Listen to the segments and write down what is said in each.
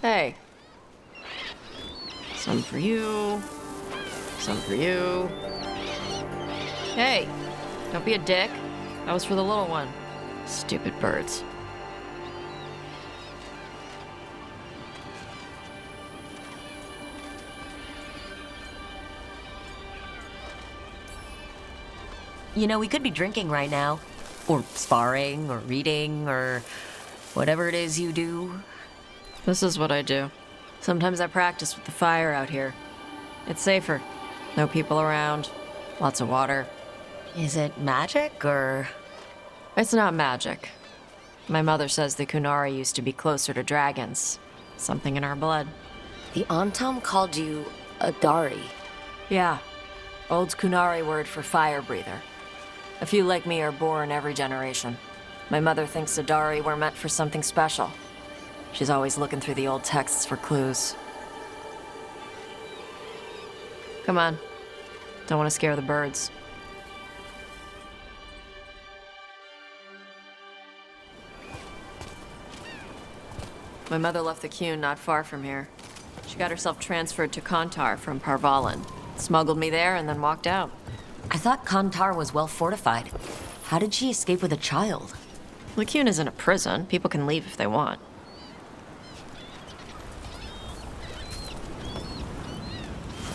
Hey. Some for you. Some for you. Hey, don't be a dick. That was for the little one. Stupid birds. You know, we could be drinking right now. Or sparring, or reading, or whatever it is you do. This is what I do. Sometimes I practice with the fire out here. It's safer. No people around. Lots of water. Is it magic, or...? It's not magic. My mother says the Kunari used to be closer to dragons. Something in our blood. The Antam called you a Dari. Yeah. Old Kunari word for fire breather. A few like me are born every generation. My mother thinks Adari were meant for something special. She's always looking through the old texts for clues. Come on. Don't want to scare the birds. My mother left the Qun not far from here. She got herself transferred to Kantar from Parvalan. Smuggled me there and then walked out. I thought Kantar was well fortified. How did she escape with a child? The Qun isn't a prison. People can leave if they want.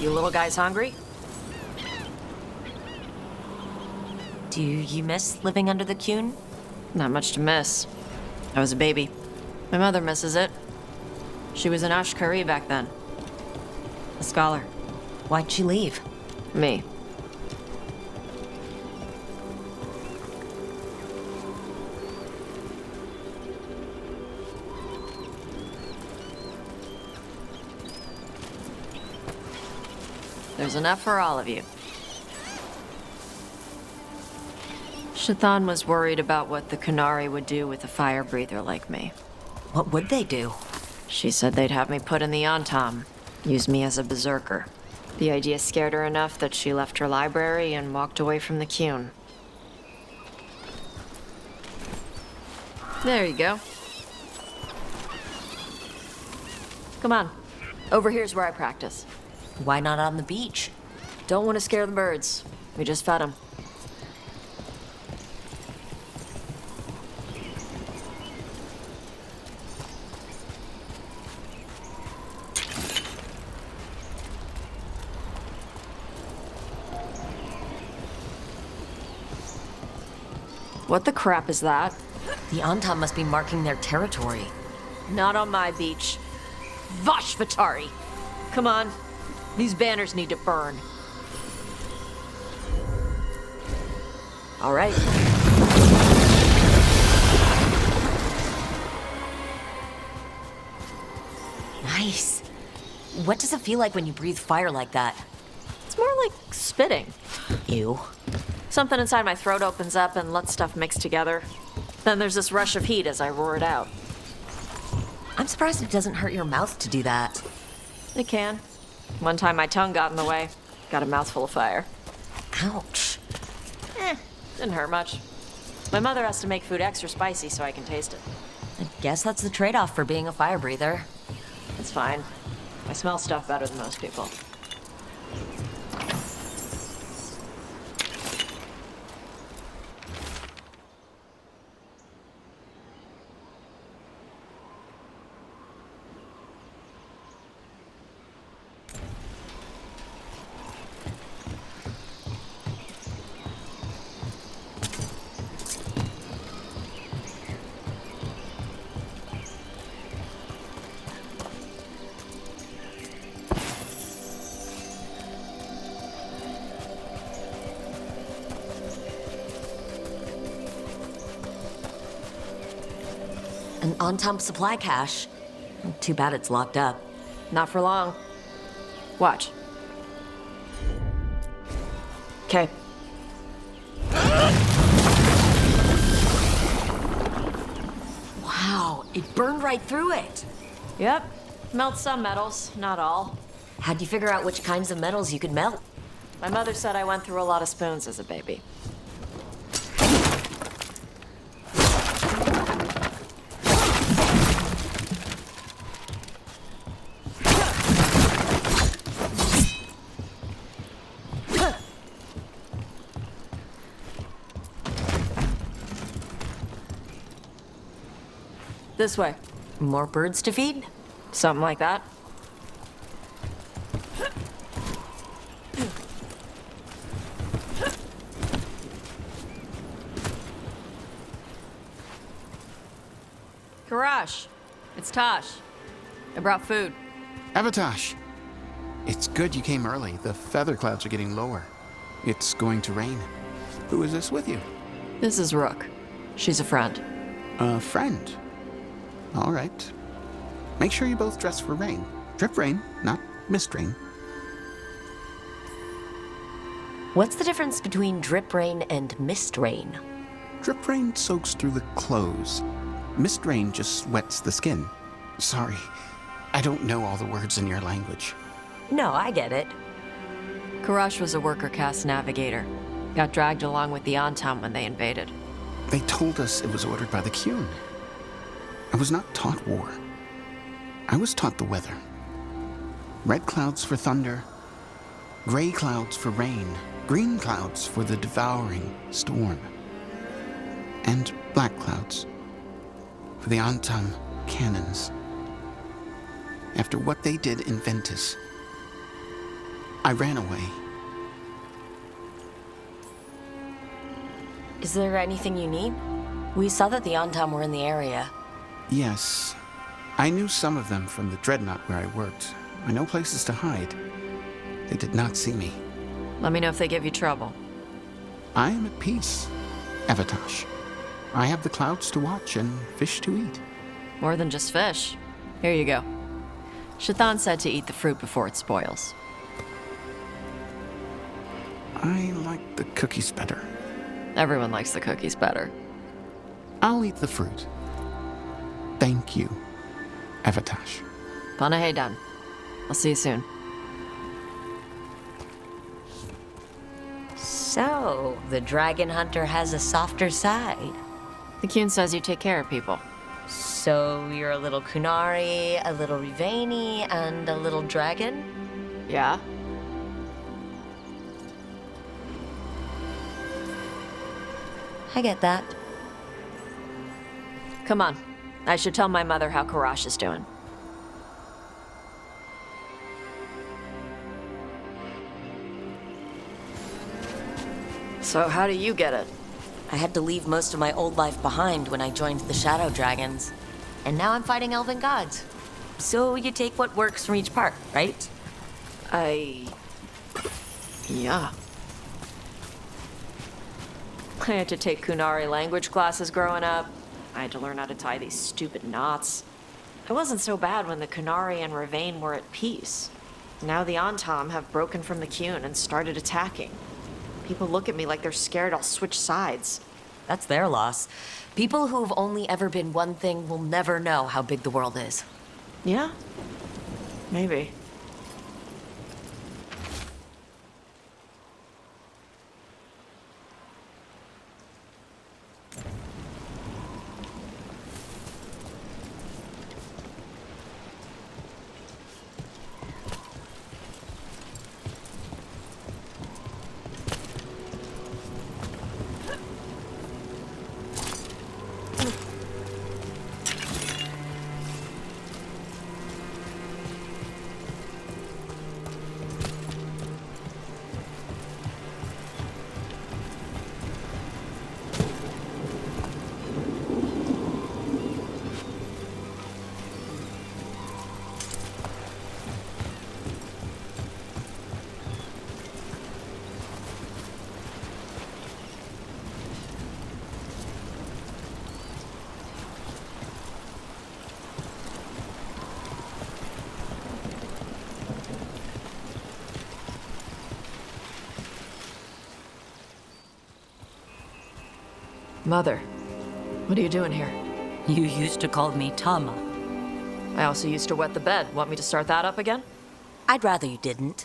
You little guys hungry? Do you miss living under the Qun? Not much to miss. I was a baby. My mother misses it. She was an Ashkari back then. A scholar. Why'd she leave? Me. There's enough for all of you. Shathan was worried about what the Kunari would do with a fire breather like me. What would they do? She said they'd have me put in the Antam, use me as a berserker. The idea scared her enough that she left her library and walked away from the Qun. There you go. Come on. Over here's where I practice. Why not on the beach? Don't want to scare the birds. We just fed them. What the crap is that? The Antam must be marking their territory. Not on my beach. Vosh Vatari! Come on. These banners need to burn. All right. Nice. What does it feel like when you breathe fire like that? It's more like spitting. Ew. Something inside my throat opens up and lets stuff mix together. Then there's this rush of heat as I roar it out. I'm surprised it doesn't hurt your mouth to do that. It can. One time my tongue got in the way. Got a mouthful of fire. Ouch. Didn't hurt much. My mother has to make food extra spicy so I can taste it. I guess that's the trade-off for being a fire breather. It's fine. I smell stuff better than most people. An on-time supply cache. Too bad it's locked up. Not for long. Watch. Okay. Wow, it burned right through it. Yep. Melt some metals, not all. How'd you figure out which kinds of metals you could melt? My mother said I went through a lot of spoons as a baby. This way. More birds to feed? Something like that. Karash, it's Tosh. I brought food. Avatosh! It's good you came early. The feather clouds are getting lower. It's going to rain. Who is this with you? This is Rook. She's a friend. A friend. All right. Make sure you both dress for rain. Drip rain, not mist rain. What's the difference between drip rain and mist rain? Drip rain soaks through the clothes. Mist rain just wets the skin. Sorry, I don't know all the words in your language. No, I get it. Karash was a worker caste navigator. Got dragged along with the Antam when they invaded. They told us it was ordered by the Qun. I was not taught war. I was taught the weather. Red clouds for thunder, gray clouds for rain, green clouds for the devouring storm, and black clouds for the Antam cannons. After what they did in Ventus, I ran away. Is there anything you need? We saw that the Antam were in the area. Yes, I knew some of them from the dreadnought where I worked. I know places to hide. They did not see me. Let me know if they give you trouble. I am at peace, Avatosh. I have the clouds to watch and fish to eat. More than just fish. Here you go. Shathan said to eat the fruit before it spoils. I like the cookies better. Everyone likes the cookies better. I'll eat the fruit. Thank you, Avatosh. Panaheydan. I'll see you soon. So, the dragon hunter has a softer side. The Qun says you take care of people. So, you're a little Kunari, a little Rivani, and a little dragon? Yeah? I get that. Come on. I should tell my mother how Karash is doing. So how do you get it? I had to leave most of my old life behind when I joined the Shadow Dragons. And now I'm fighting elven gods. So you take what works from each part, right? Yeah. I had to take Kunari language classes growing up. I had to learn how to tie these stupid knots. It wasn't so bad when the Kunari and Ravain were at peace. Now the Antam have broken from the Qun and started attacking. People look at me like they're scared I'll switch sides. That's their loss. People who've only ever been one thing will never know how big the world is. Yeah? Maybe. Mother, what are you doing here? You used to call me Tama. I also used to wet the bed. Want me to start that up again? I'd rather you didn't.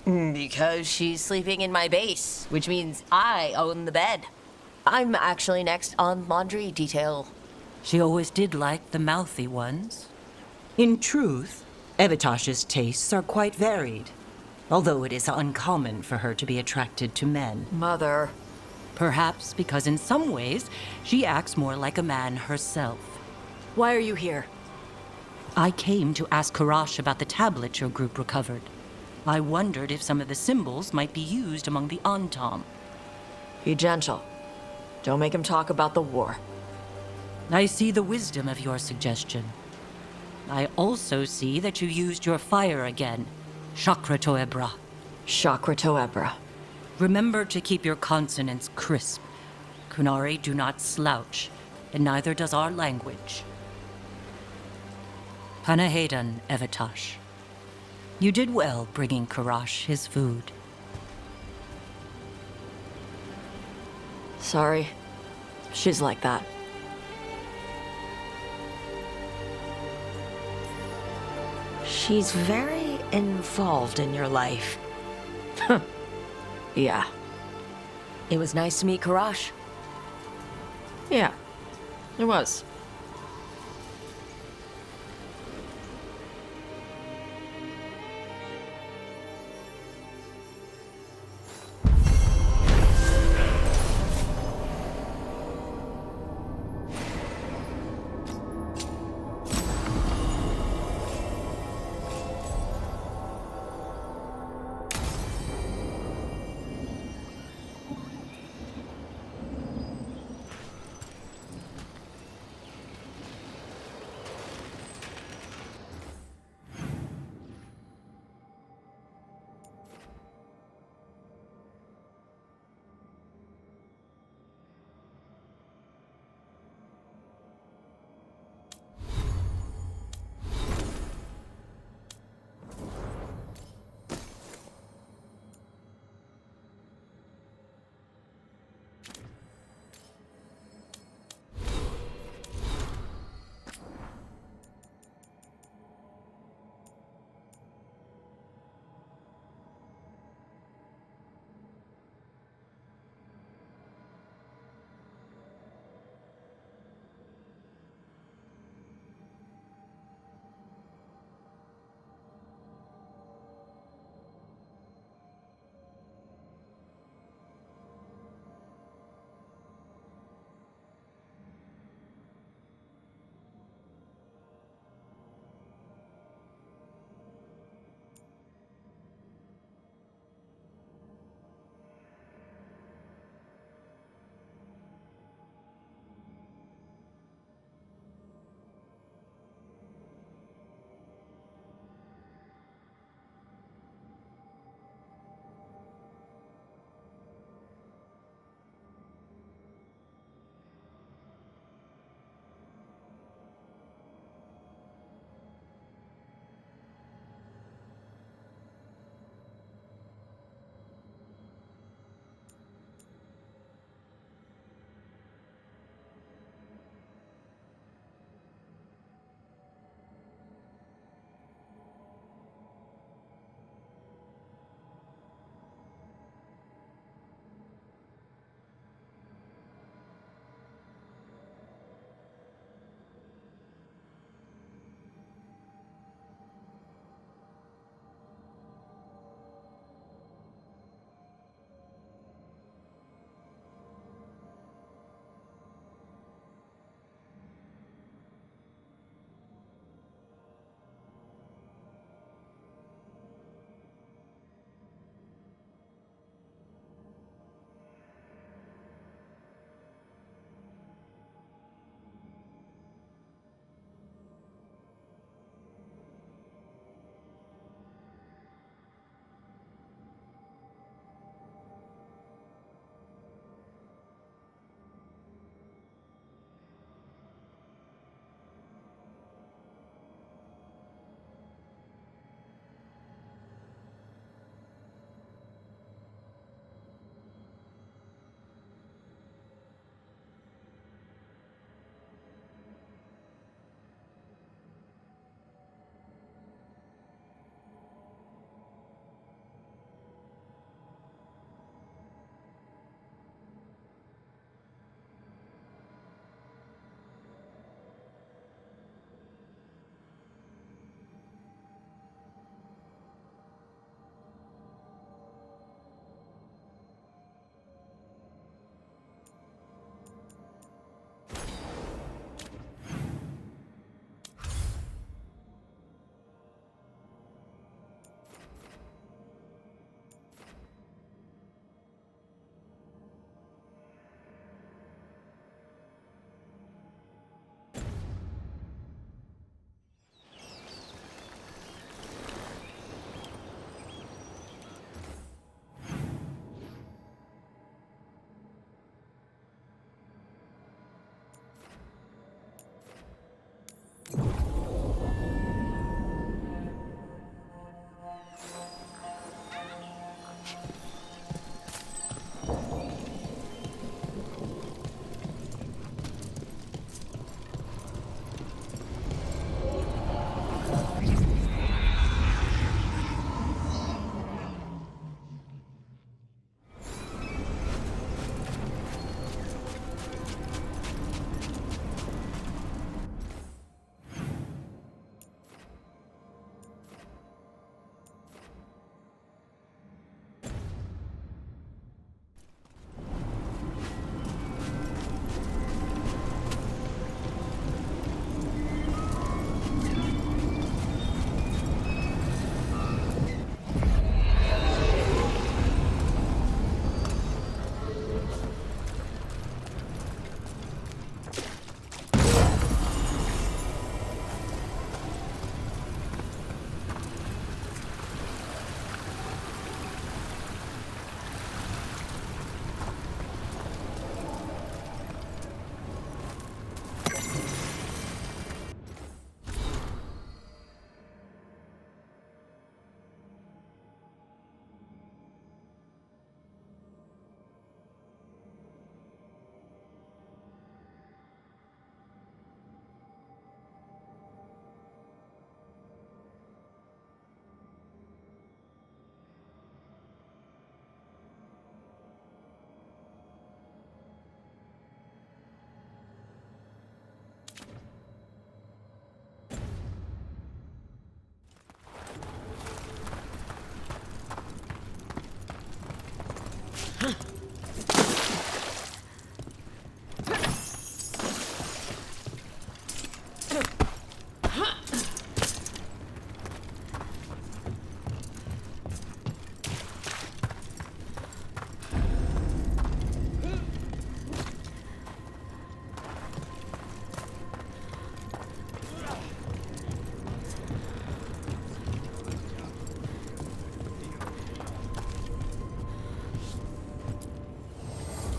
Because she's sleeping in my base, which means I own the bed. I'm actually next on laundry detail. She always did like the mouthy ones. In truth, Evatosh's tastes are quite varied. although it is uncommon for her to be attracted to men. Mother. Perhaps because in some ways, she acts more like a man herself. Why are you here? I came to ask Karash about the tablet your group recovered. I wondered if some of the symbols might be used among the Antam. Be gentle. Don't make him talk about the war. I see the wisdom of your suggestion. I also see that you used your fire again, Chakra Toebra. Chakra Toebra. Remember to keep your consonants crisp. Kunari do not slouch, and neither does our language. Panahedan, Evatash. You did well bringing Karash his food. Sorry. She's like that. She's very involved in your life. Yeah. It was nice to meet Karash. Yeah. It was.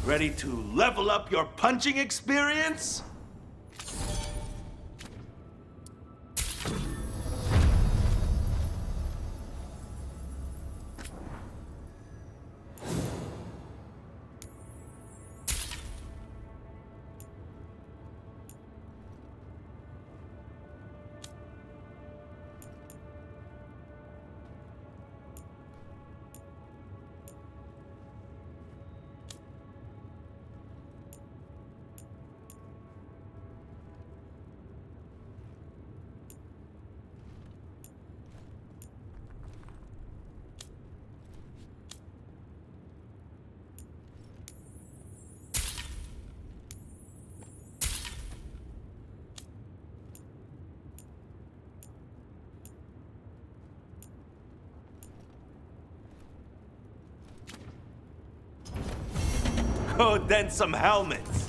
Ready to level up your punching experience? Oh, then some helmets.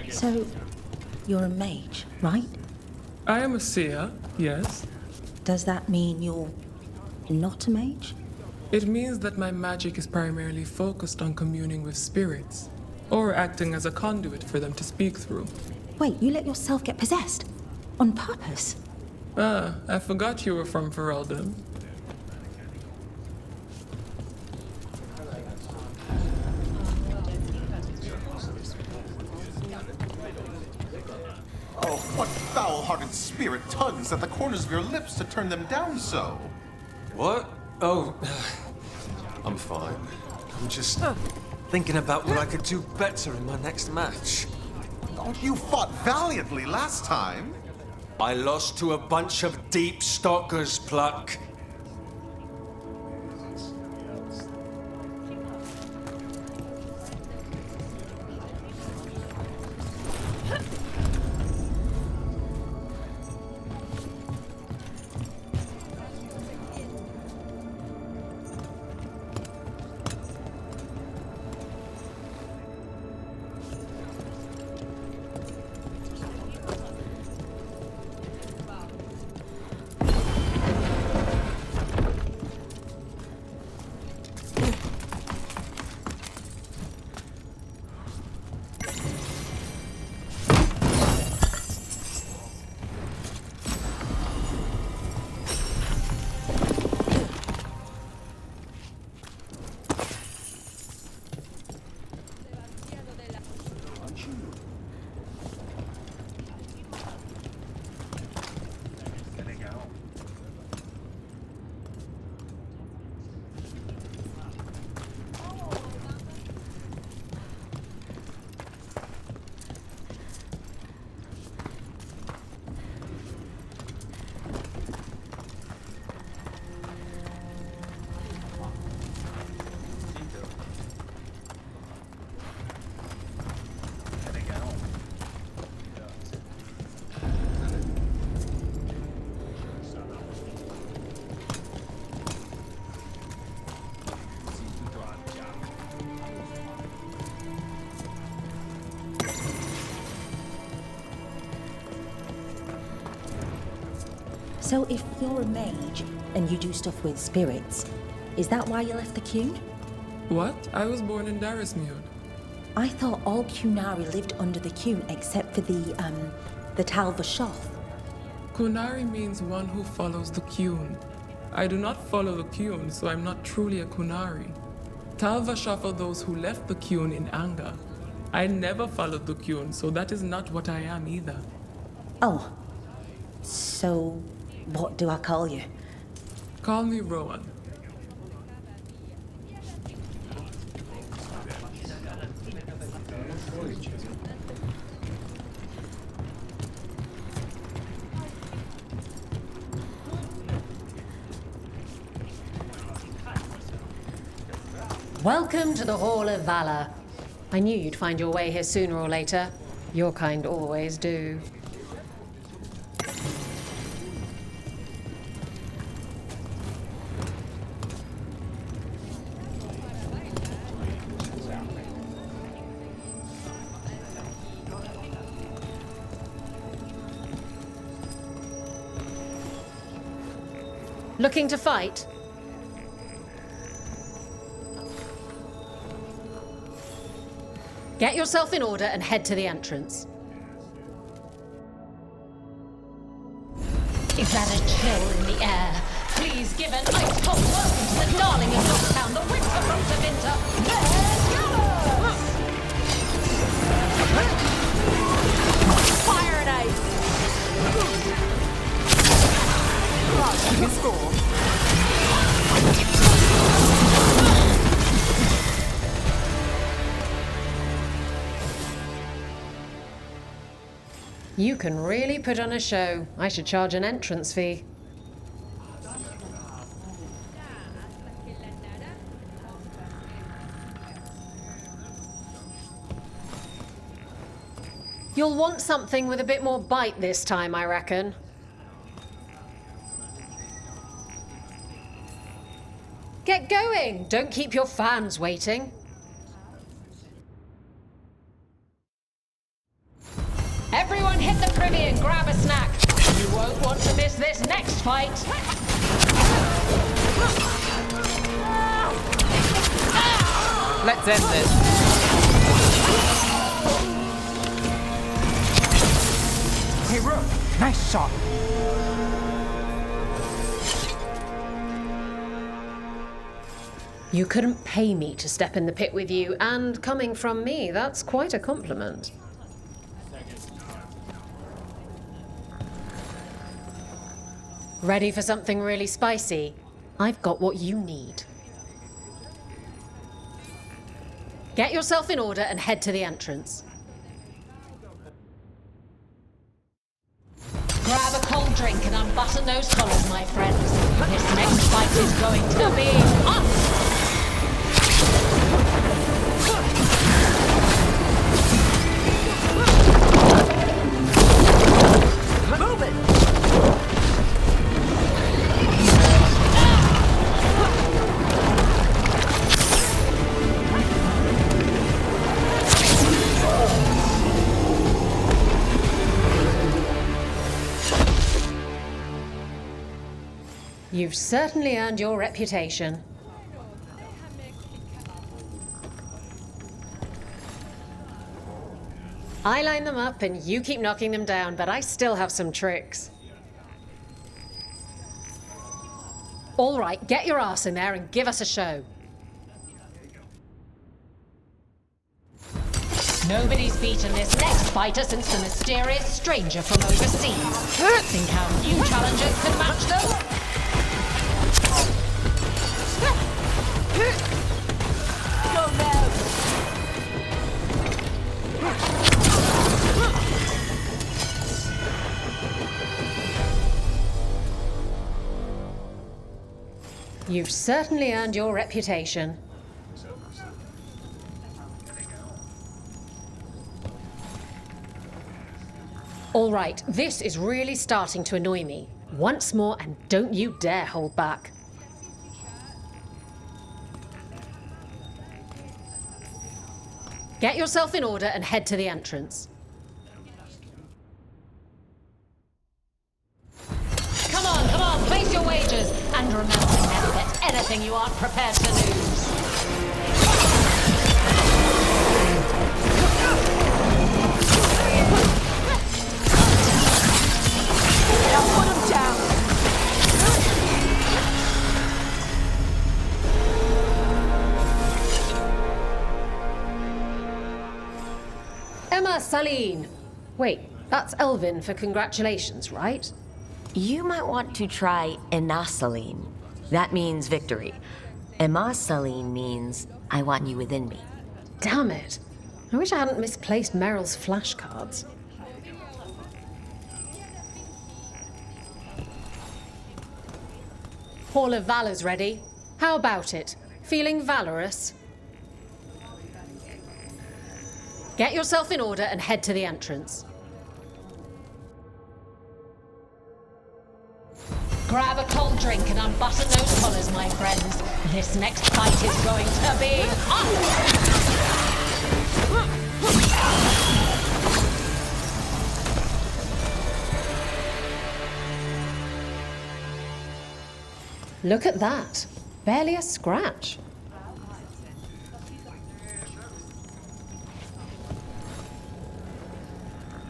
So, you're a mage, right? I am a seer, yes. Does that mean you're not a mage? It means that my magic is primarily focused on communing with spirits, or acting as a conduit for them to speak through. Wait, you let yourself get possessed? On purpose? Ah, I forgot you were from Ferelden. Oh, what foul-hearted spirit tugs at the corners of your lips to turn them down so? What? Oh, I'm fine. I'm just thinking about what I could do better in my next match. Oh, you fought valiantly last time. I lost to a bunch of deep stalkers, Pluck. So if you're a mage and you do stuff with spirits, is that why you left the Qun? What? I was born in Darismune. I thought all Qunari lived under the Qun except for the Tal Vashoth. Kunari means one who follows the Qun. I do not follow the Qun, so I'm not truly a Kunari. Tal Vashoth are those who left the Qun in anger. I never followed the Qun, so that is not what I am either. Oh. So, what do I call you? Call me Rowan. Welcome to the Hall of Valor. I knew you'd find your way here sooner or later. Your kind always do. Looking to fight? Get yourself in order and head to the entrance. Is that a chill in the air? Please give an ice cold welcome to the darling of Yorktown, the winter rose of winter. Fire and ice! You can score. You can really put on a show. I should charge an entrance fee. You'll want something with a bit more bite this time, I reckon. Get going! Don't keep your fans waiting. Everyone hit the privy and grab a snack. You won't want to miss this next fight. Let's end this. Hey, Rook, nice shot. You couldn't pay me to step in the pit with you, and coming from me, that's quite a compliment. Ready for something really spicy? I've got what you need. Get yourself in order and head to the entrance. Grab a cold drink and unbutton those collars, my friends. This next fight is going to be on! You've certainly earned your reputation. I line them up and you keep knocking them down, but I still have some tricks. All right, get your ass in there and give us a show. Nobody's beaten this next fighter since the mysterious stranger from overseas. Think how new challengers can match them? Go now! You've certainly earned your reputation. All right, this is really starting to annoy me. Once more, and don't you dare hold back. Get yourself in order and head to the entrance. Come on, place your wagers. And remember, never bet anything you aren't prepared to lose. Now put him down. Emma Saline. Wait, that's Elvin for congratulations, right? You might want to try Enasaline. That means victory. Emasaline means I want you within me. Damn it. I wish I hadn't misplaced Meryl's flashcards. Hall of Valor's ready. How about it? Feeling valorous? Get yourself in order and head to the entrance. Grab a cold drink and unbutton those collars, my friends. This next fight is going to be on! Look at that. Barely a scratch.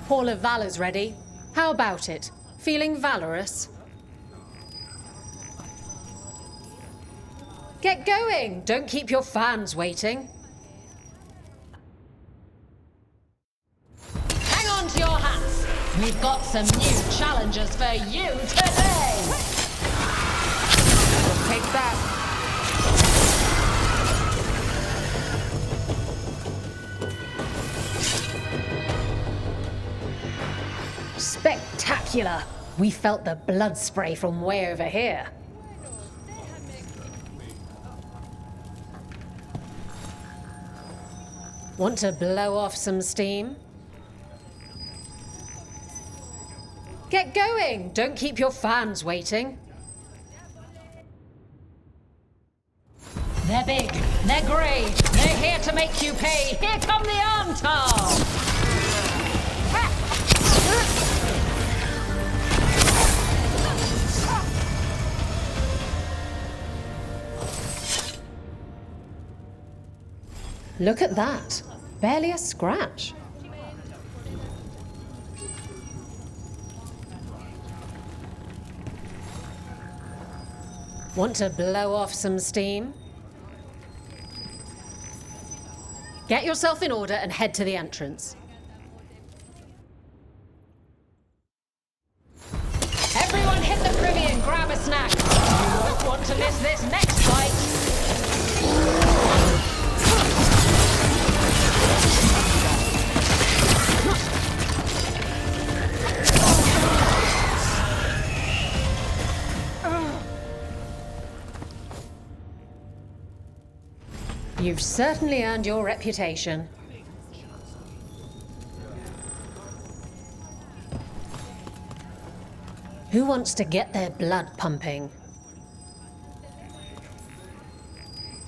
Hall of Valor's ready. How about it? Feeling valorous? Get going! Don't keep your fans waiting. Hang on to your hats! We've got some new challengers for you today! Take that. Spectacular! We felt the blood spray from way over here. Want to blow off some steam? Get going! Don't keep your fans waiting. They're big, they're grey, they're here to make you pay. Here come the Antar! Look at that. Barely a scratch. Want to blow off some steam? Get yourself in order and head to the entrance. Everyone hit the privy and grab a snack. You won't want to miss this next fight. You've certainly earned your reputation. Who wants to get their blood pumping?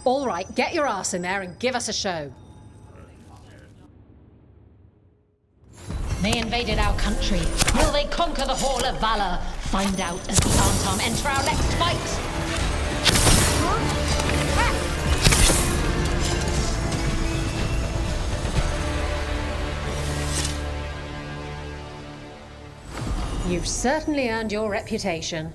All right, get your ass in there and give us a show. They invaded our country. Will they conquer the Hall of Valor? Find out as the Arm enter our next fight. You've certainly earned your reputation.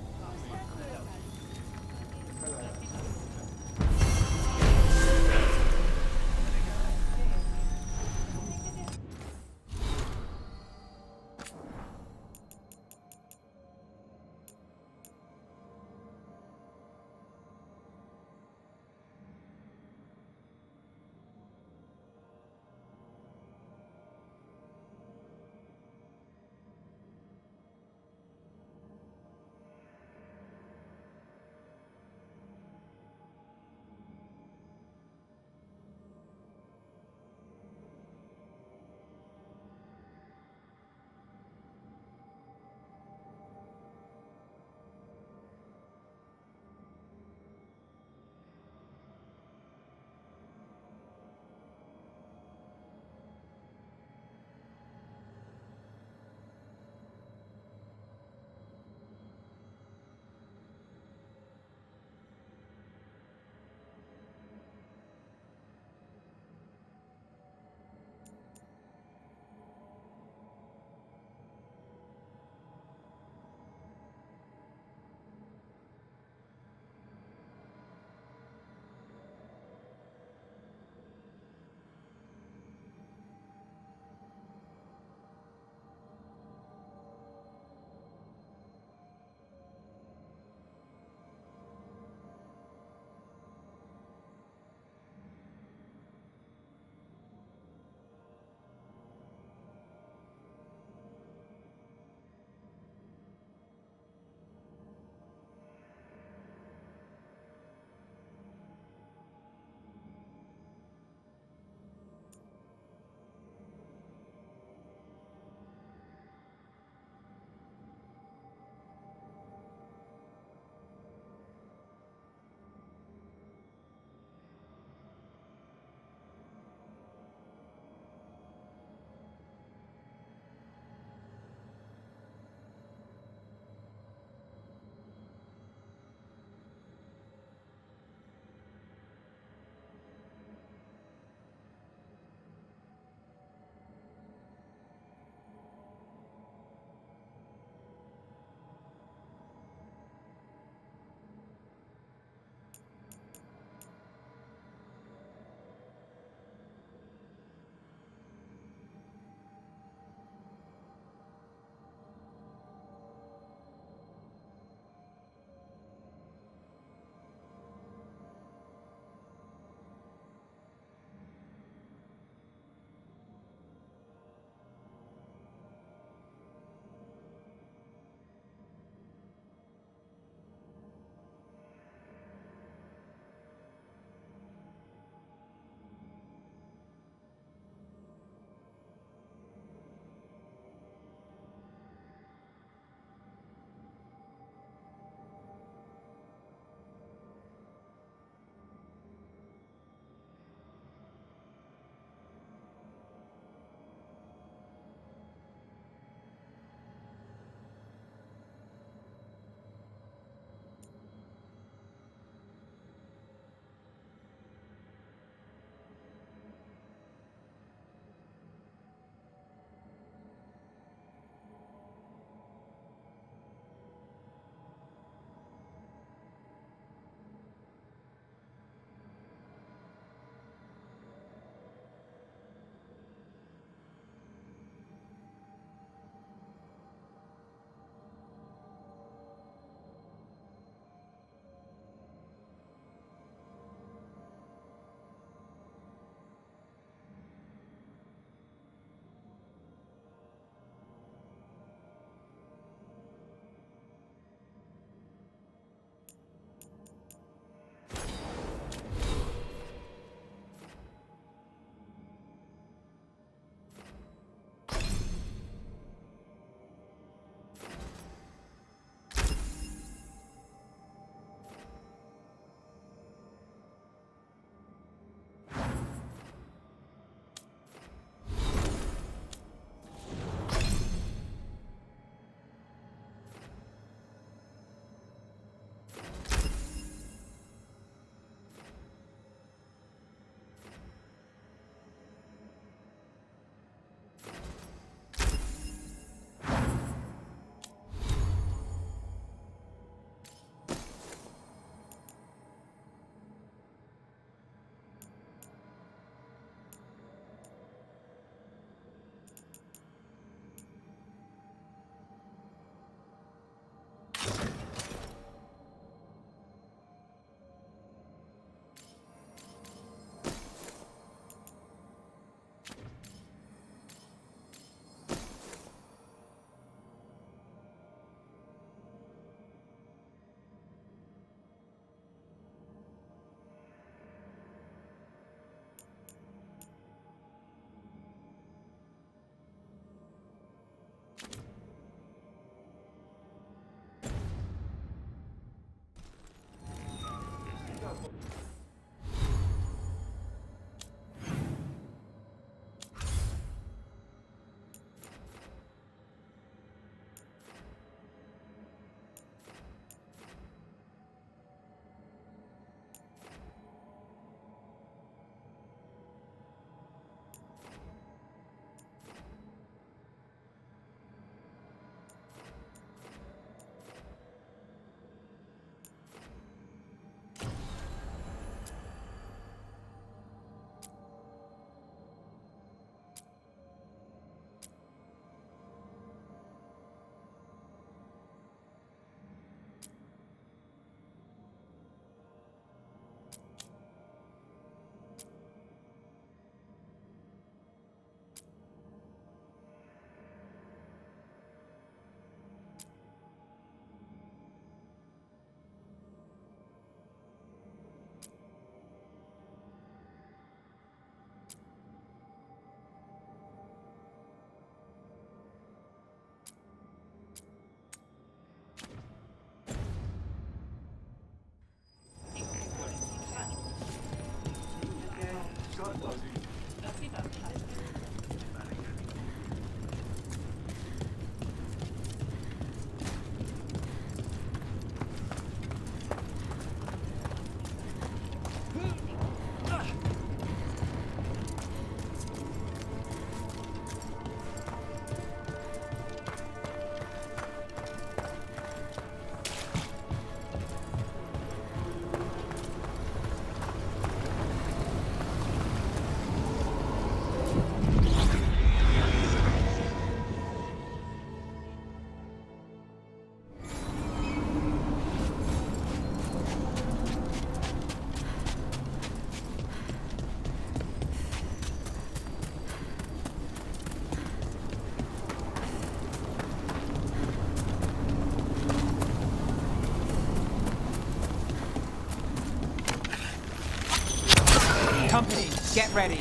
Get ready.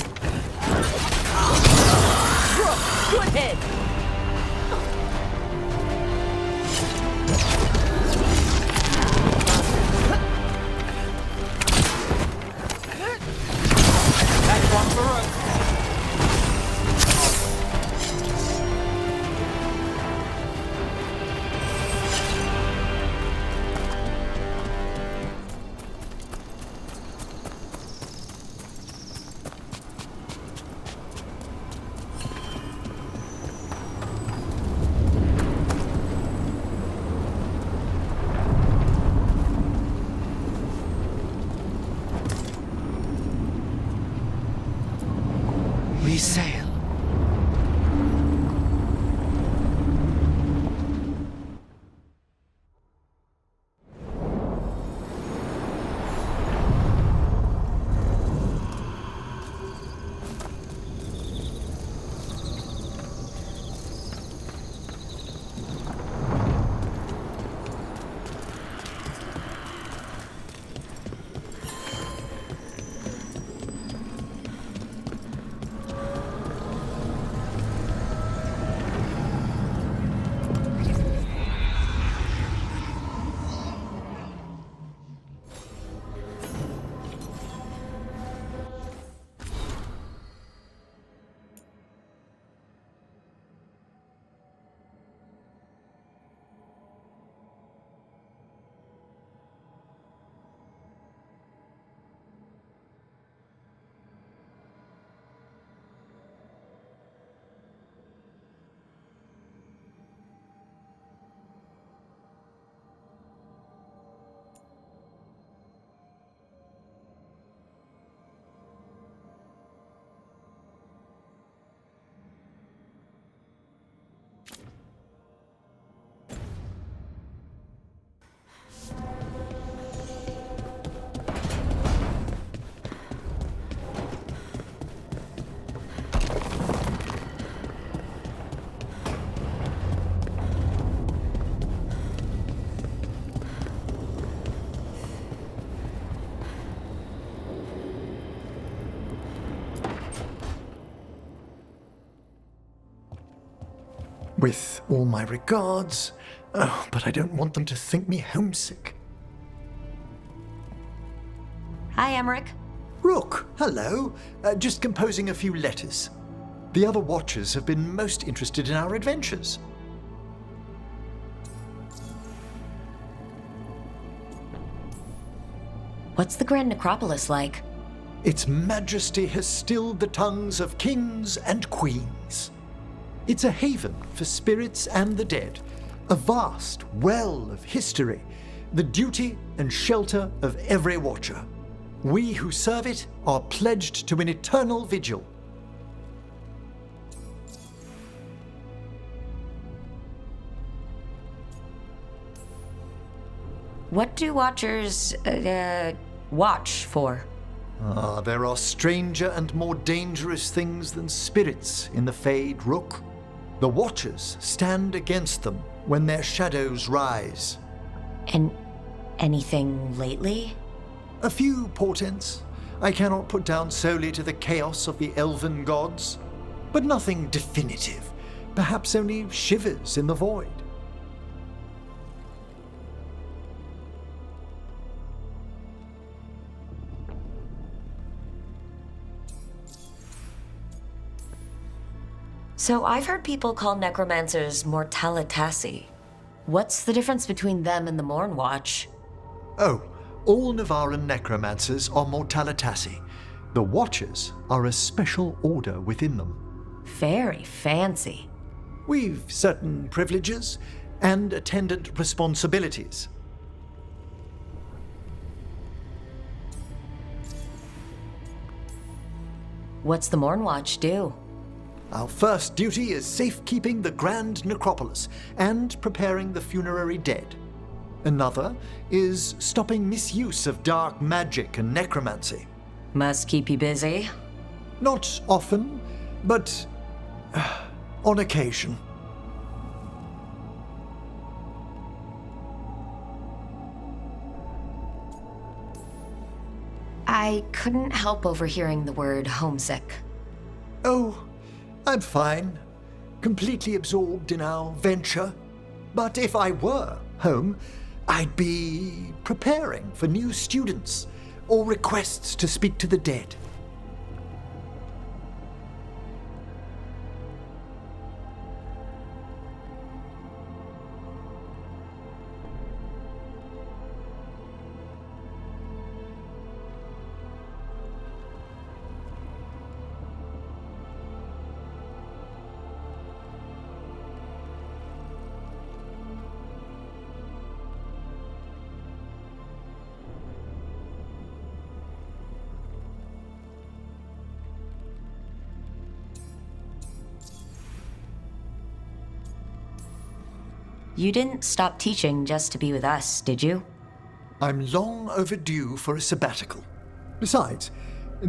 Good hit! That's one for Rook. We sail. With all my regards, but I don't want them to think me homesick. Hi, Emmerich. Rook, hello. Just composing a few letters. The other Watchers have been most interested in our adventures. What's the Grand Necropolis like? Its majesty has stilled the tongues of kings and queens. It's a haven for spirits and the dead, a vast well of history, the duty and shelter of every Watcher. We who serve it are pledged to an eternal vigil. What do Watchers, watch for? There are stranger and more dangerous things than spirits in the Fade, Rook. The Watchers stand against them when their shadows rise. And anything lately? A few portents I cannot put down solely to the chaos of the elven gods, but nothing definitive, perhaps only shivers in the void. So I've heard people call necromancers mortalitasi. What's the difference between them and the Morn Watch? Oh, all Navaran necromancers are mortalitasi. The Watchers are a special order within them. Very fancy. We've certain privileges and attendant responsibilities. What's the Morn Watch do? Our first duty is safekeeping the Grand Necropolis and preparing the funerary dead. Another is stopping misuse of dark magic and necromancy. Must keep you busy. Not often, but on occasion. I I couldn't help overhearing the word homesick. Oh, I'm fine. Completely absorbed in our venture. But if I were home, I'd be preparing for new students or requests to speak to the dead. You didn't stop teaching just to be with us, did you? I'm long overdue for a sabbatical. Besides,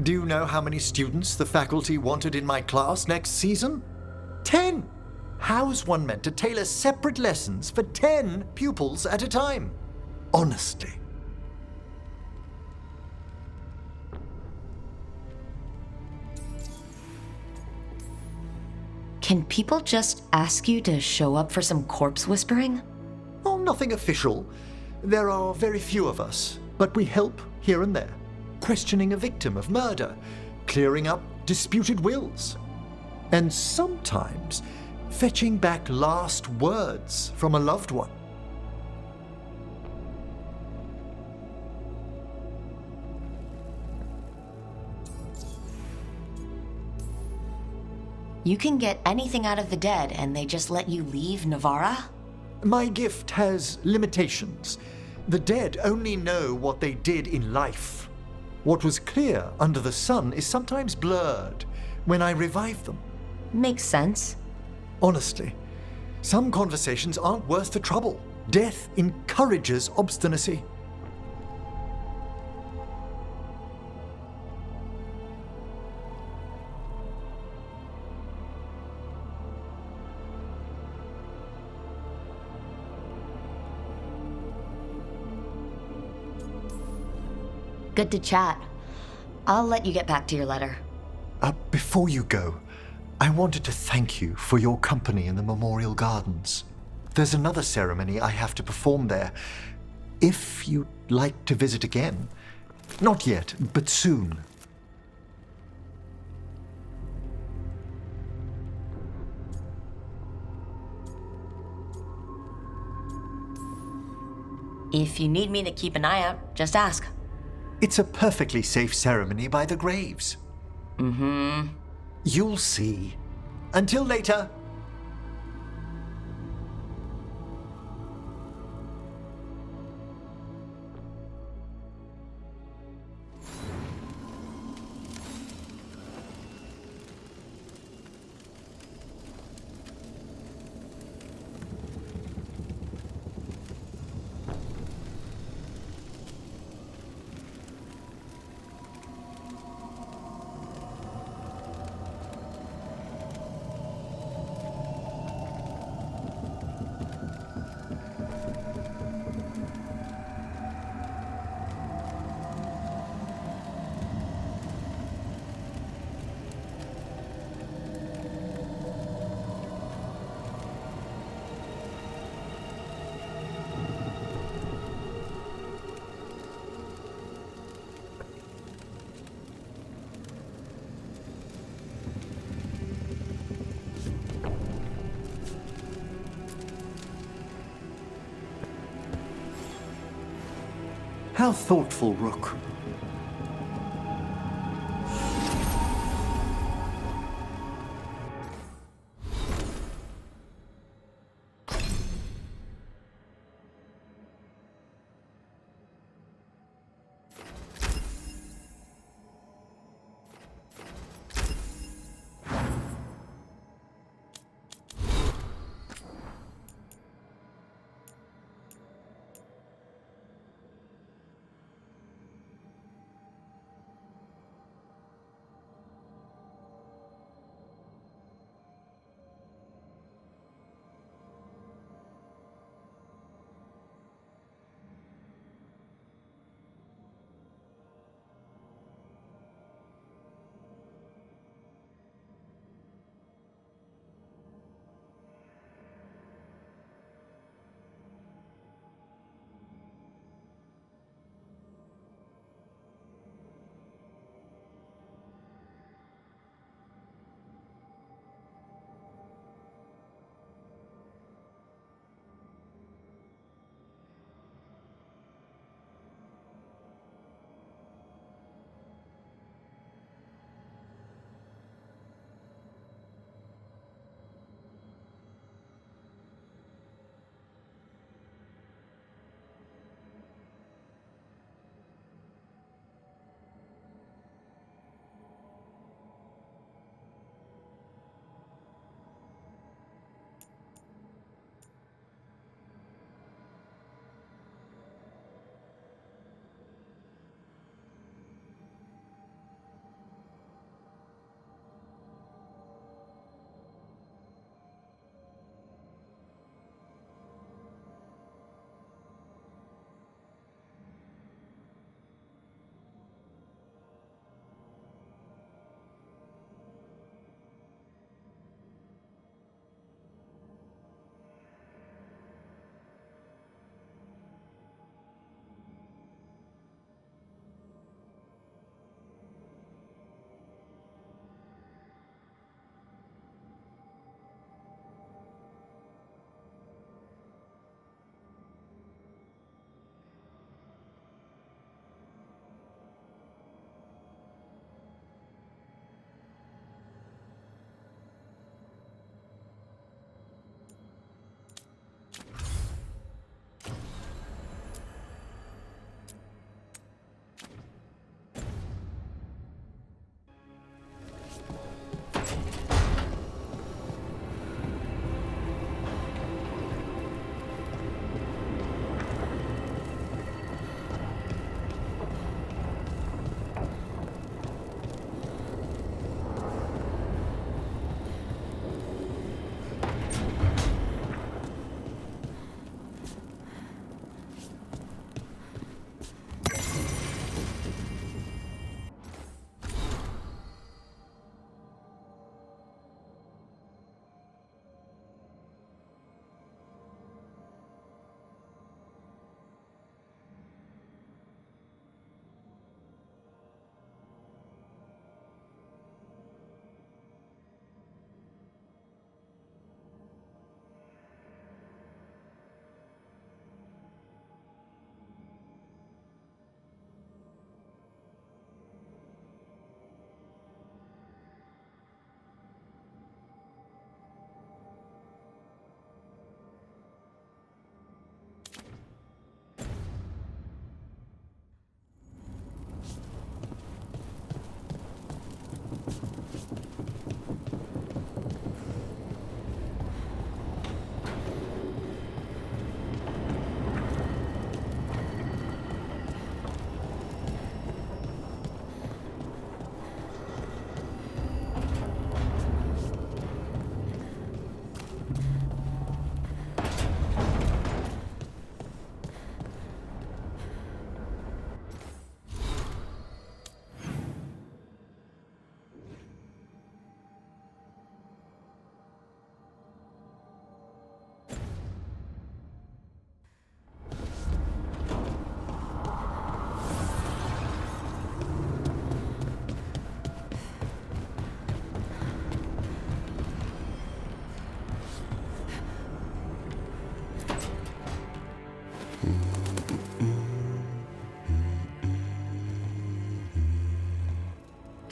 do you know how many students the faculty wanted in my class next season? 10! How's one meant to tailor separate lessons for 10 pupils at a time? Honestly. Can people just ask you to show up for some corpse whispering? Oh, nothing official. There are very few of us, but we help here and there. Questioning a victim of murder, clearing up disputed wills, and sometimes fetching back last words from a loved one. You can get anything out of the dead and they just let you leave Navarra? My gift has limitations. The dead only know what they did in life. What was clear under the sun is sometimes blurred when I revive them. Makes sense. Honestly, some conversations aren't worth the trouble. Death encourages obstinacy. Good to chat. I'll let you get back to your letter. Before you go, I wanted to thank you for your company in the Memorial Gardens. There's another ceremony I have to perform there. If you'd like to visit again. Not yet, but soon. If you need me to keep an eye out, just ask. It's a perfectly safe ceremony by the graves. Mm-hmm. You'll see. Until later. How thoughtful, Rook.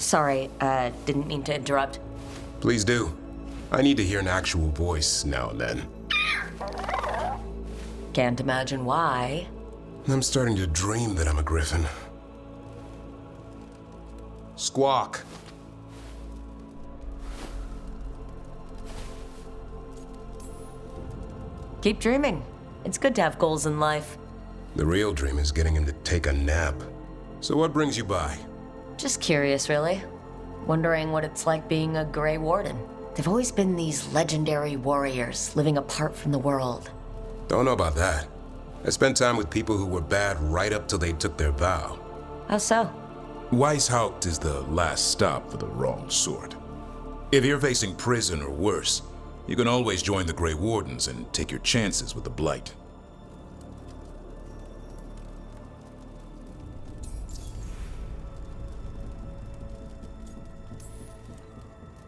Sorry, didn't mean to interrupt. Please do. I need to hear an actual voice now and then. Can't imagine why. I'm starting to dream that I'm a griffin. Squawk. Keep dreaming. It's good to have goals in life. The real dream is getting him to take a nap. So what brings you by? Just curious, really. Wondering what it's like being a Grey Warden. They've always been these legendary warriors living apart from the world. Don't know about that. I spent time with people who were bad right up till they took their vow. How so? Weishaupt is the last stop for the wrong sort. If you're facing prison or worse, you can always join the Grey Wardens and take your chances with the Blight.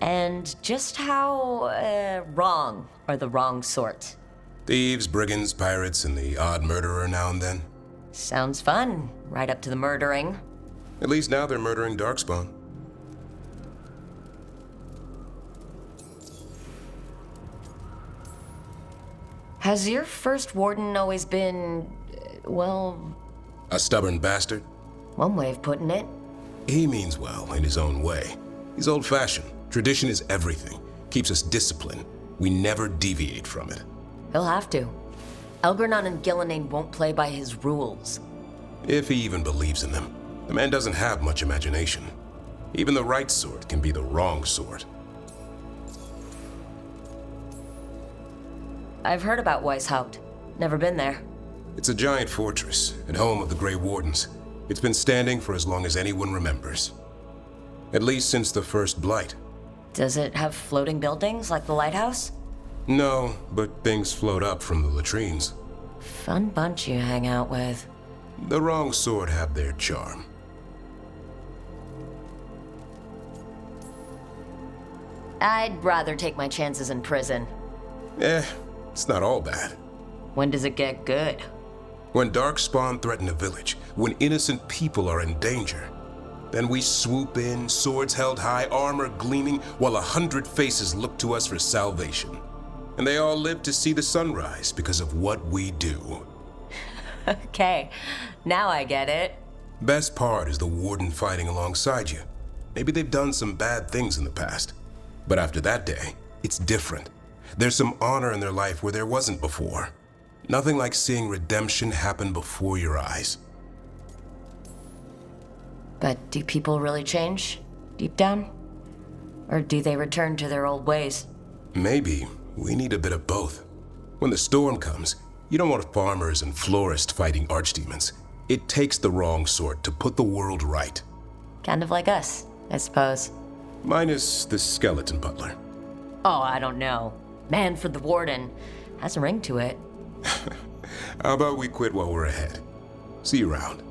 And just how, wrong are the wrong sort? Thieves, brigands, pirates, and the odd murderer now and then. Sounds fun. Right up to the murdering. At least now they're murdering Darkspawn. Has your first warden always been, well... A stubborn bastard? One way of putting it. He means well in his own way. He's old-fashioned. Tradition is everything. Keeps us disciplined. We never deviate from it. He'll have to. Elgernon and Gillenane won't play by his rules. If he even believes in them. The man doesn't have much imagination. Even the right sort can be the wrong sort. I've heard about Weishaupt. Never been there. It's a giant fortress and home of the Grey Wardens. It's been standing for as long as anyone remembers. At least since the first Blight. Does it have floating buildings like the lighthouse? No, but things float up from the latrines. Fun bunch you hang out with. The wrong sort have their charm. I'd rather take my chances in prison. It's not all bad. When does it get good? When Darkspawn threaten a village, when innocent people are in danger, then we swoop in, swords held high, armor gleaming, while 100 faces look to us for salvation. And they all live to see the sunrise because of what we do. Okay, now I get it. Best part is the warden fighting alongside you. Maybe they've done some bad things in the past, but after that day, it's different. There's some honor in their life where there wasn't before. Nothing like seeing redemption happen before your eyes. But do people really change, deep down? Or do they return to their old ways? Maybe we need a bit of both. When the storm comes, you don't want farmers and florists fighting archdemons. It takes the wrong sort to put the world right. Kind of like us, I suppose. Minus the skeleton butler. Oh, I don't know. Man for the warden. Has a ring to it. How about we quit while we're ahead? See you around.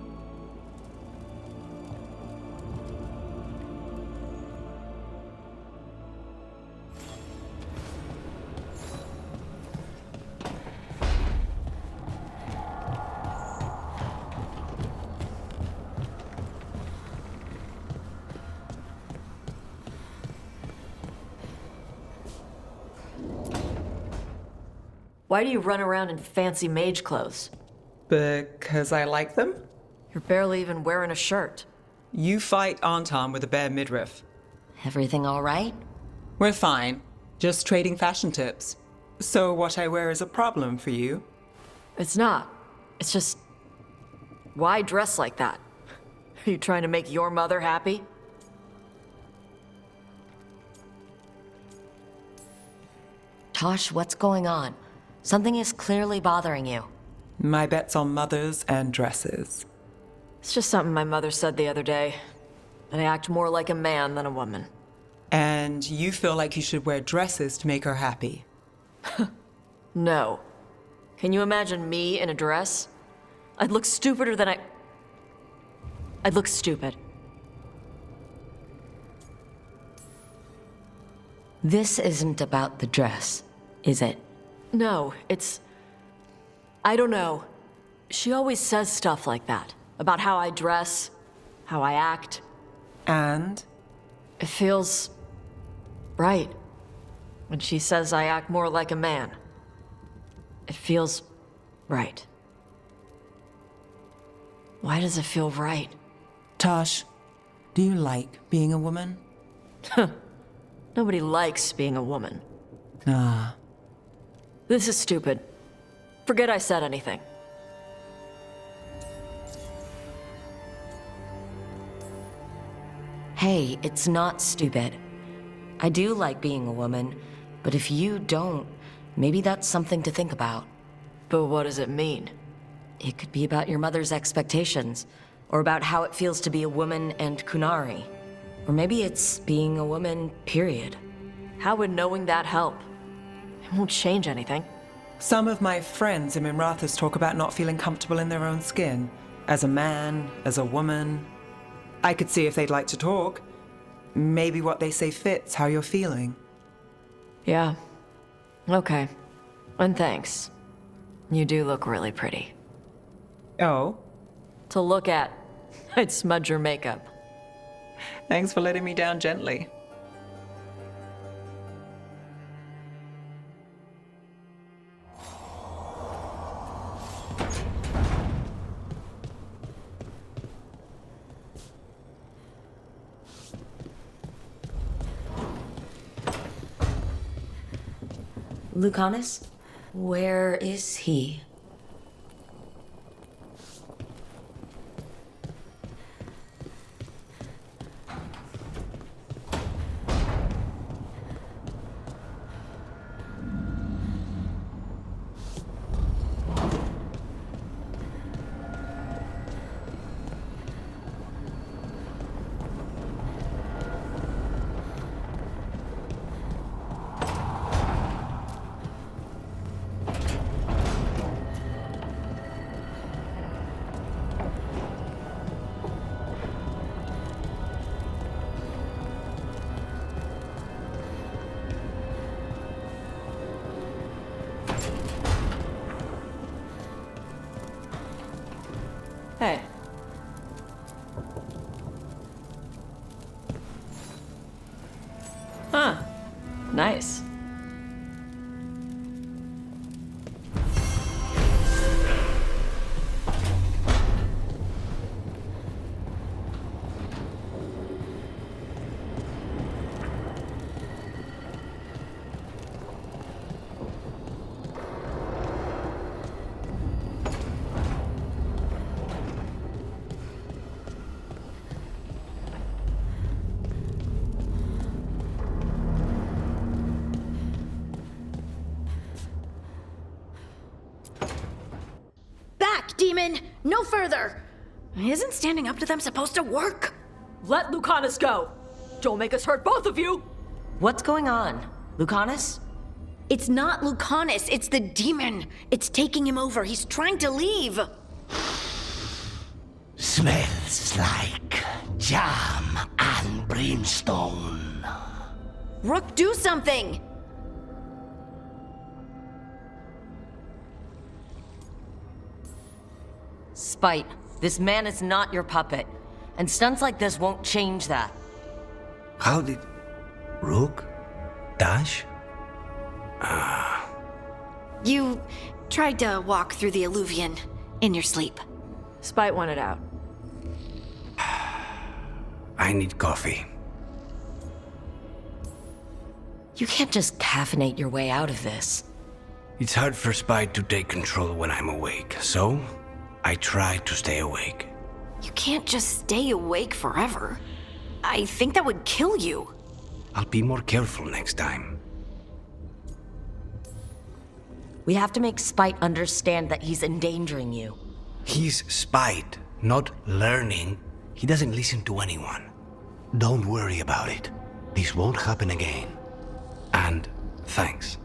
Why do you run around in fancy mage clothes? Because I like them? You're barely even wearing a shirt. You fight Anton with a bare midriff. Everything all right? We're fine. Just trading fashion tips. So what I wear is a problem for you? It's not. It's just... Why dress like that? Are you trying to make your mother happy? Tosh, what's going on? Something is clearly bothering you. My bet's on mothers and dresses. It's just something my mother said the other day. That I act more like a man than a woman. And you feel like you should wear dresses to make her happy? No. Can you imagine me in a dress? I'd look stupider than I'd look stupid. This isn't about the dress, is it? No, it's... I don't know. She always says stuff like that. About how I dress, how I act. And? It feels right. When she says I act more like a man, it feels right. Why does it feel right? Tosh, do you like being a woman? Nobody likes being a woman. Ah. This is stupid. Forget I said anything. Hey, it's not stupid. I do like being a woman, but if you don't, maybe that's something to think about. But what does it mean? It could be about your mother's expectations, or about how it feels to be a woman and Kunari. Or maybe it's being a woman, period. How would knowing that help? It won't change anything. Some of my friends in Minrathous talk about not feeling comfortable in their own skin. As a man, as a woman. I could see if they'd like to talk. Maybe what they say fits how you're feeling. Yeah. Okay. And thanks. You do look really pretty. Oh? To look at. I'd smudge your makeup. Thanks for letting me down gently. Lucanus? Where is he? Hey. Huh. Nice. Demon! No further! Isn't standing up to them supposed to work? Let Lucanus go! Don't make us hurt both of you! What's going on? Lucanus? It's not Lucanus, it's the demon! It's taking him over, he's trying to leave! Smells like jam and brimstone. Rook, do something! Spite, this man is not your puppet, and stunts like this won't change that. How did... Rook? Dash? You tried to walk through the Illuvian in your sleep. Spite wanted out. I need coffee. You can't just caffeinate your way out of this. It's hard for Spite to take control when I'm awake, so I try to stay awake. You can't just stay awake forever. I think that would kill you. I'll be more careful next time. We have to make Spite understand that he's endangering you. He's Spite, not learning. He doesn't listen to anyone. Don't worry about it. This won't happen again. And thanks.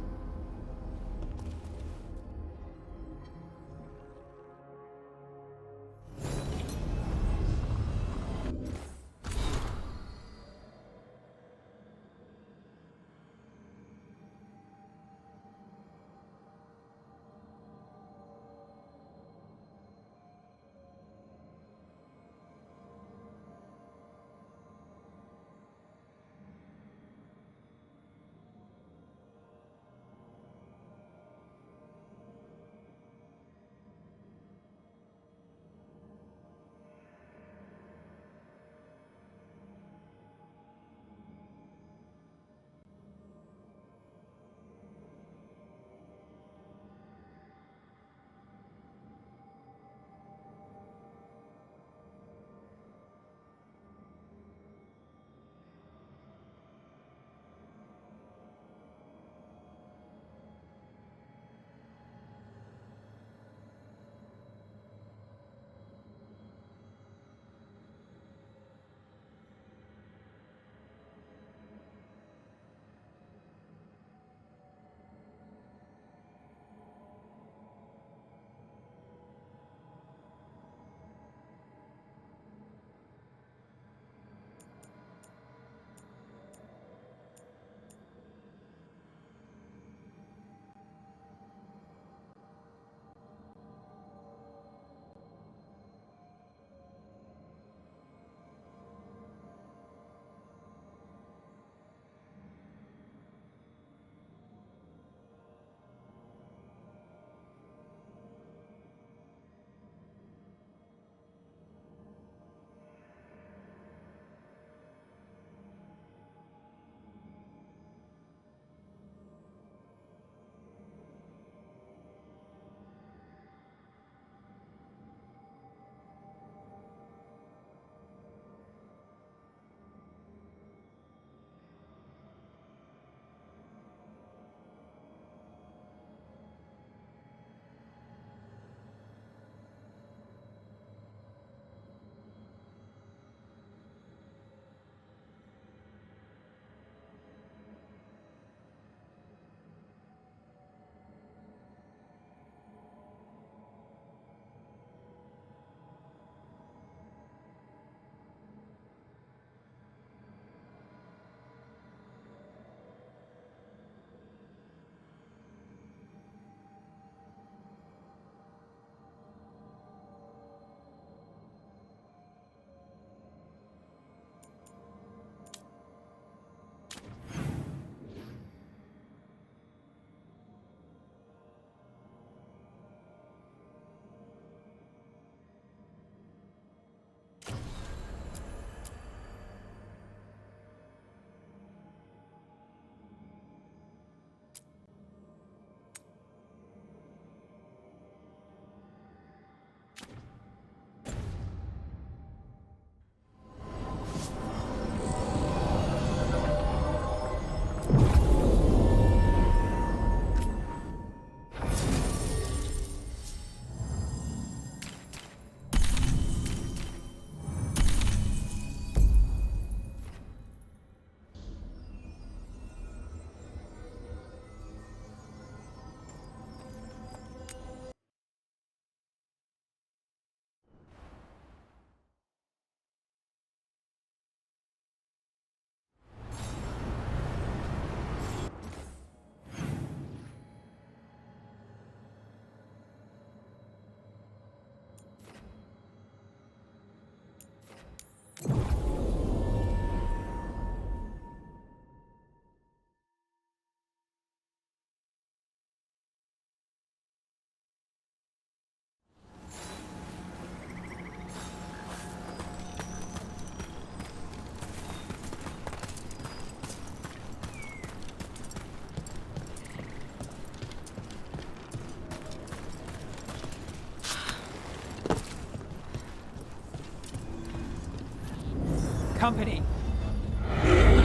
company.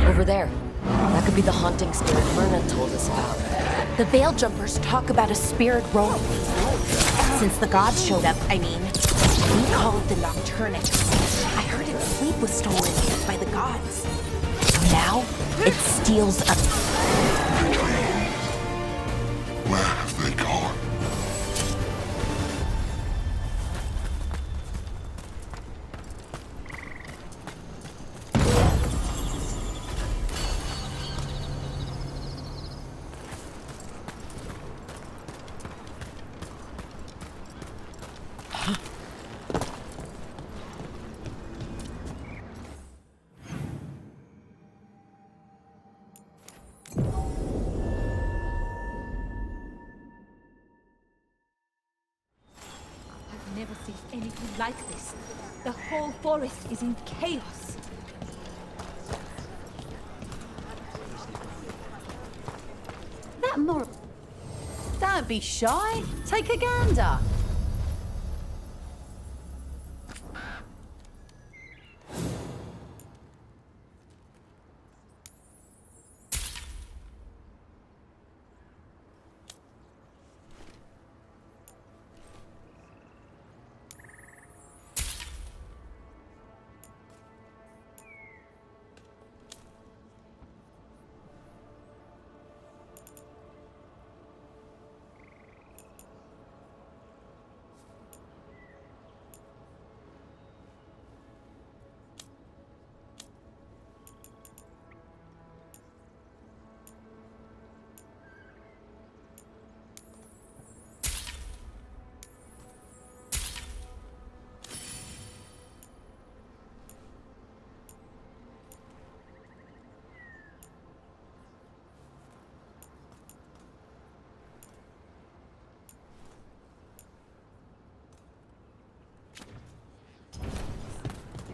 Over there. That could be the haunting spirit Myrna told us about. The Veil Jumpers talk about a spirit roam. Since the gods showed up, I mean. We call it the Nocturnix. I heard its sleep was stolen by the gods. Now, it steals us. Where have they gone? I've never seen anything like this. The whole forest is in chaos. That more... Don't be shy. Take a gander.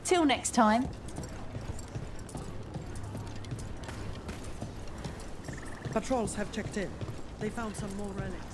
Till next time. Patrols have checked in. They found some more relics.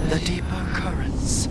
The deeper currents.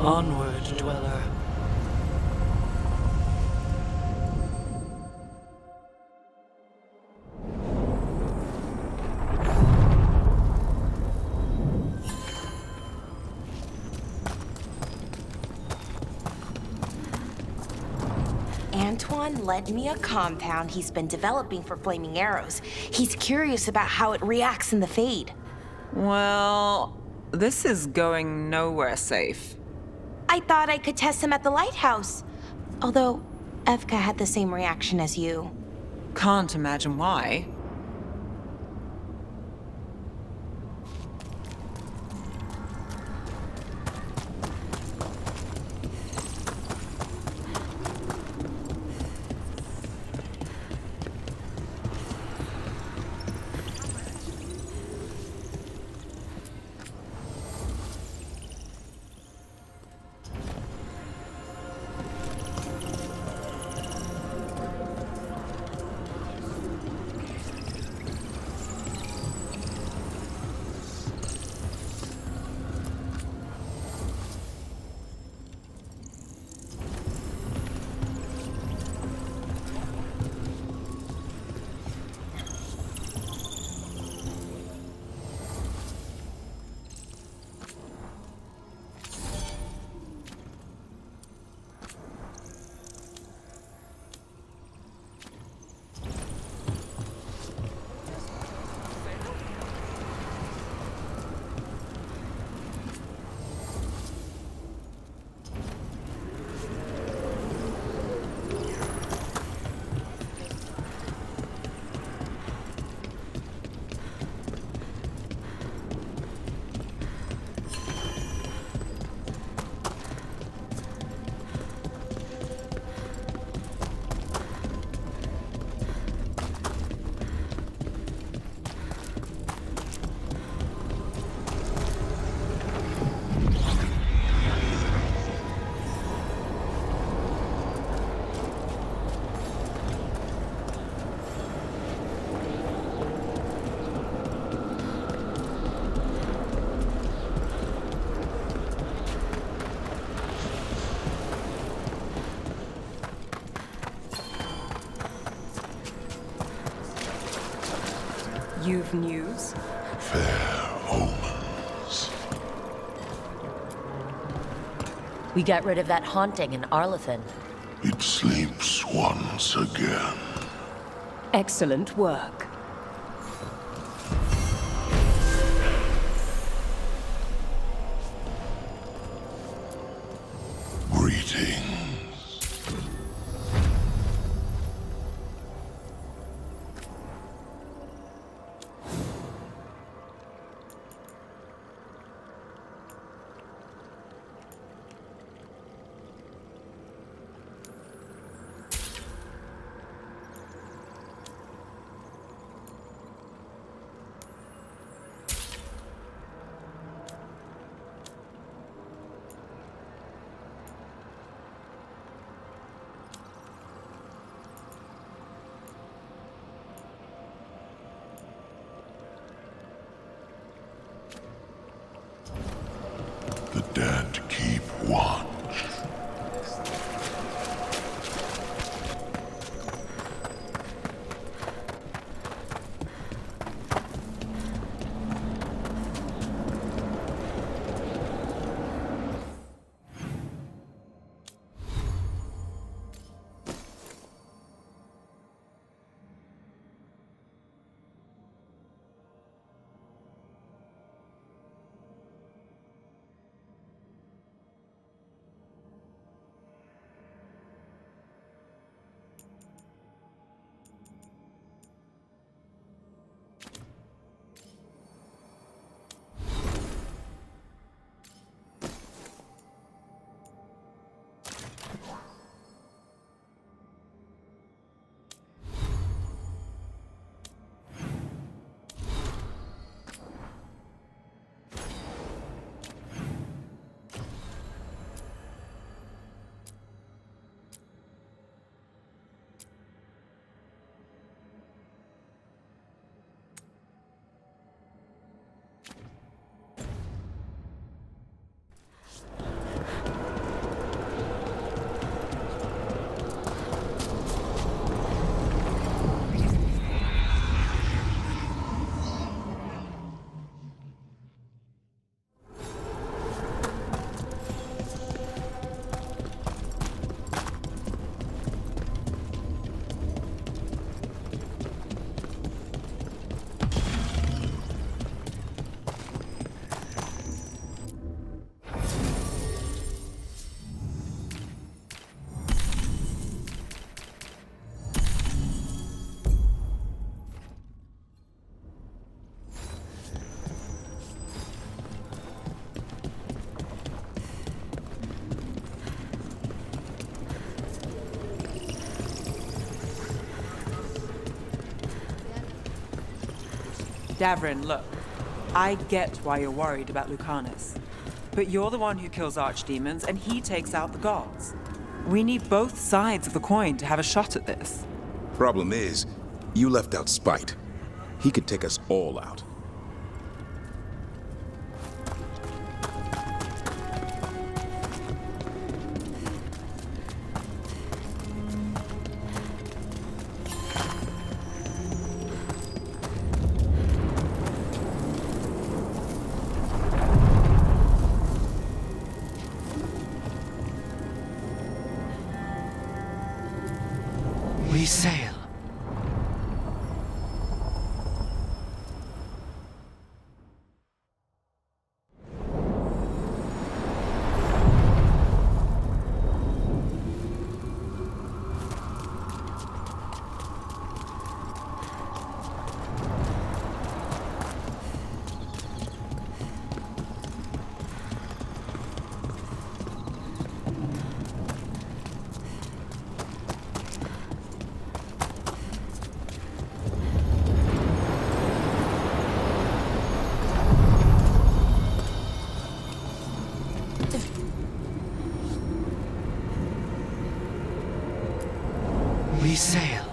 Onward, dweller. Antoine lent me a compound he's been developing for flaming arrows. He's curious about how it reacts in the Fade. Well, this is going nowhere safe. I thought I could test him at the lighthouse. Although, Evka had the same reaction as you. Can't imagine why. You've news? Fair omens. We got rid of that haunting in Arlathan. It sleeps once again. Excellent work. Greetings. The dead keep watch. Davrin, look. I get why you're worried about Lucanus. But you're the one who kills archdemons, and he takes out the gods. We need both sides of the coin to have a shot at this. Problem is, you left out Spite. He could take us all out. We sail. We sail.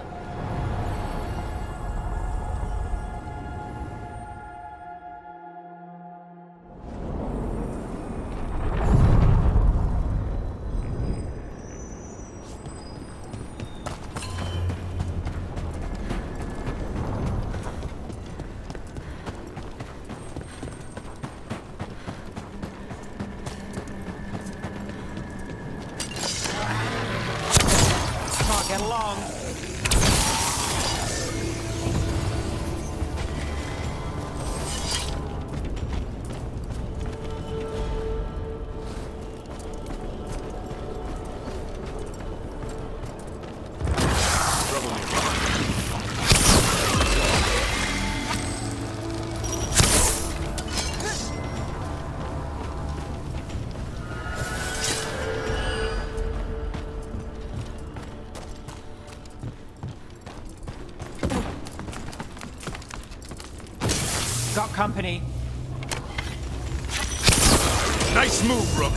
Got company. Nice move, Rook.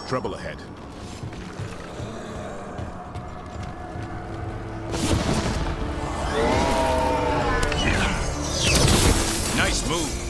Trouble ahead. Nice move.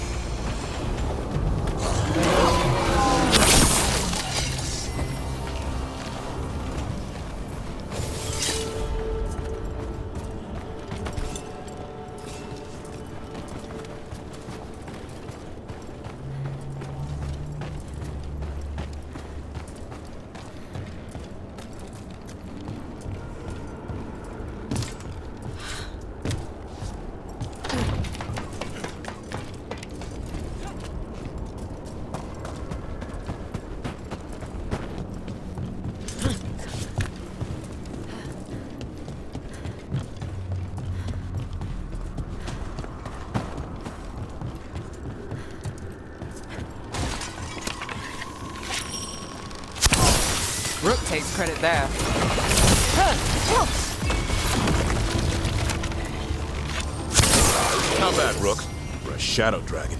Rook takes credit there. Not bad, Rook, for a shadow dragon.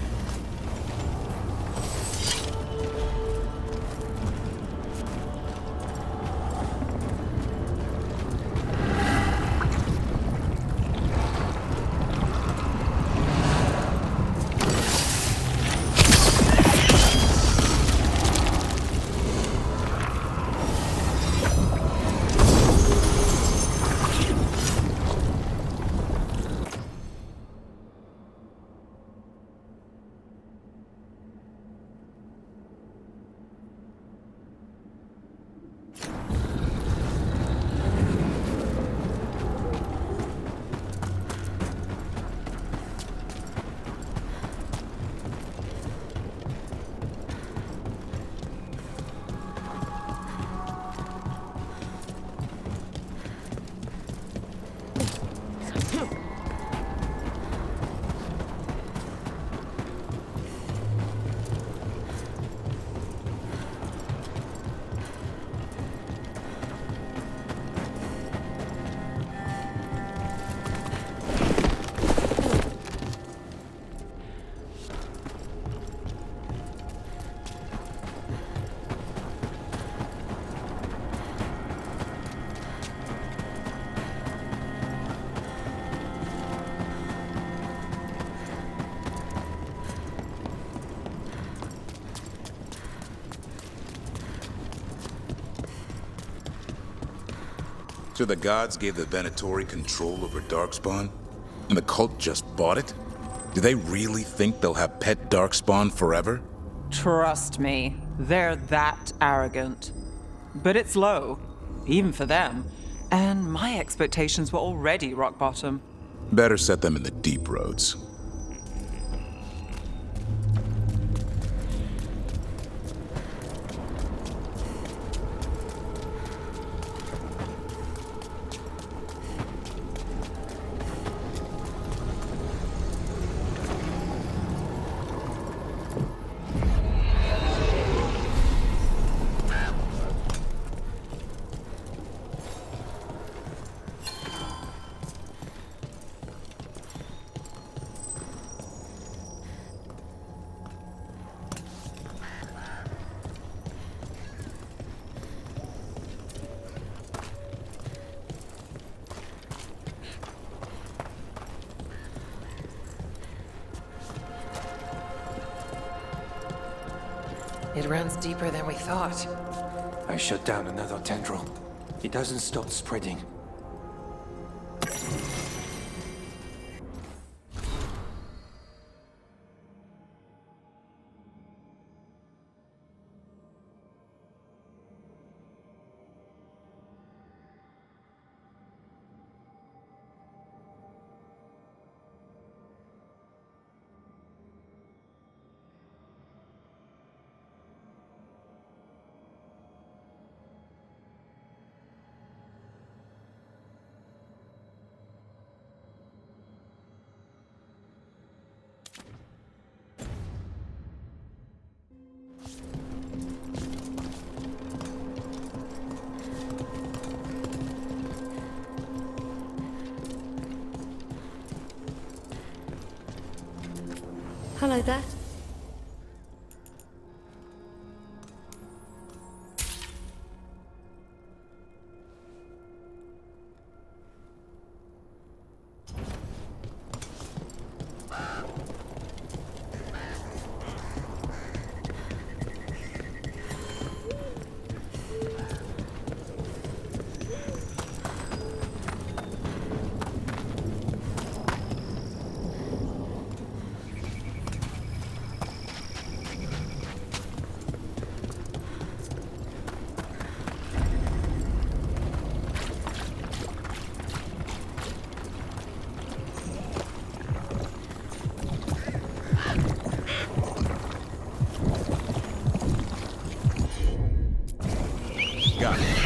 So the gods gave the Venatori control over Darkspawn? And the cult just bought it? Do they really think they'll have pet Darkspawn forever? Trust me, they're that arrogant. But it's low, even for them. And my expectations were already rock bottom. Better set them in the deep roads. It runs deeper than we thought. I shut down another tendril. It doesn't stop spreading. Hello there. Got it.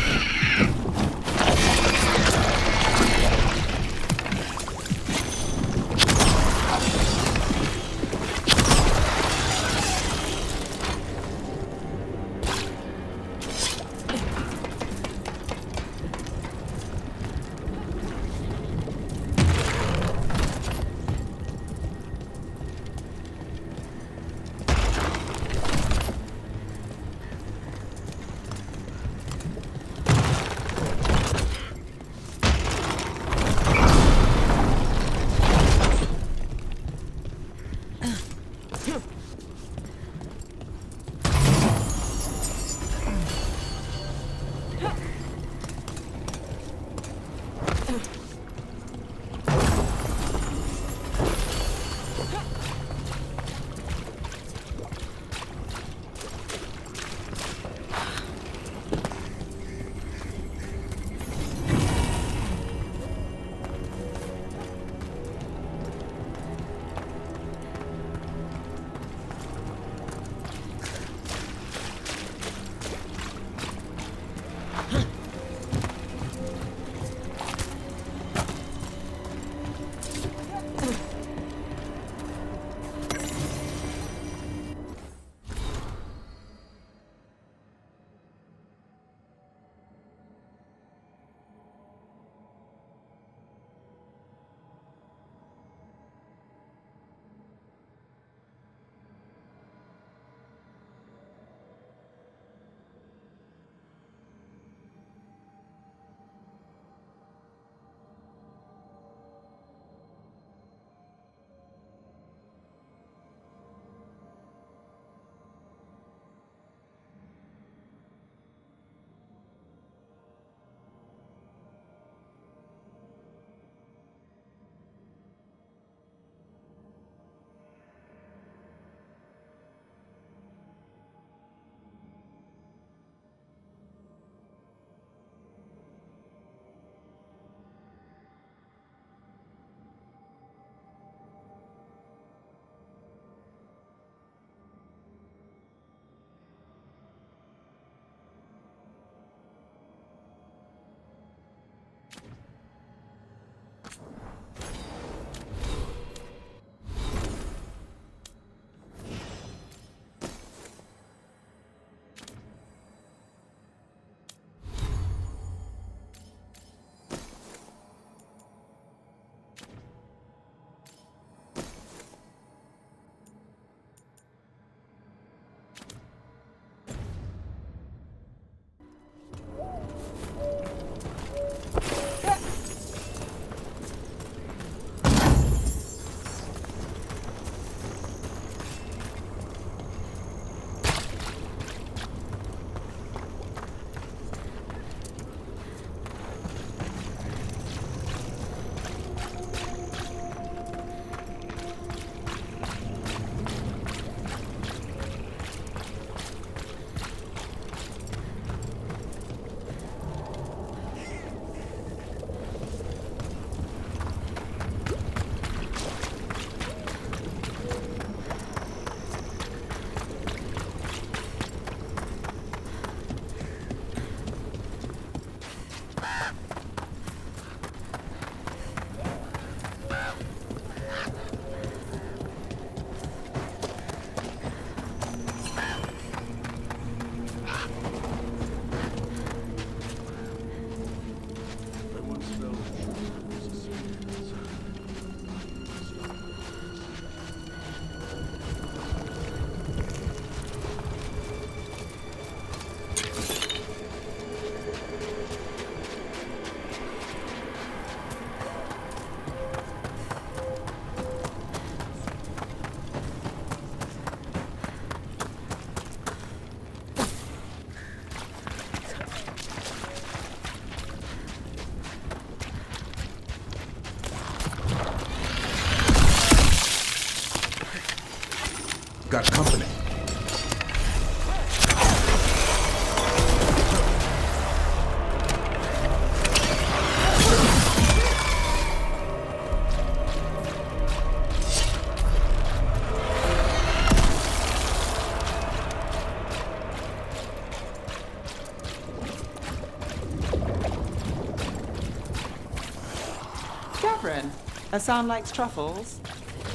Bryn. A sound likes truffles.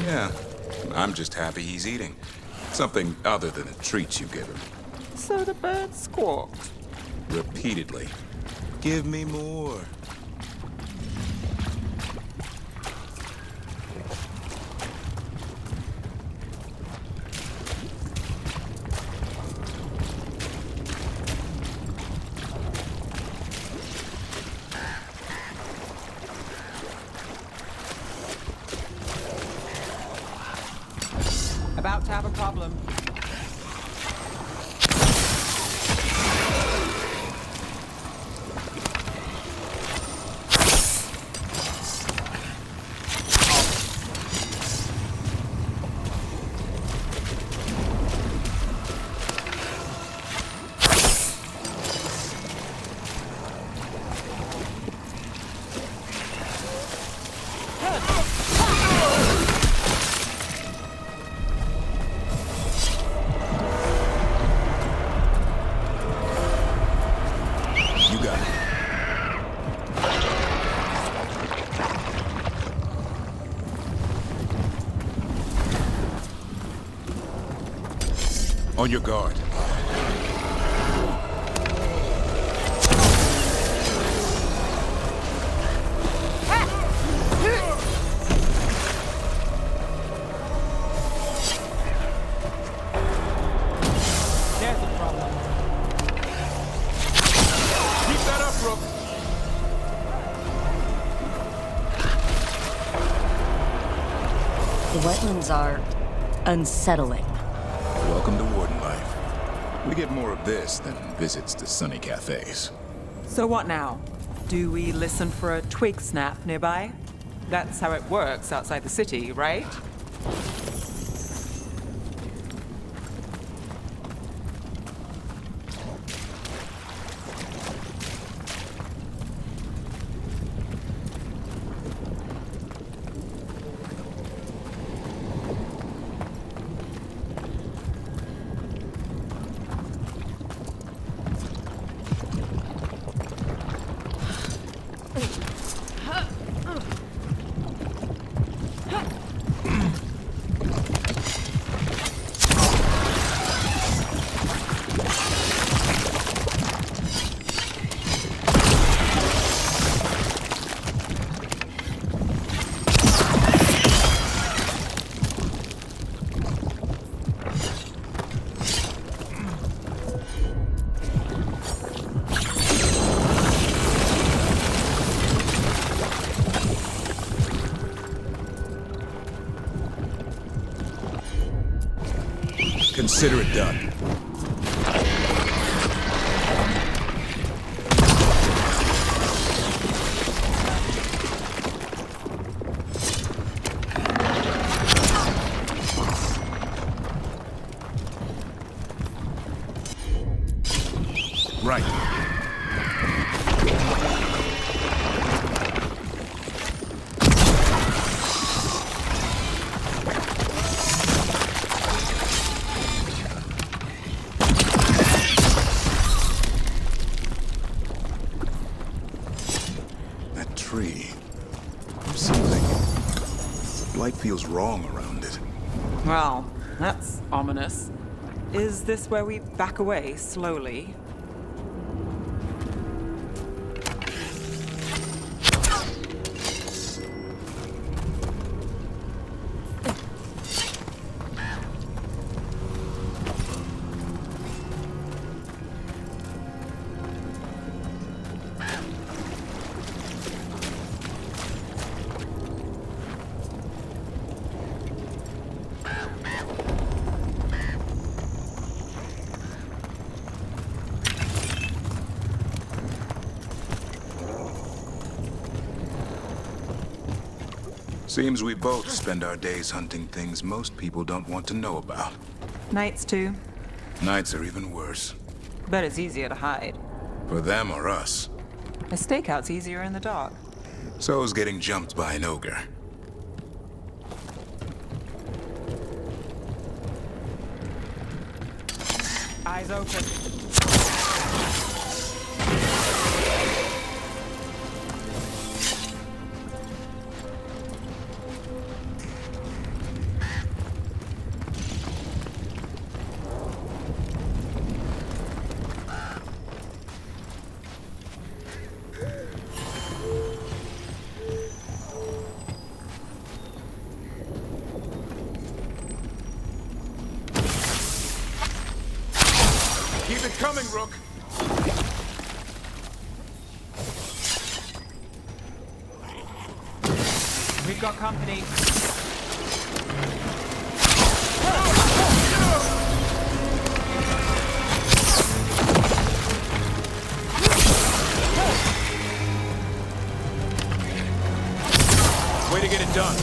Yeah, I'm just happy he's eating. Something other than the treats you give him. So the bird squawked. Repeatedly. Give me more. About to have a problem. You got it. On your guard. There's a problem. Keep that up, Rook. The wetlands are unsettling. Welcome to Warden life. We get more of this than visits to sunny cafes. So what now? Do we listen for a twig snap nearby? That's how it works outside the city, right? Consider it done. Right. That tree. There's something. Light feels wrong around it. Well, that's ominous. Is this where we back away slowly? Seems we both spend our days hunting things most people don't want to know about. Nights too. Nights are even worse. But it's easier to hide. For them or us. A stakeout's easier in the dark. So is getting jumped by an ogre. Eyes open. coming, Rook. We've got company. Way to get it done.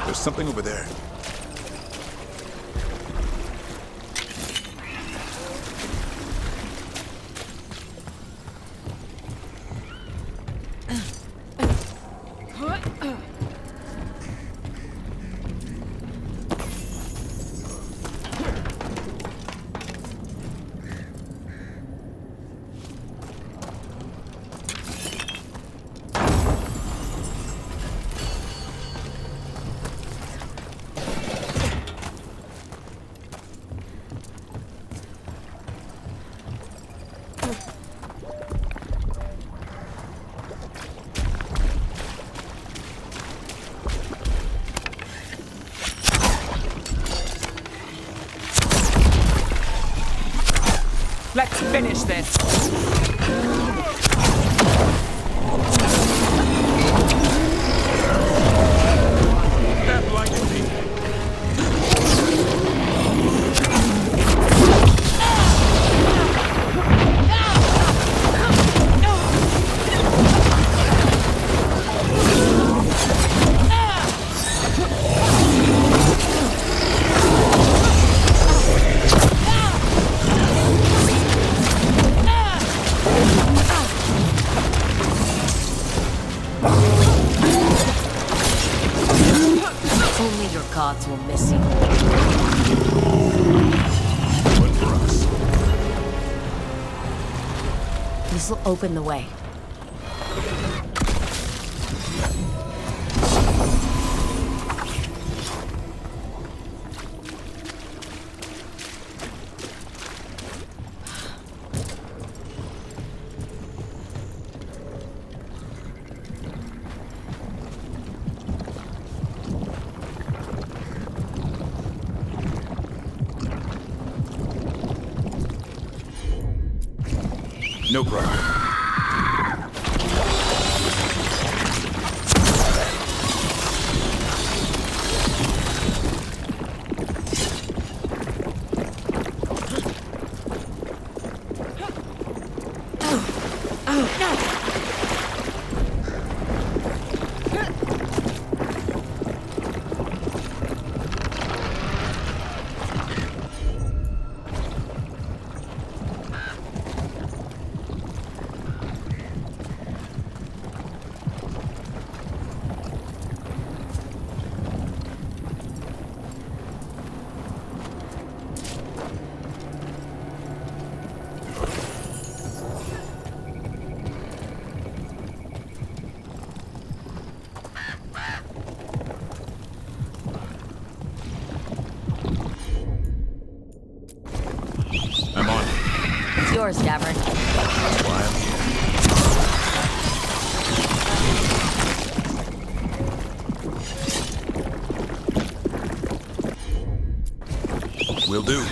There's something over there. Let's finish this. That blinded me. Only your gods will miss you. One for us. This'll open the way. No problem. I'm on. It's yours, Davern. That's why I'm here. Will do.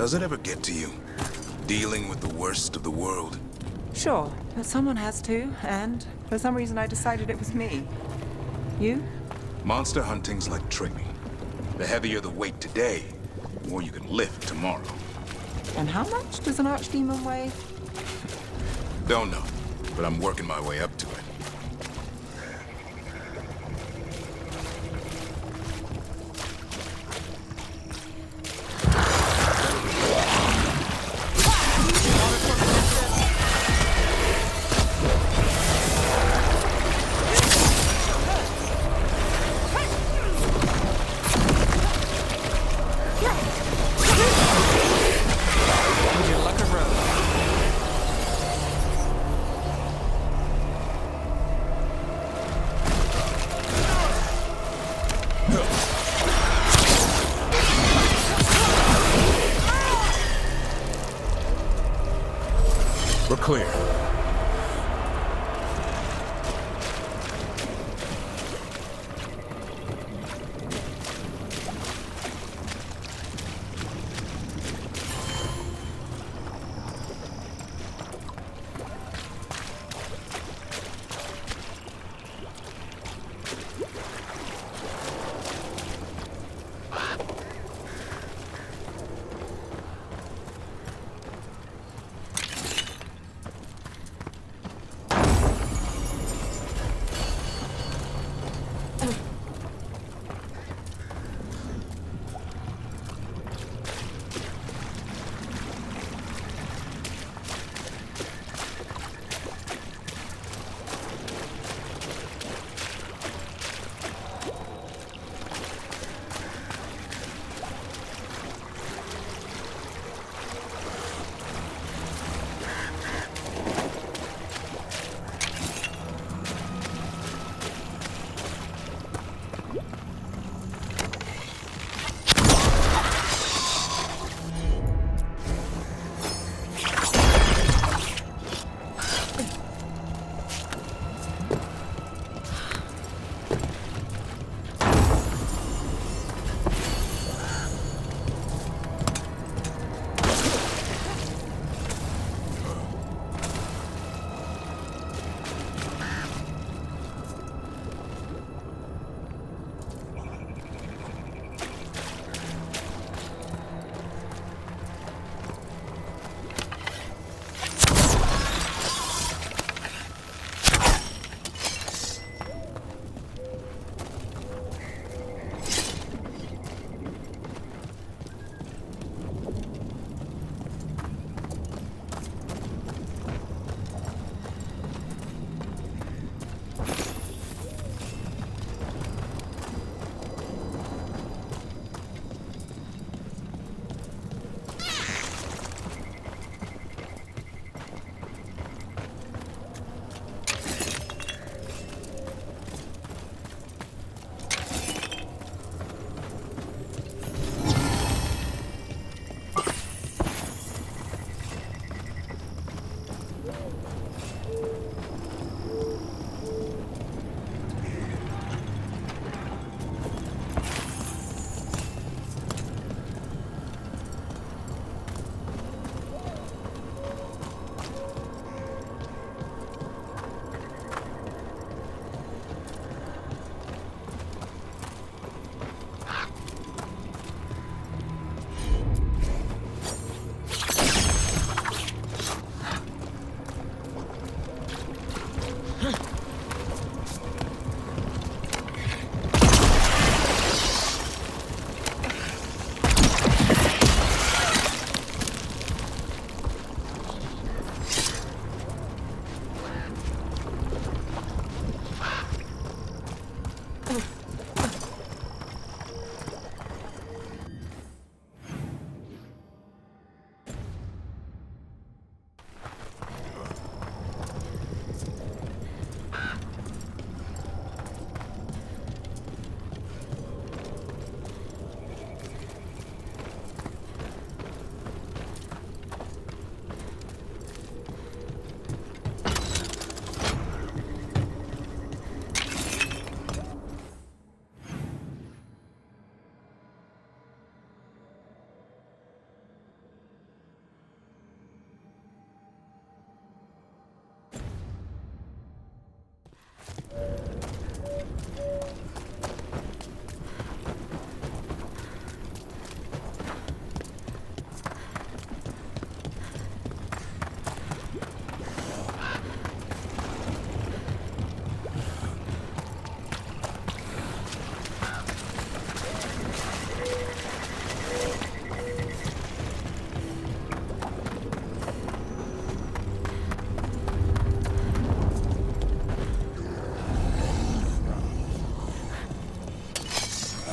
Does it ever get to you? Dealing with the worst of the world? Sure, but someone has to, and for some reason I decided it was me. You? Monster hunting's like training. The heavier the weight today, the more you can lift tomorrow. And how much does an archdemon weigh? Don't know, but I'm working my way up to it. We're clear.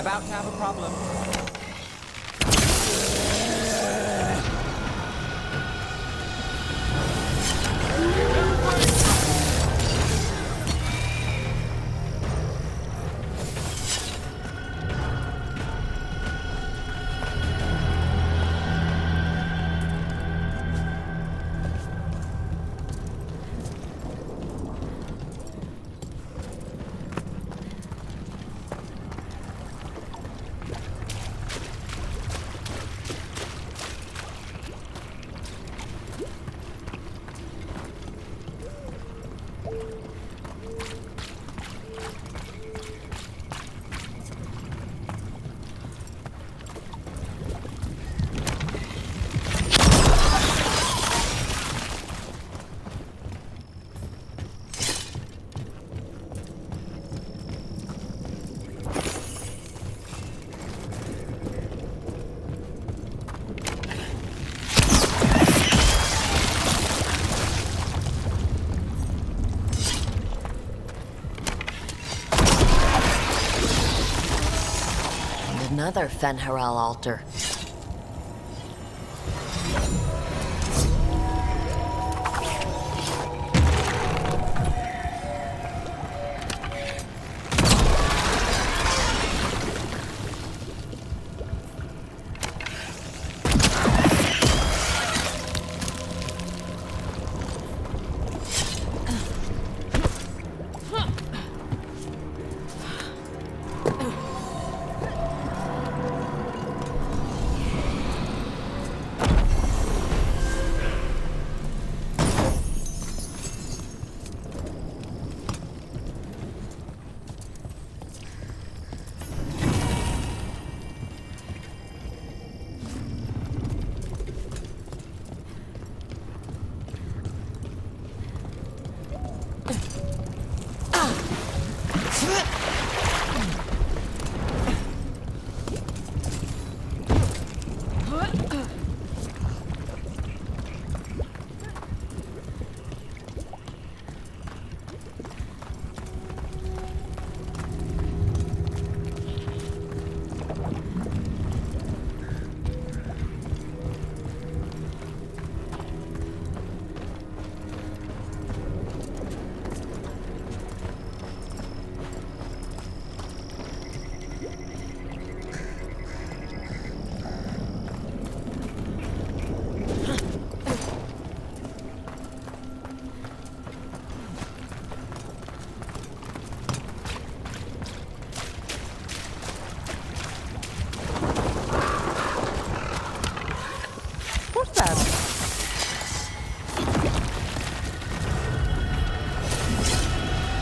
About to have a problem. Another Fen'Harel altar.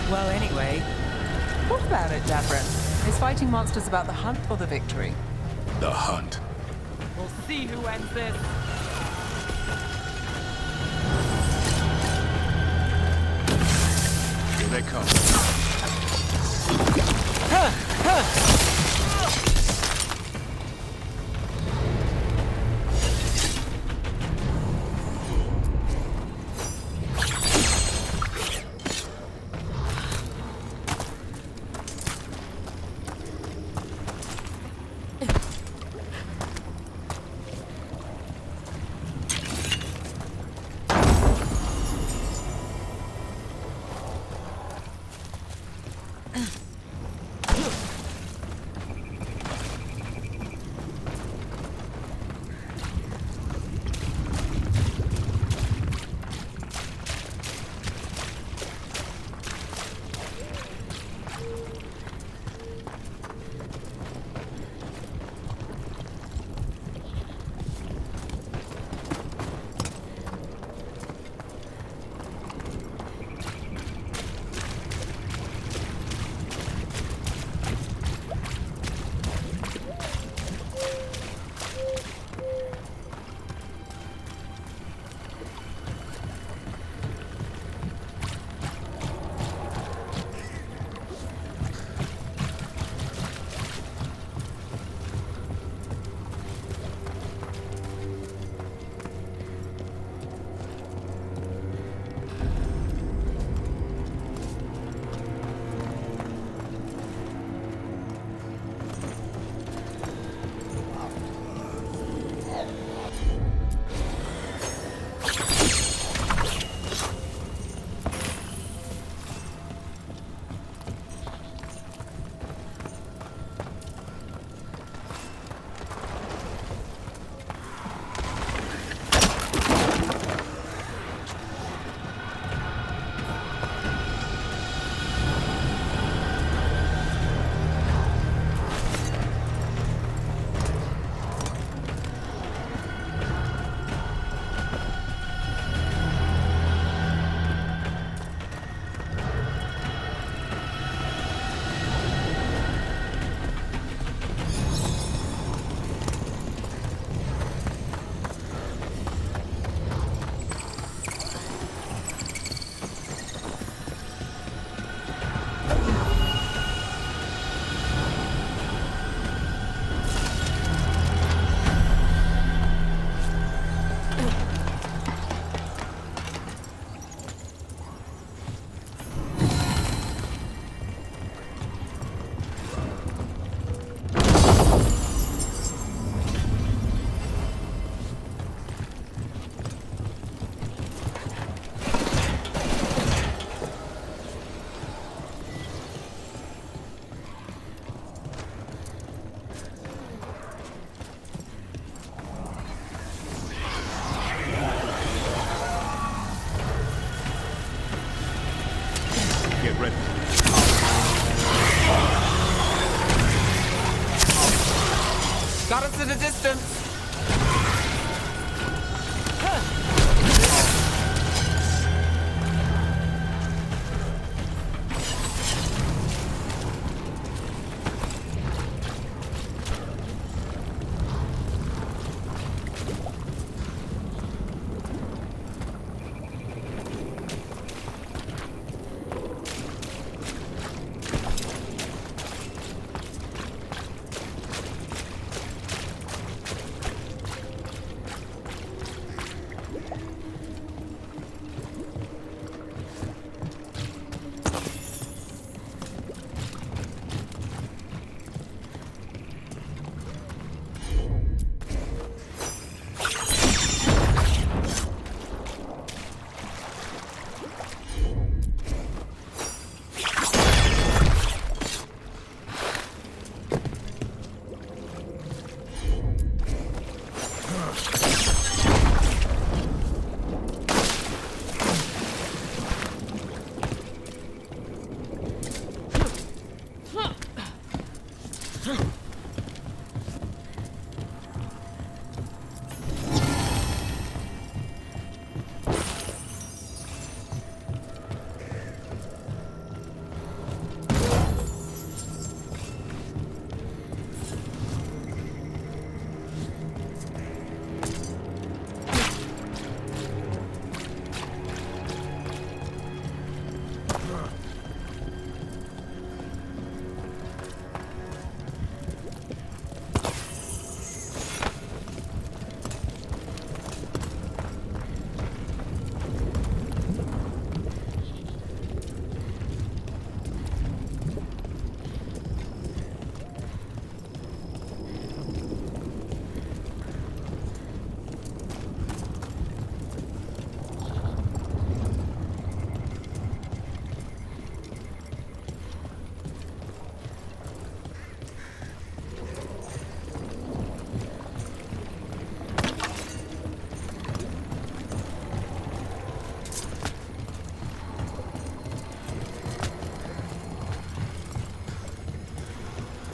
Well, anyway, what about it, Davrin? Is fighting monsters about the hunt or the victory? The hunt. We'll see who ends this. Here they come. Got us at a distance.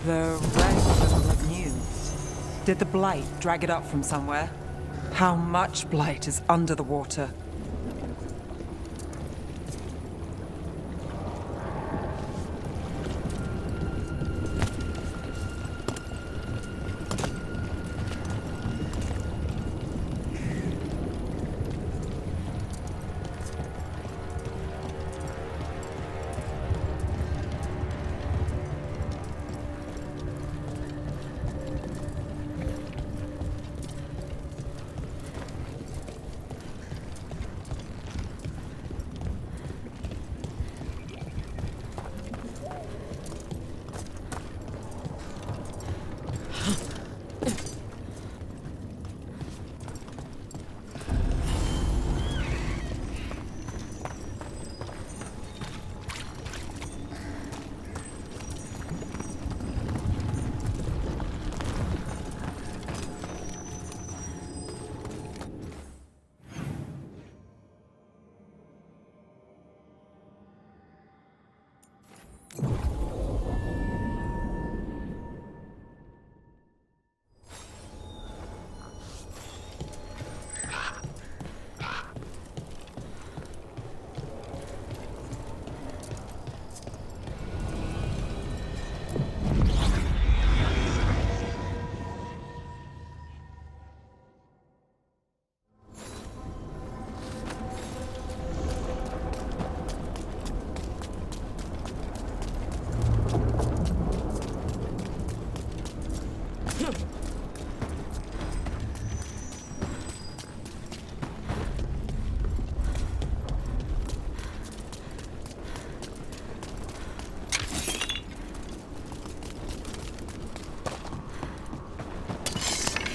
The wreck doesn't look new. Did the blight drag it up from somewhere? How much blight is under the water?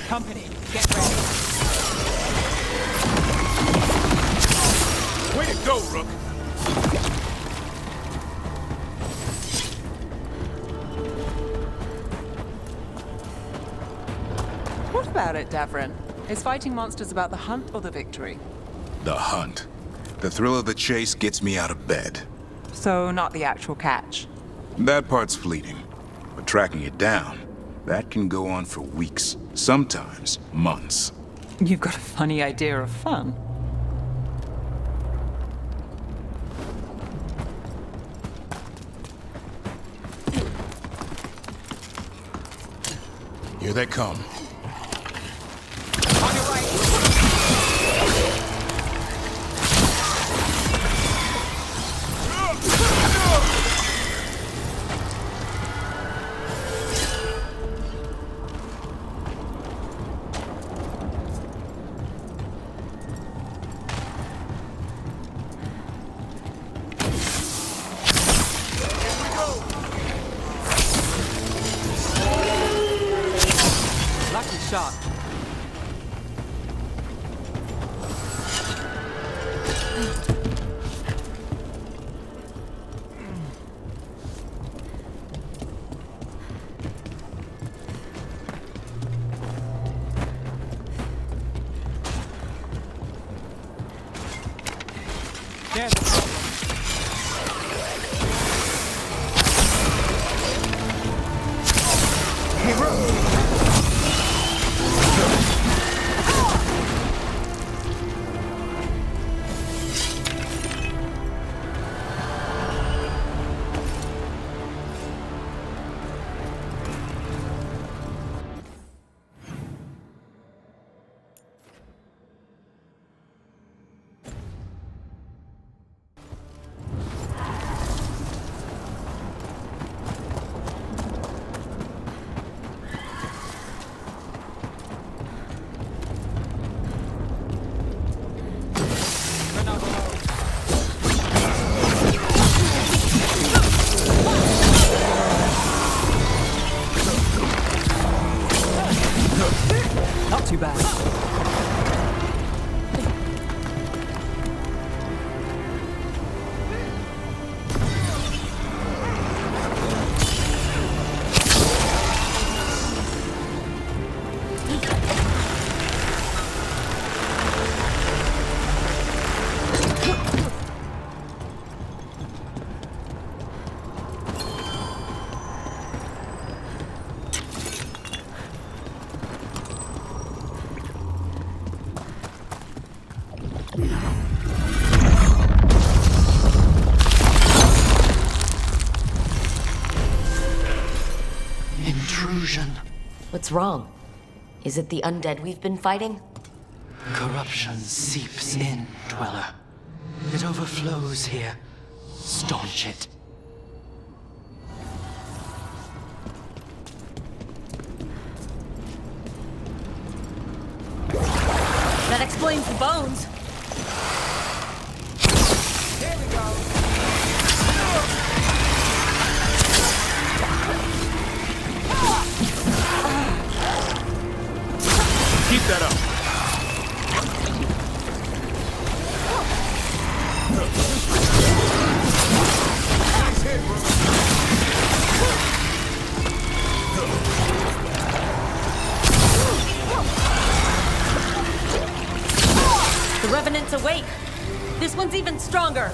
Company, get ready. Way to go, Rook! What about it, Davrin? Is fighting monsters about the hunt or the victory? The hunt. The thrill of the chase gets me out of bed. So, not the actual catch? That part's fleeting. But tracking it down, That can go on for weeks, sometimes months. You've got a funny idea of fun. Here they come. Lucky shot. There's the problem. Not too bad. Intrusion. What's wrong? Is it the undead we've been fighting? Corruption seeps in, Dweller. It overflows here. Staunch it. That explains the bones. There we go. Keep that up. The Revenant's awake. This one's even stronger.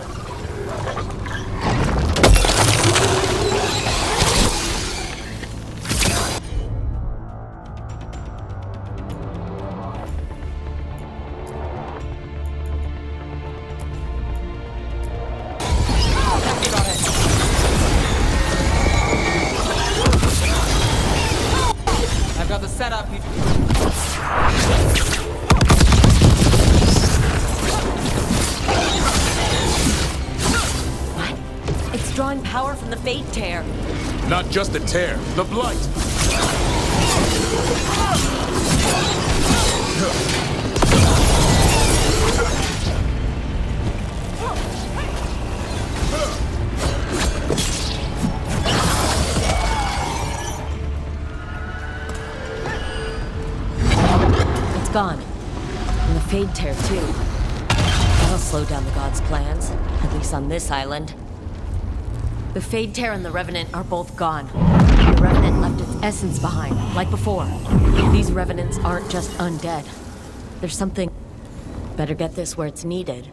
I've got the setup. What? It's drawing power from the Fade Tear. Not just the tear, the blight. It's gone. And the Fade Tear, too. That'll slow down the gods' plans, at least on this island. The Fade Tear and the Revenant are both gone. The Revenant left its essence behind, like before. These Revenants aren't just undead. There's something... Better get this where it's needed.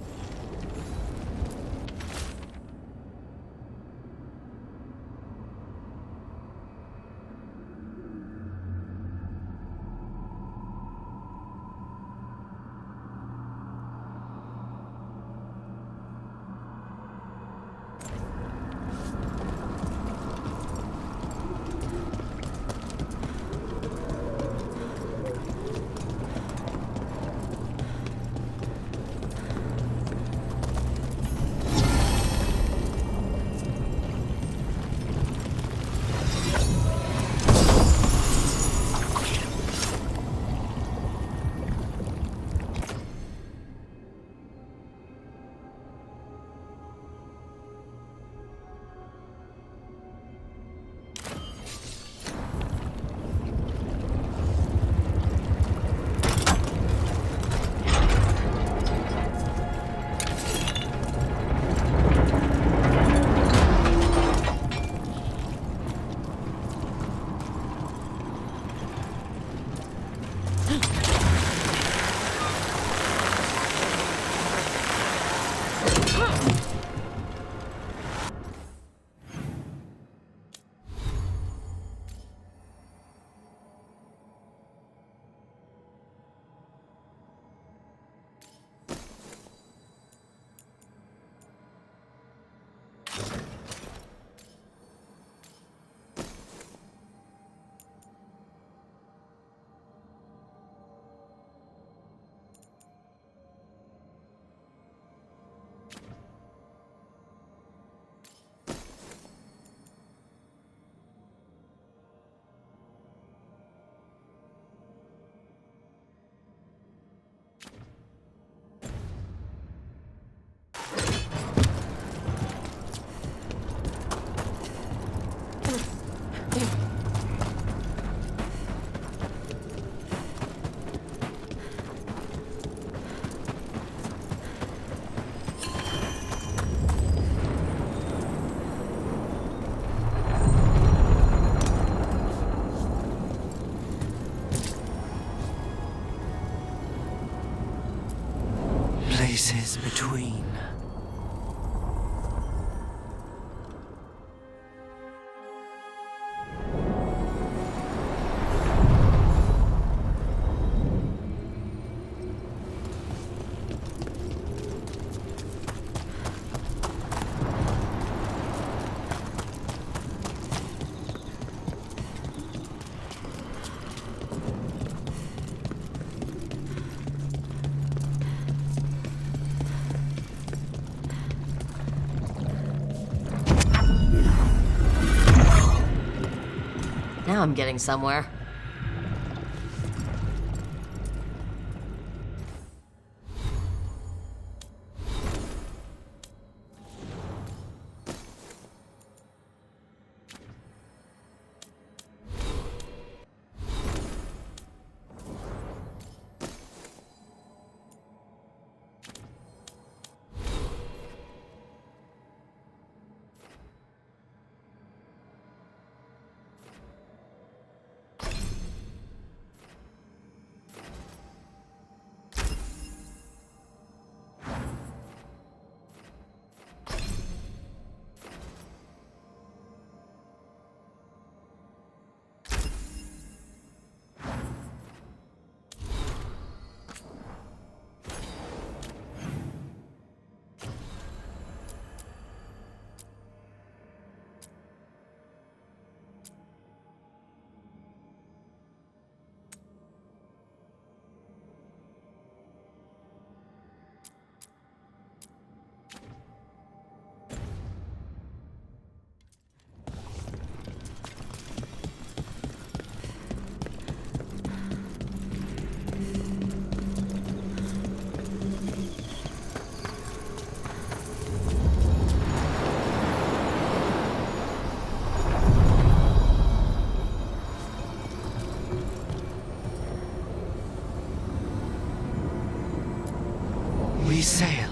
lies between. Now I'm getting somewhere. We sail.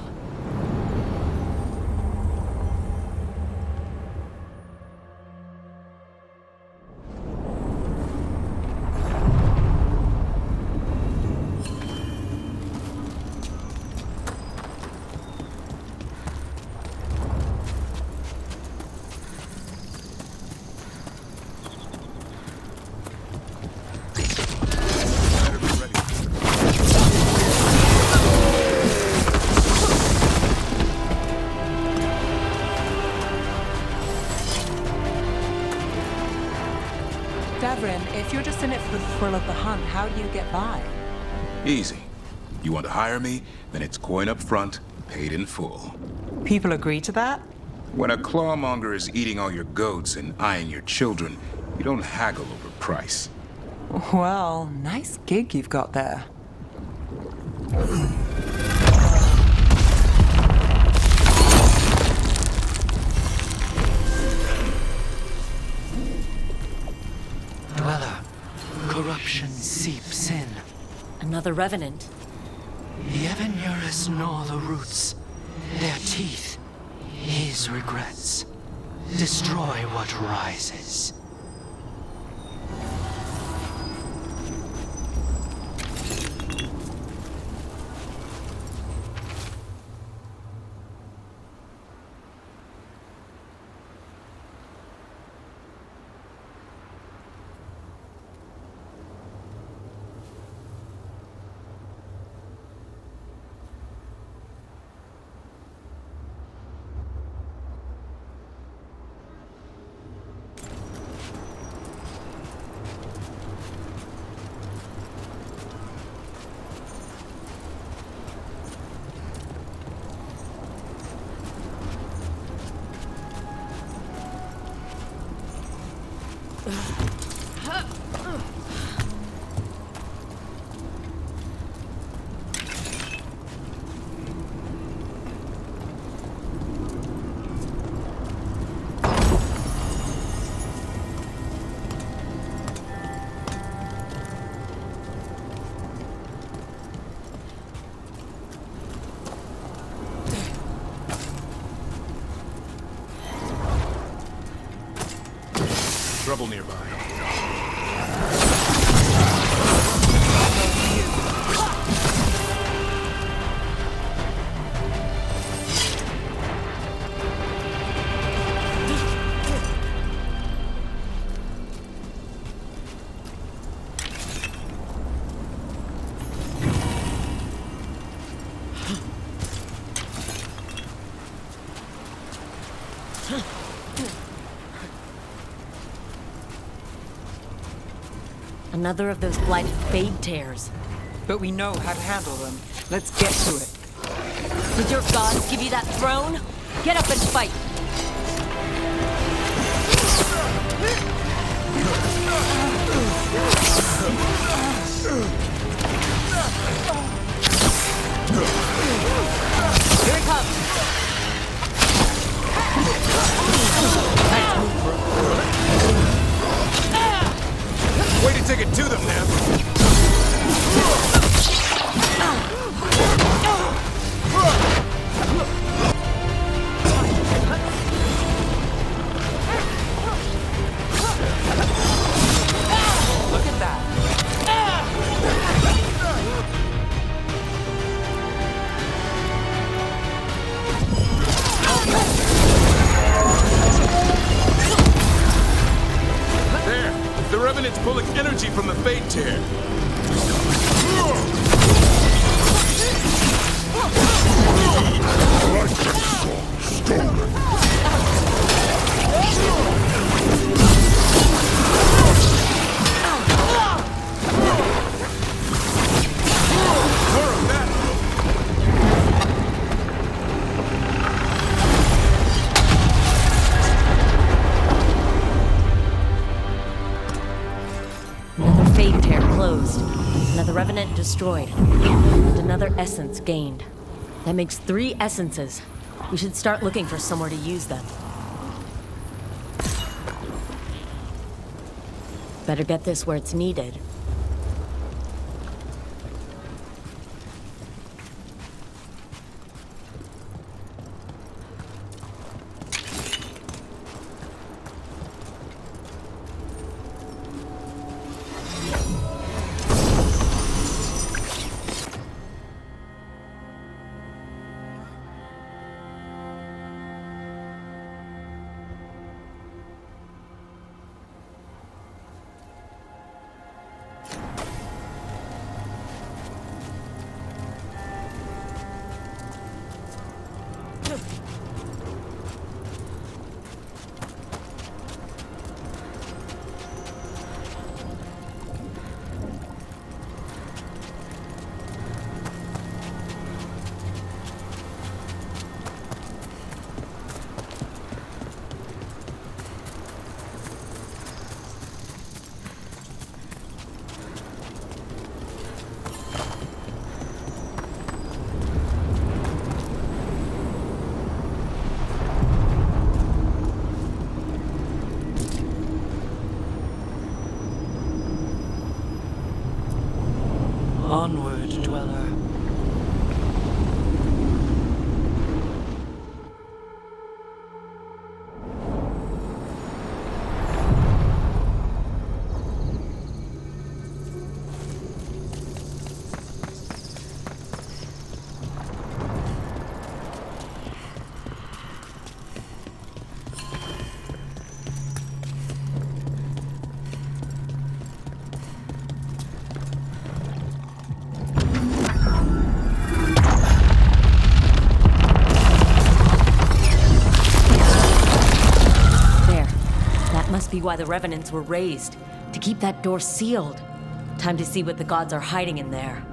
Davrin, if you're just in it for the thrill of the hunt, how do you get by? Easy. You want to hire me, then it's coin up front, paid in full. People agree to that? When a clawmonger is eating all your goats and eyeing your children, you don't haggle over price. Well, nice gig you've got there. Dweller, corruption seeps in. Another revenant. The Evanurus gnaw the roots. Their teeth, his regrets. Destroy what rises. Another of those blighted fade tears. But we know how to handle them. Let's get to it. Did your gods give you that throne? Get up and fight! Here it comes! Way to take it to them, now. Look at that. There! The Revenant's pulling energy from the Fate Tear. Another fade tear closed. Another revenant destroyed. And another essence gained. That makes 3 essences. We should start looking for somewhere to use them. Better get this where it's needed. Onward, dweller. Must be why the Revenants were raised, to keep that door sealed. Time to see what the gods are hiding in there.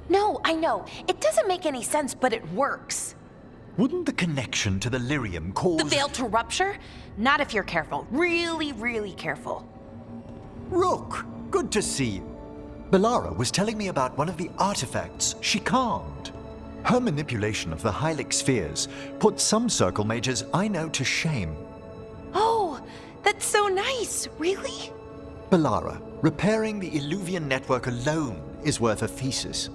No, I know. It doesn't make any sense, but it works. Wouldn't the connection to the lyrium cause... The veil to rupture? Not if you're careful. Really, really careful. Rook, good to see you. Belara was telling me about one of the artifacts she calmed. Her manipulation of the Hylic spheres put some circle mages I know to shame. Oh, that's so nice. Really? Belara, repairing the Illuvian network alone is worth a thesis.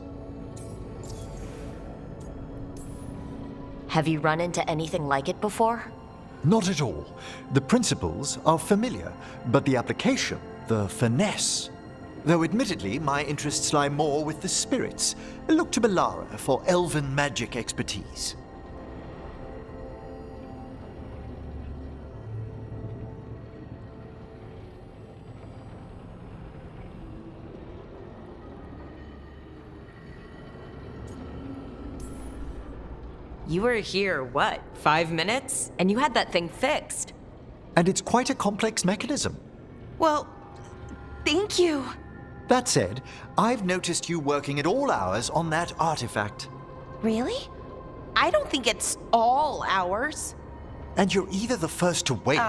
Have you run into anything like it before? Not at all. The principles are familiar, but the application, the finesse. Though admittedly, my interests lie more with the spirits. Look to Belara for elven magic expertise. You were here, what, 5 minutes? And you had that thing fixed. And it's quite a complex mechanism. Well, thank you. That said, I've noticed you working at all hours on that artifact. Really? I don't think it's all hours. And you're either the first to wake,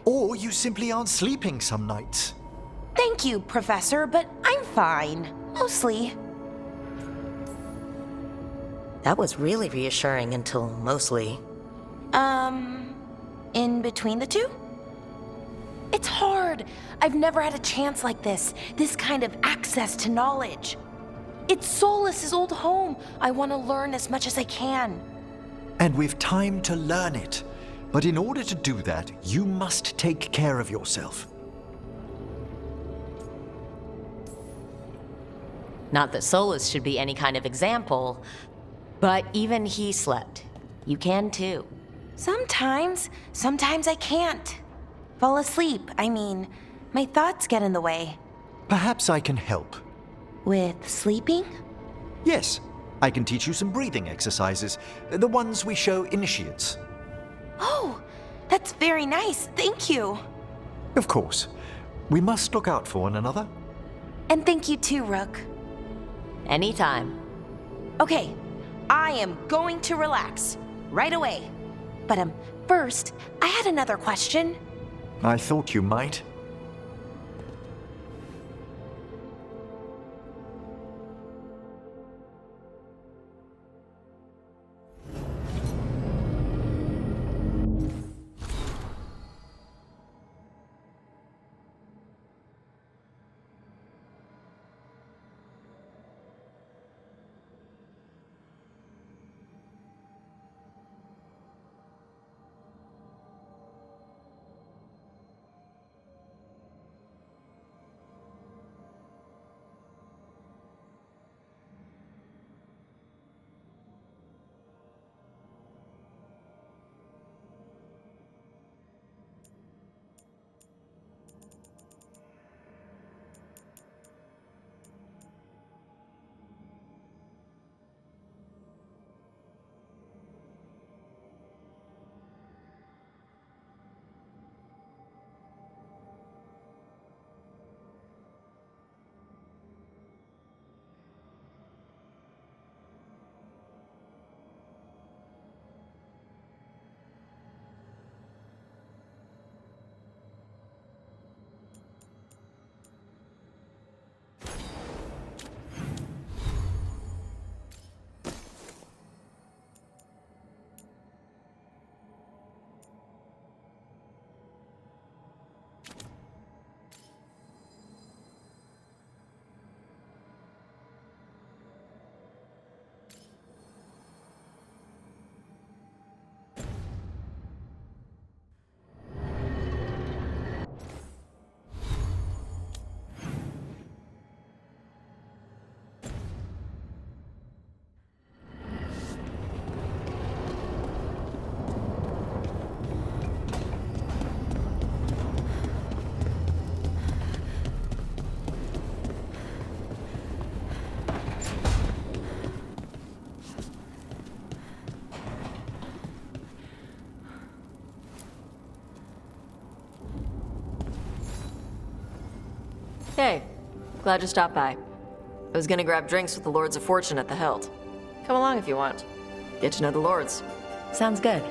or you simply aren't sleeping some nights. Thank you, Professor, but I'm fine. Mostly. That was really reassuring until mostly. In between the two? It's hard. I've never had a chance like this kind of access to knowledge. It's Solas's old home. I want to learn as much as I can. And we've time to learn it. But in order to do that, you must take care of yourself. Not that Solus should be any kind of example, but even he slept. You can too. Sometimes I can't. Fall asleep, I mean. My thoughts get in the way. Perhaps I can help. With sleeping? Yes, I can teach you some breathing exercises, the ones we show initiates. Oh, that's very nice, thank you. Of course. We must look out for one another. And thank you too, Rook. Anytime. Okay, I am going to relax right away. But first, I had another question. I thought you might. Hey, glad you stopped by. I was gonna grab drinks with the Lords of Fortune at the Hilt. Come along if you want. Get to know the Lords. Sounds good.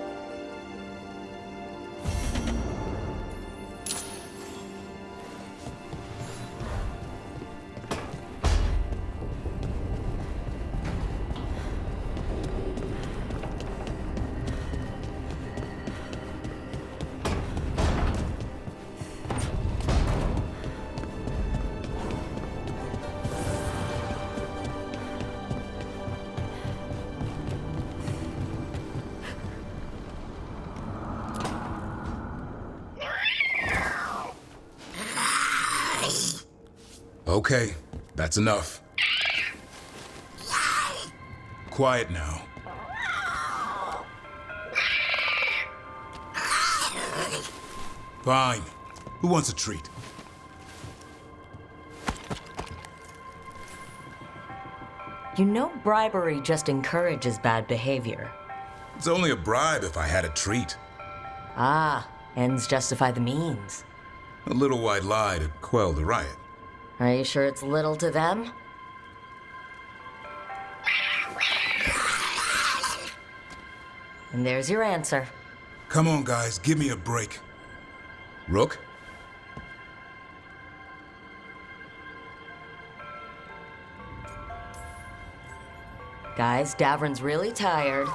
Okay, that's enough. Quiet now. Fine. Who wants a treat? You know bribery just encourages bad behavior. It's only a bribe if I had a treat. Ah, ends justify the means. A little white lie to quell the riot. Are you sure it's little to them? And there's your answer. Come on, guys, give me a break. Rook? Guys, Davrin's really tired.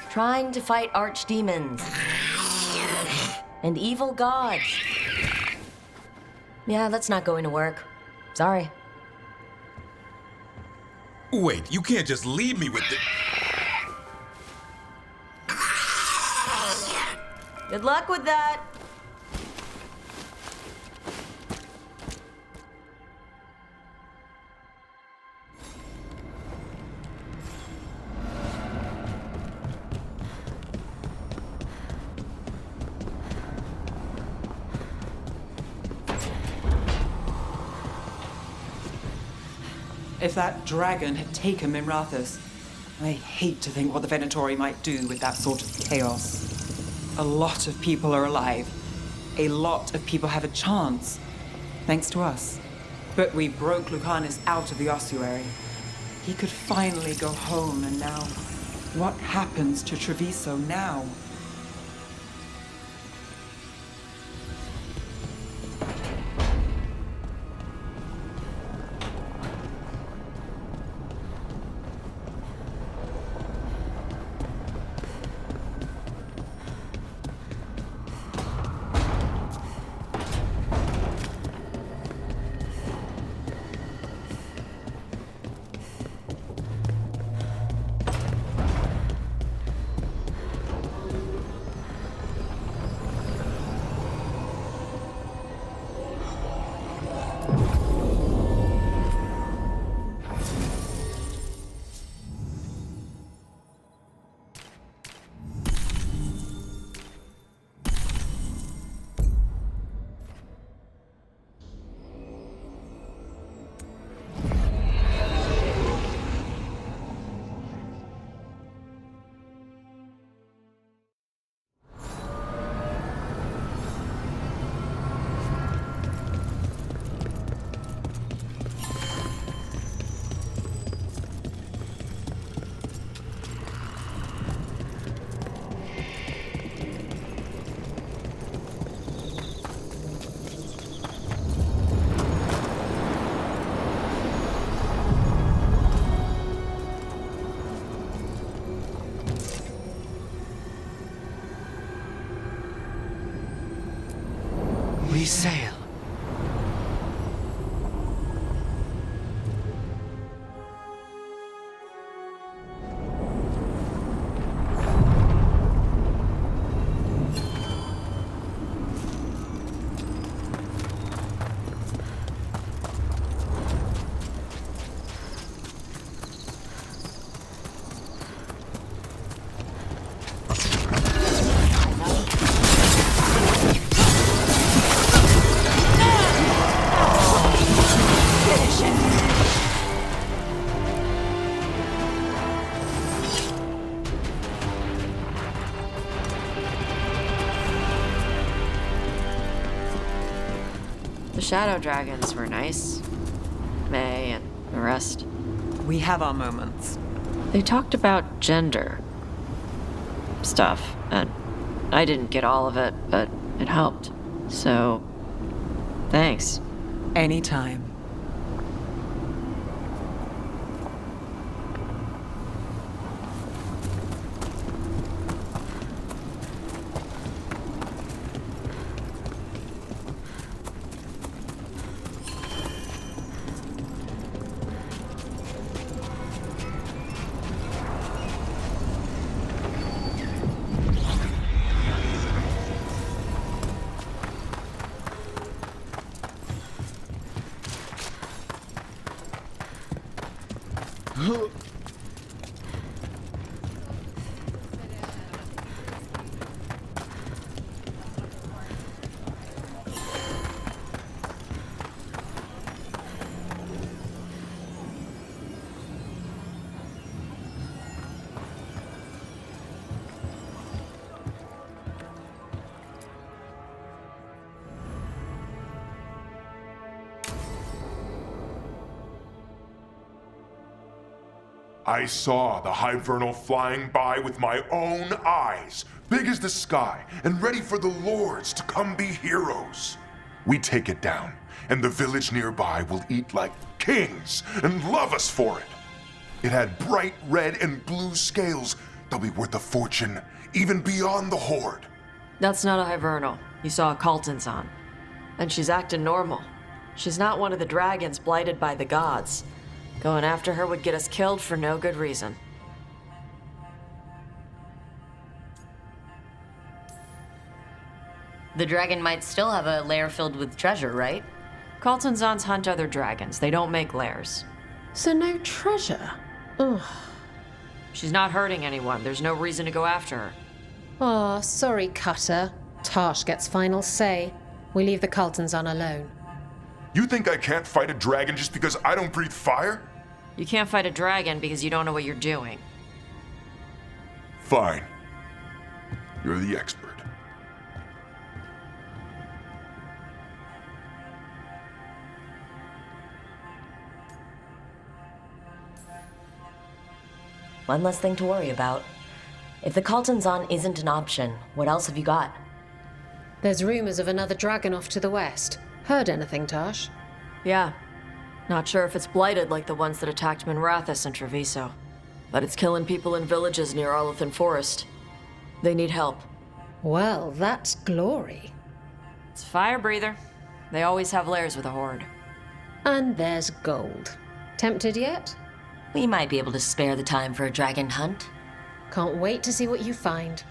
Trying to fight archdemons. And evil gods. Yeah, that's not going to work. Sorry. Wait, you can't just leave me with the... Good luck with that. If that dragon had taken Minrathous, I hate to think what the Venatori might do with that sort of chaos. A lot of people are alive. A lot of people have a chance, thanks to us. But we broke Lucanus out of the ossuary. He could finally go home, and now, what happens to Treviso now? We sail. The shadow dragons were nice. May and the rest. We have our moments. They talked about gender stuff, and I didn't get all of it, but it helped. So, thanks. Anytime. I saw the Hivernal flying by with my own eyes, big as the sky, and ready for the lords to come be heroes. We take it down, and the village nearby will eat like kings and love us for it. It had bright red and blue scales. They'll be worth a fortune, even beyond the Horde. That's not a Hivernal. You saw a Calton's on. And she's acting normal. She's not one of the dragons blighted by the gods. Going after her would get us killed for no good reason. The dragon might still have a lair filled with treasure, right? Caltonzons hunt other dragons. They don't make lairs. So no treasure? Ugh. She's not hurting anyone. There's no reason to go after her. Oh, sorry, Cutter. Tarsh gets final say. We leave the Caltonzon alone. You think I can't fight a dragon just because I don't breathe fire? You can't fight a dragon because you don't know what you're doing. Fine. You're the expert. One less thing to worry about. If the Caltonzon isn't an option, what else have you got? There's rumors of another dragon off to the west. Heard anything, Tarsh? Yeah. Not sure if it's blighted like the ones that attacked Minrathous and Treviso. But it's killing people in villages near Arlethan Forest. They need help. Well, that's glory. It's Fire Breather. They always have lairs with a horde. And there's gold. Tempted yet? We might be able to spare the time for a dragon hunt. Can't wait to see what you find.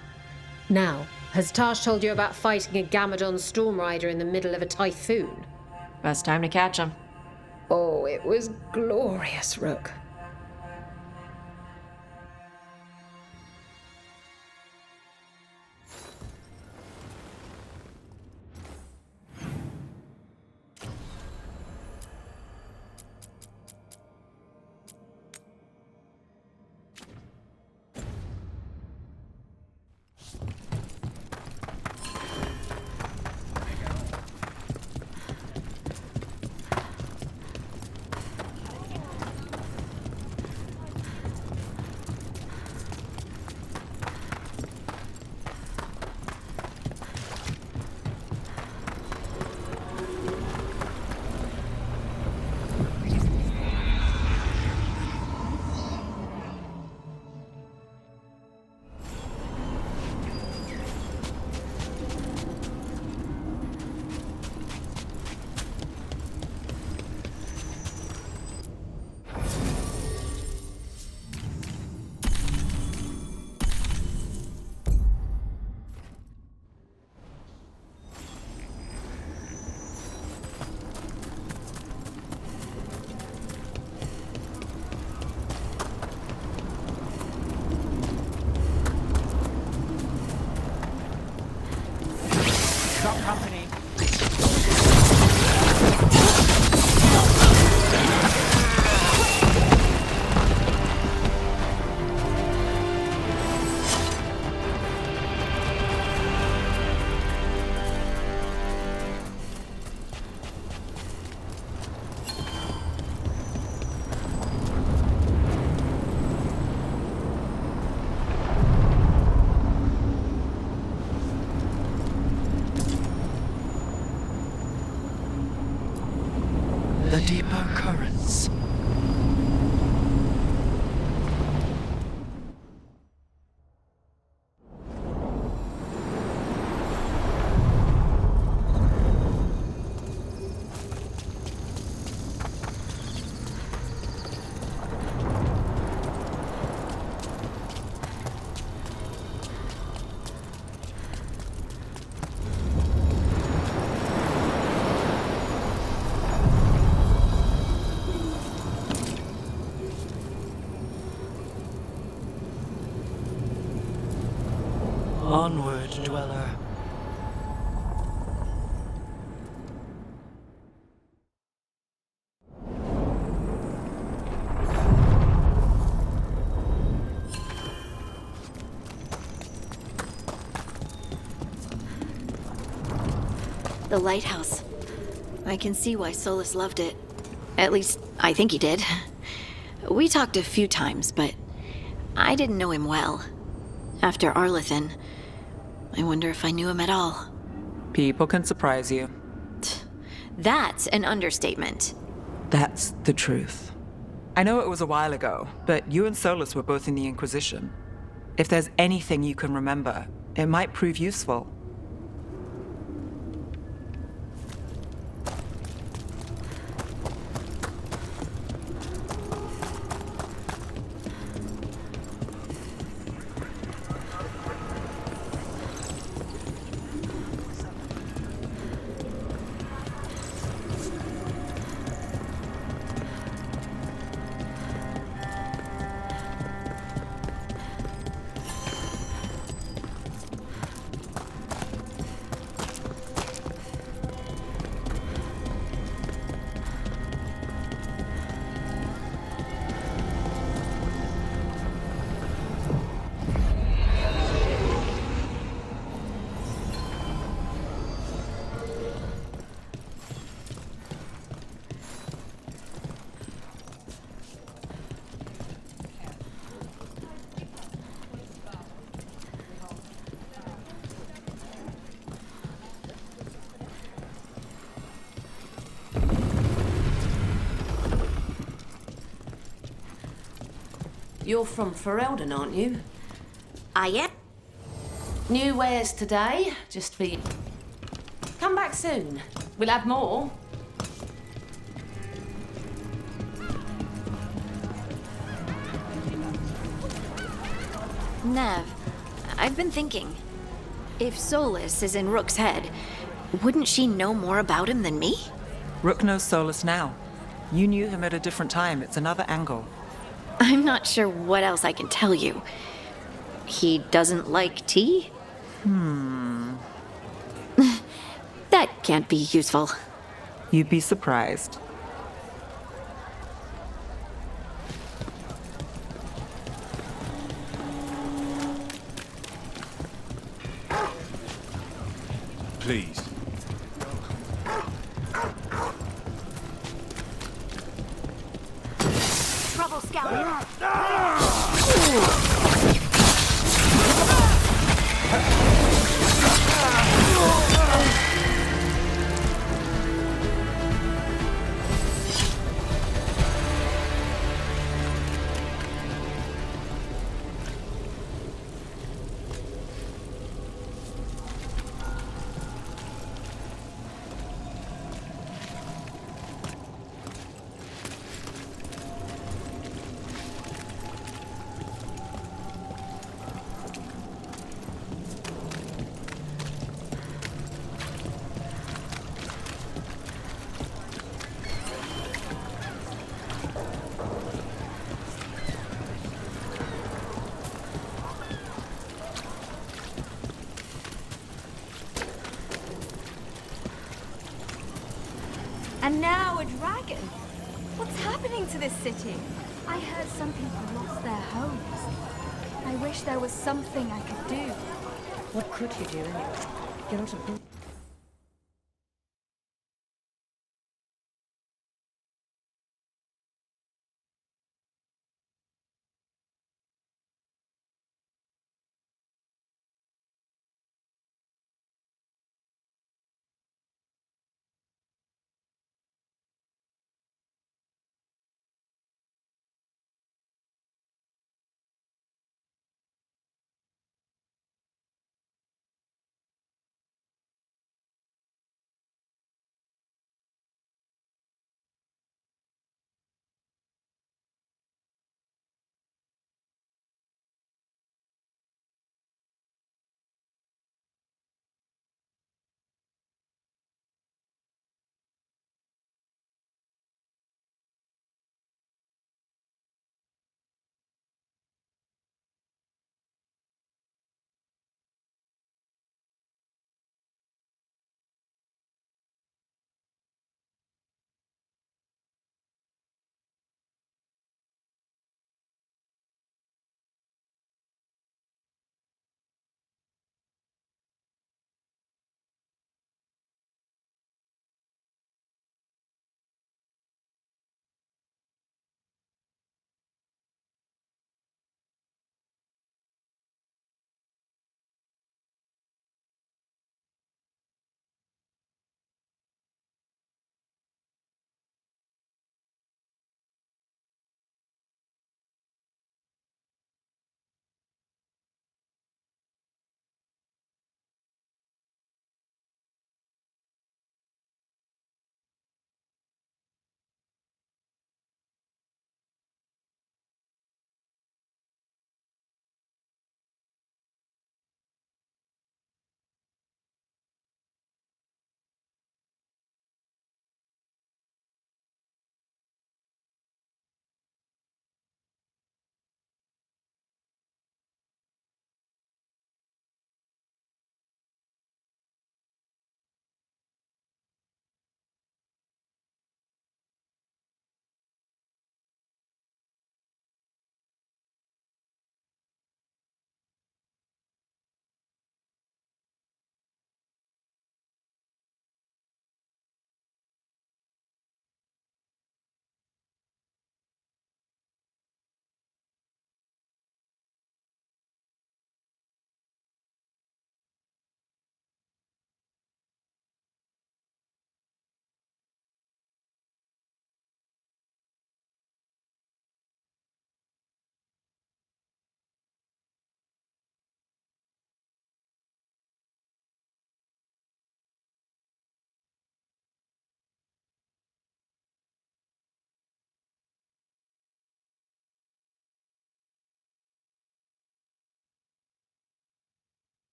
Now, has Tarsh told you about fighting a Gamadon Stormrider in the middle of a typhoon? Best time to catch him. Oh, it was glorious, Rook. the deeper currents. Onward, dweller. The lighthouse. I can see why Solus loved it. At least, I think he did. We talked a few times, but I didn't know him well. After Arlethan, I wonder if I knew him at all. People can surprise you. That's an understatement. That's the truth. I know it was a while ago, but you and Solus were both in the Inquisition. If there's anything you can remember, it might prove useful. You're from Ferelden, aren't you? I am. New wares today, just for you. Come back soon. We'll have more. Nev, I've been thinking. If Solus is in Rook's head, wouldn't she know more about him than me? Rook knows Solus now. You knew him at a different time. It's another angle. I'm not sure what else I can tell you. He doesn't like tea? That can't be useful. You'd be surprised. Please. Trouble Scout! And now a dragon. What's happening to this city? I heard some people lost their homes. I wish there was something I could do. What could you do anyway? You're not a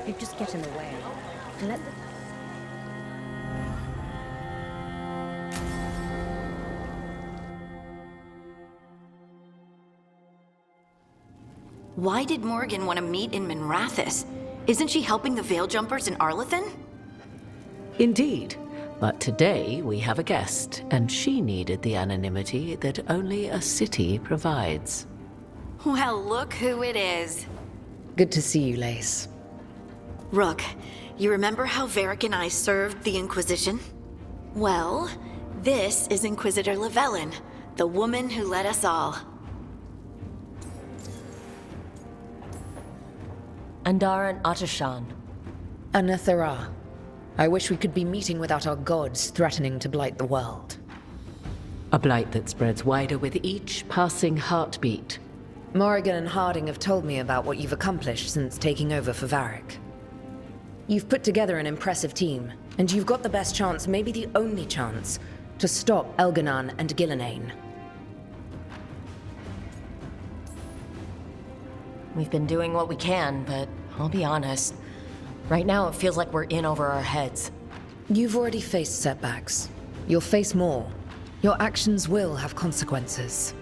You just get in the way. And let the... Why did Morgan want to meet in Minrathous? Isn't she helping the Veil Jumpers in Arlathan? Indeed. But today we have a guest, and she needed the anonymity that only a city provides. Well, look who it is. Good to see you, Lace. Rook, you remember how Varric and I served the Inquisition? Well, this is Inquisitor Llewellyn, the woman who led us all. Andaran Atashan. Anathara. I wish we could be meeting without our gods threatening to blight the world. A blight that spreads wider with each passing heartbeat. Morrigan and Harding have told me about what you've accomplished since taking over for Varric. You've put together an impressive team, and you've got the best chance, maybe the only chance, to stop Elganon and Gillenane. We've been doing what we can, but I'll be honest. Right now it feels like we're in over our heads. You've already faced setbacks. You'll face more. Your actions will have consequences.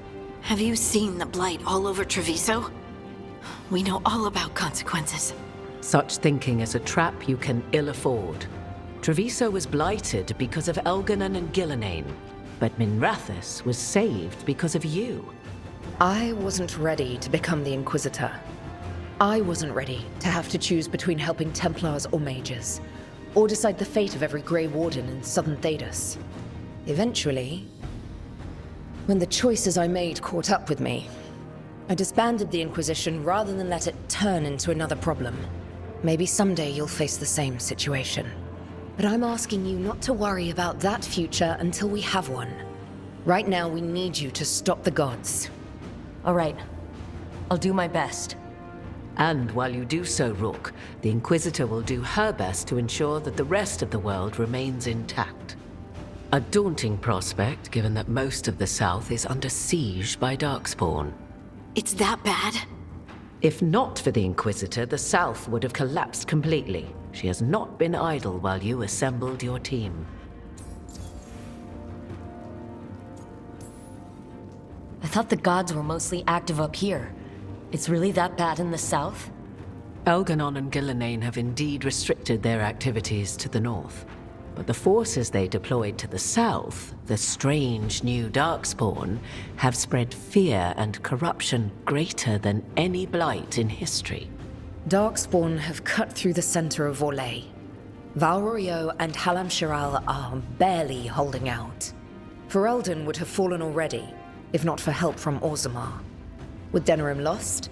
Have you seen the blight all over Treviso? We know all about consequences. Such thinking is a trap you can ill afford. Treviso was blighted because of Elganon and Gillenane, but Minrathous was saved because of you. I wasn't ready to become the Inquisitor. I wasn't ready to have to choose between helping Templars or mages, or decide the fate of every Grey Warden in Southern Thedas. Eventually, when the choices I made caught up with me, I disbanded the Inquisition rather than let it turn into another problem. Maybe someday you'll face the same situation. But I'm asking you not to worry about that future until we have one. Right now, we need you to stop the gods. All right. I'll do my best. And while you do so, Rook, the Inquisitor will do her best to ensure that the rest of the world remains intact. A daunting prospect, given that most of the South is under siege by Darkspawn. It's that bad? If not for the Inquisitor, the South would have collapsed completely. She has not been idle while you assembled your team. I thought the gods were mostly active up here. It's really that bad in the south? Elganon and Gillenane have indeed restricted their activities to the north. But the forces they deployed to the south, the strange new Darkspawn, have spread fear and corruption greater than any blight in history. Darkspawn have cut through the center of Orlais. Valrorio and Halam Shiral are barely holding out. Ferelden would have fallen already, if not for help from Orzammar. With Denerim lost,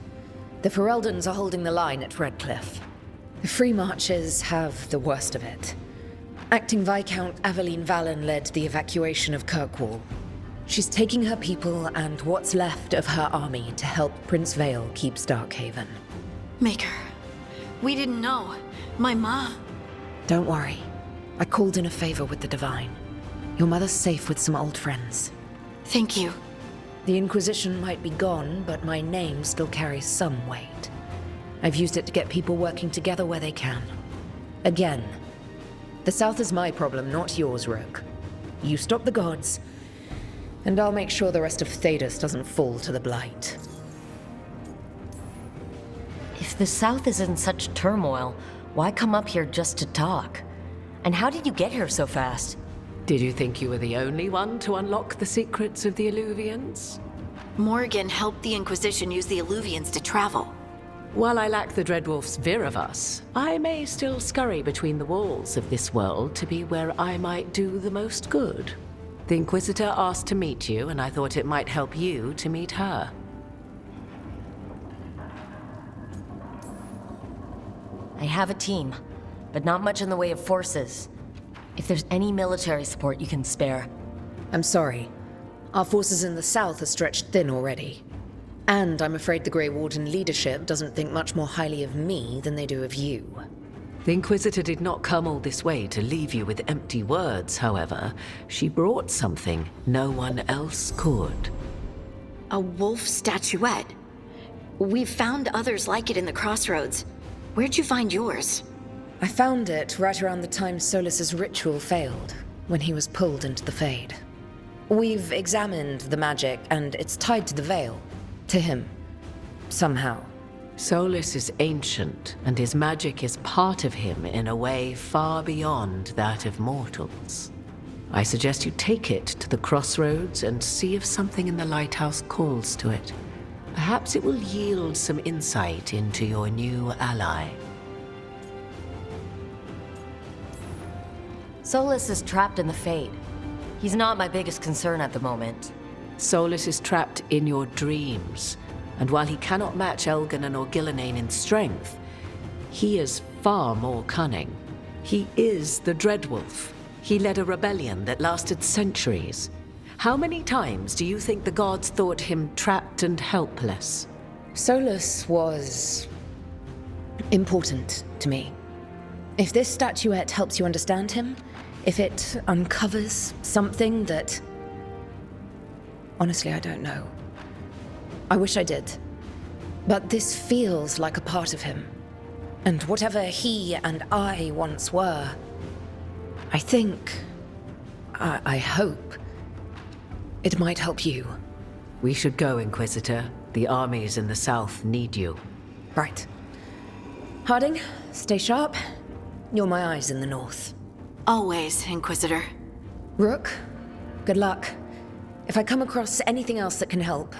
the Fereldans are holding the line at Redcliffe. The Free Marchers have the worst of it. Acting Viscount Aveline Valen led the evacuation of Kirkwall. She's taking her people and what's left of her army to help Prince Vale keep Starkhaven. Maker, we didn't know. My ma... Don't worry. I called in a favor with the Divine. Your mother's safe with some old friends. Thank you. The Inquisition might be gone, but my name still carries some weight. I've used it to get people working together where they can. Again, the South is my problem, not yours, Rook. You stop the gods, and I'll make sure the rest of Thedas doesn't fall to the blight. If the South is in such turmoil, why come up here just to talk? And how did you get here so fast? Did you think you were the only one to unlock the secrets of the Illuvians? Morgan helped the Inquisition use the Illuvians to travel. While I lack the Dreadwolf's Viravus, I may still scurry between the walls of this world to be where I might do the most good. The Inquisitor asked to meet you, and I thought it might help you to meet her. I have a team, but not much in the way of forces. If there's any military support you can spare. I'm sorry. Our forces in the south are stretched thin already. And I'm afraid the Grey Warden leadership doesn't think much more highly of me than they do of you. The Inquisitor did not come all this way to leave you with empty words, however. She brought something no one else could. A wolf statuette. We've found others like it in the crossroads. Where'd you find yours? I found it right around the time Solus's ritual failed, when he was pulled into the Fade. We've examined the magic, and it's tied to the Veil. To him. Somehow. Solus is ancient, and his magic is part of him in a way far beyond that of mortals. I suggest you take it to the crossroads and see if something in the lighthouse calls to it. Perhaps it will yield some insight into your new ally. Solus is trapped in the Fade. He's not my biggest concern at the moment. Solus is trapped in your dreams, and while he cannot match Elganon or Gillenane in strength, he is far more cunning. He is the Dreadwolf. He led a rebellion that lasted centuries. How many times do you think the gods thought him trapped and helpless? Solus was important to me. If this statuette helps you understand him, if it uncovers something that... Honestly, I don't know. I wish I did. But this feels like a part of him. And whatever he and I once were, I think... I hope... it might help you. We should go, Inquisitor. The armies in the south need you. Right. Harding, stay sharp. You're my eyes in the north. Always, Inquisitor. Rook, good luck. If I come across anything else that can help,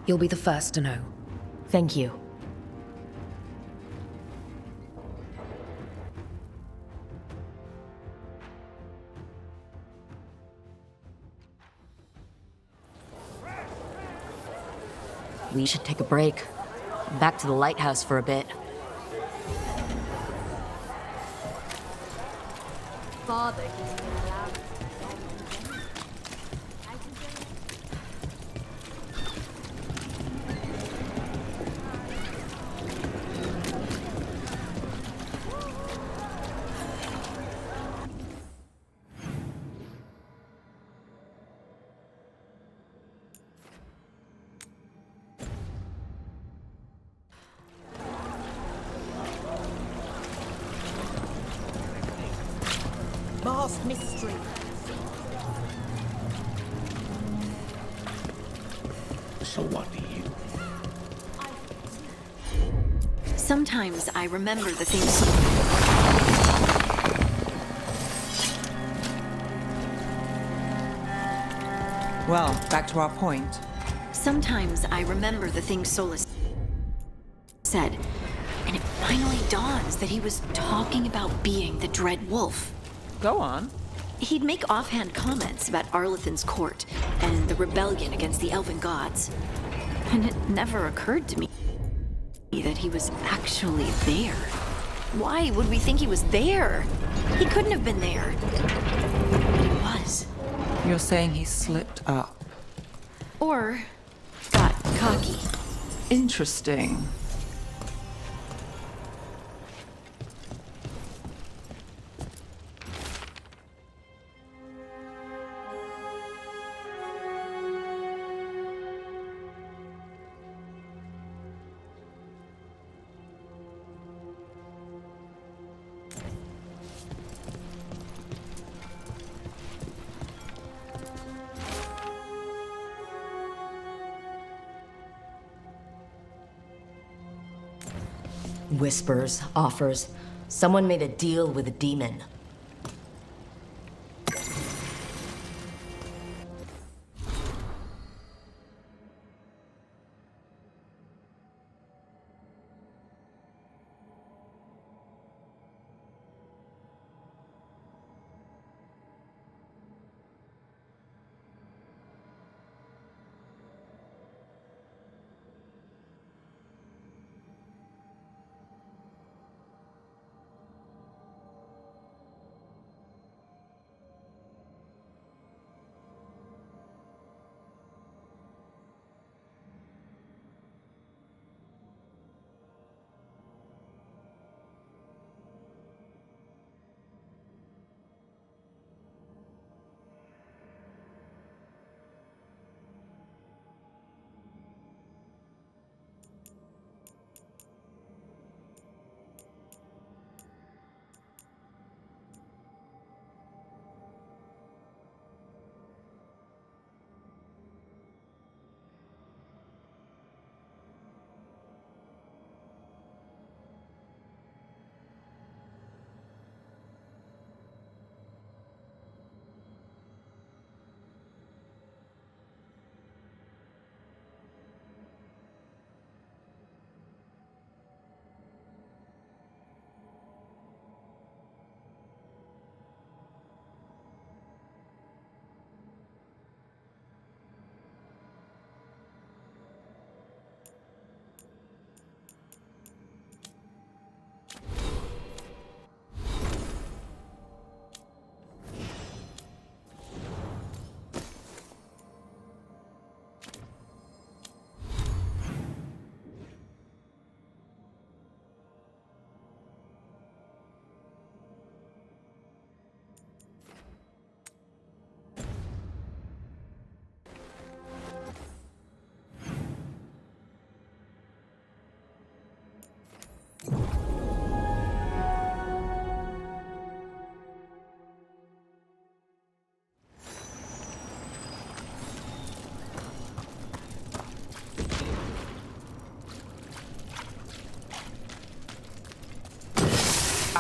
you'll be the first to know. Thank you. We should take a break. Back to the lighthouse for a bit. Father, Masked mystery. So what do you? Sometimes I remember the things... Well, back to our point. Sometimes I remember the things Solus said, and it finally dawns that he was talking about being the Dread Wolf. Go on. He'd make offhand comments about Arlethan's court and the rebellion against the elven gods. And it never occurred to me that he was actually there. Why would we think he was there? He couldn't have been there. But he was. You're saying he slipped up. Or got cocky. Interesting. Whispers, offers. Someone made a deal with a demon.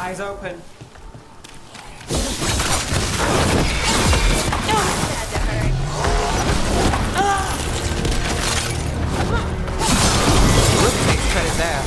Eyes open. Luke takes credit there.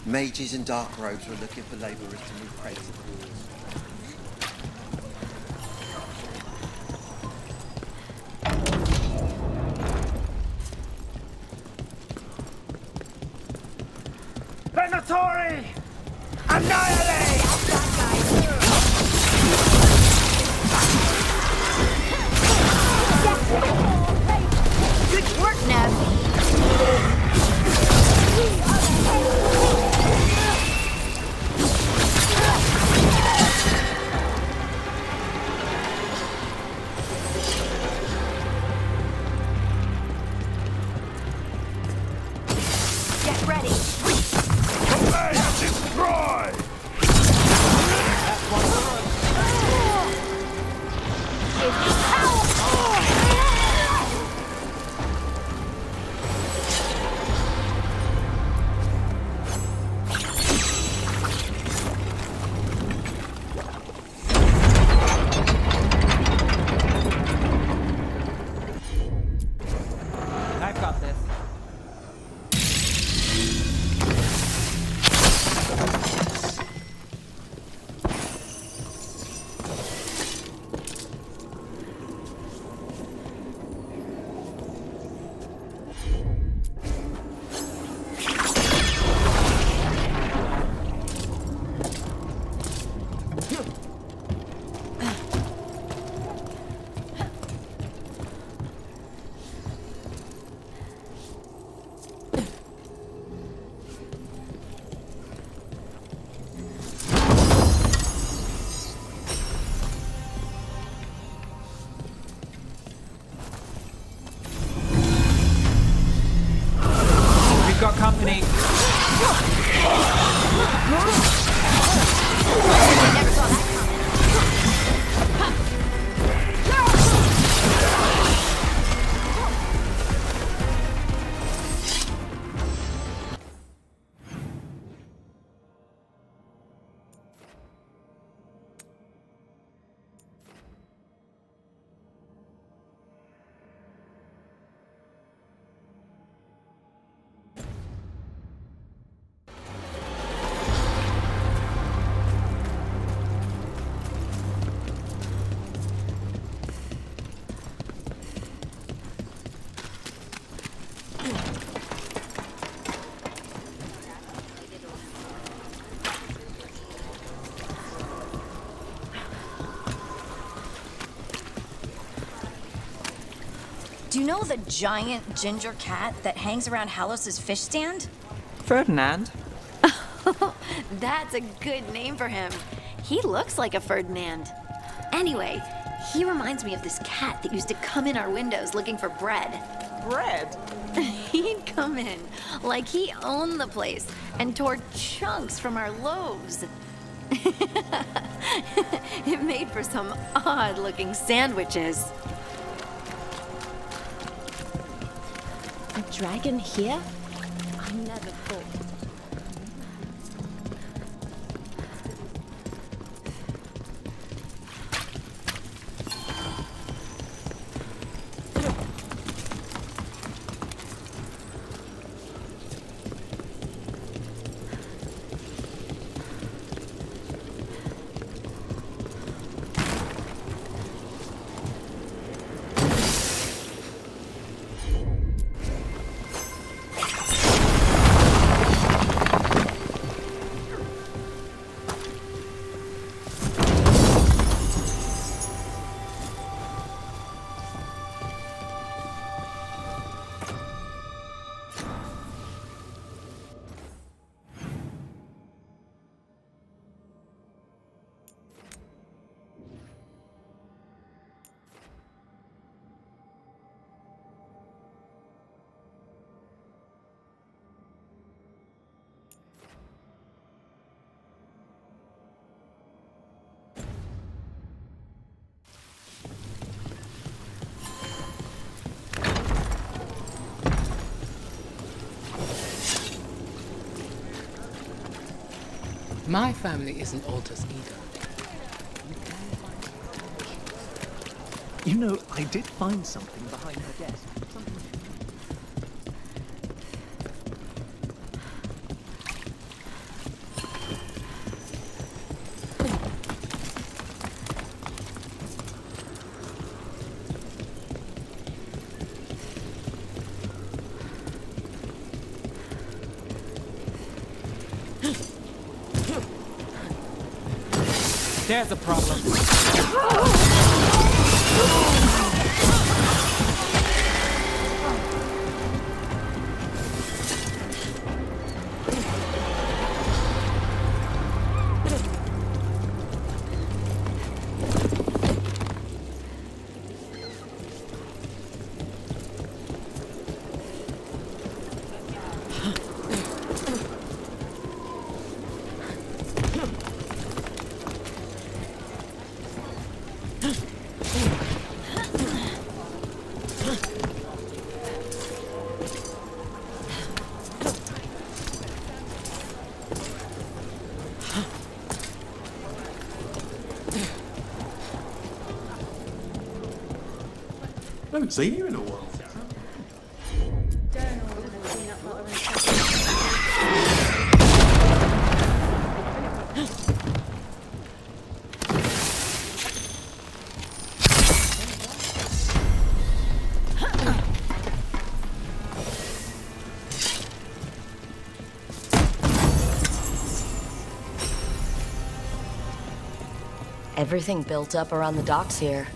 Mages in dark robes were looking for labourers to move crates of walls. Venatori! Annihilate! Good work, Nev. Get ready. Destroy! I've got this. We've got company. Do you know the giant ginger cat that hangs around Halos's fish stand? Ferdinand? That's a good name for him. He looks like a Ferdinand. Anyway, he reminds me of this cat that used to come in our windows looking for bread. Bread? He'd come in like he owned the place and tore chunks from our loaves. It made for some odd-looking sandwiches. A dragon here? I never thought. My family isn't Altus either. You know, I did find something behind her desk. There's a problem. I haven't seen you in a while. Everything built up around the docks here.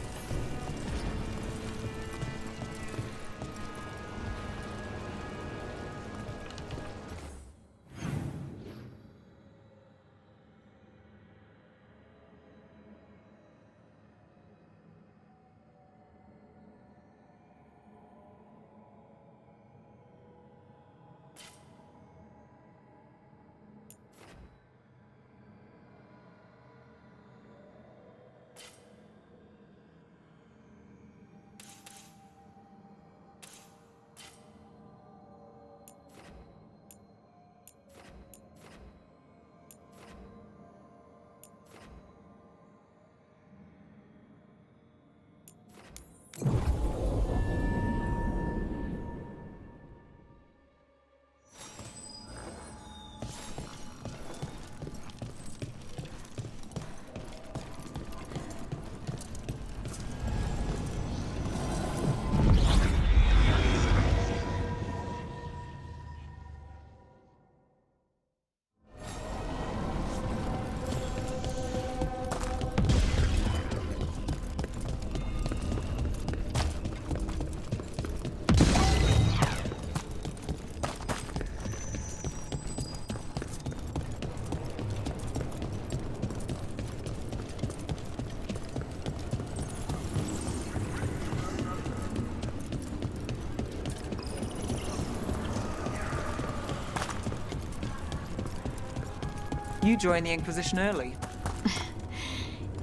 You joined the Inquisition early.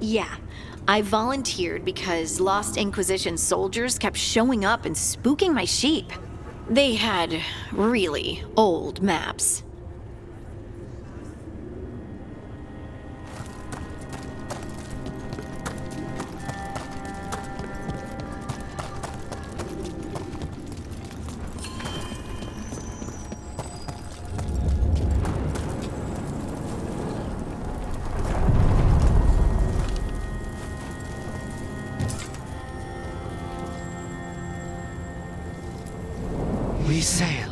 Yeah, I volunteered because Lost Inquisition soldiers kept showing up and spooking my sheep. They had really old maps. We sail.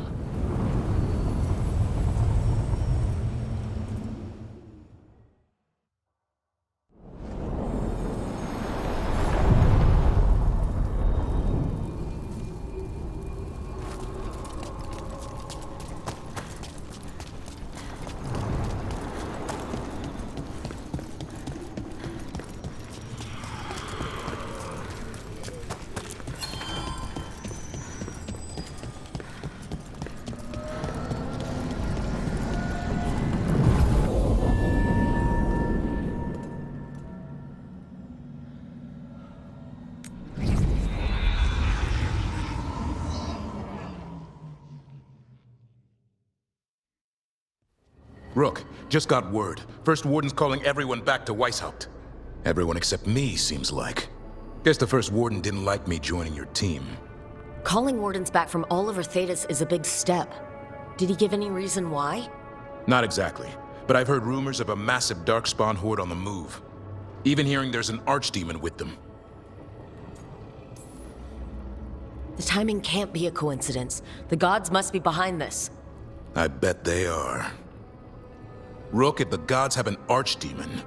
Rook, just got word. First Warden's calling everyone back to Weishaupt. Everyone except me, seems like. Guess the First Warden didn't like me joining your team. Calling wardens back from all over Thedas is a big step. Did he give any reason why? Not exactly, but I've heard rumors of a massive Darkspawn horde on the move. Even hearing there's an archdemon with them. The timing can't be a coincidence. The gods must be behind this. I bet they are. Rook, if the gods have an archdemon,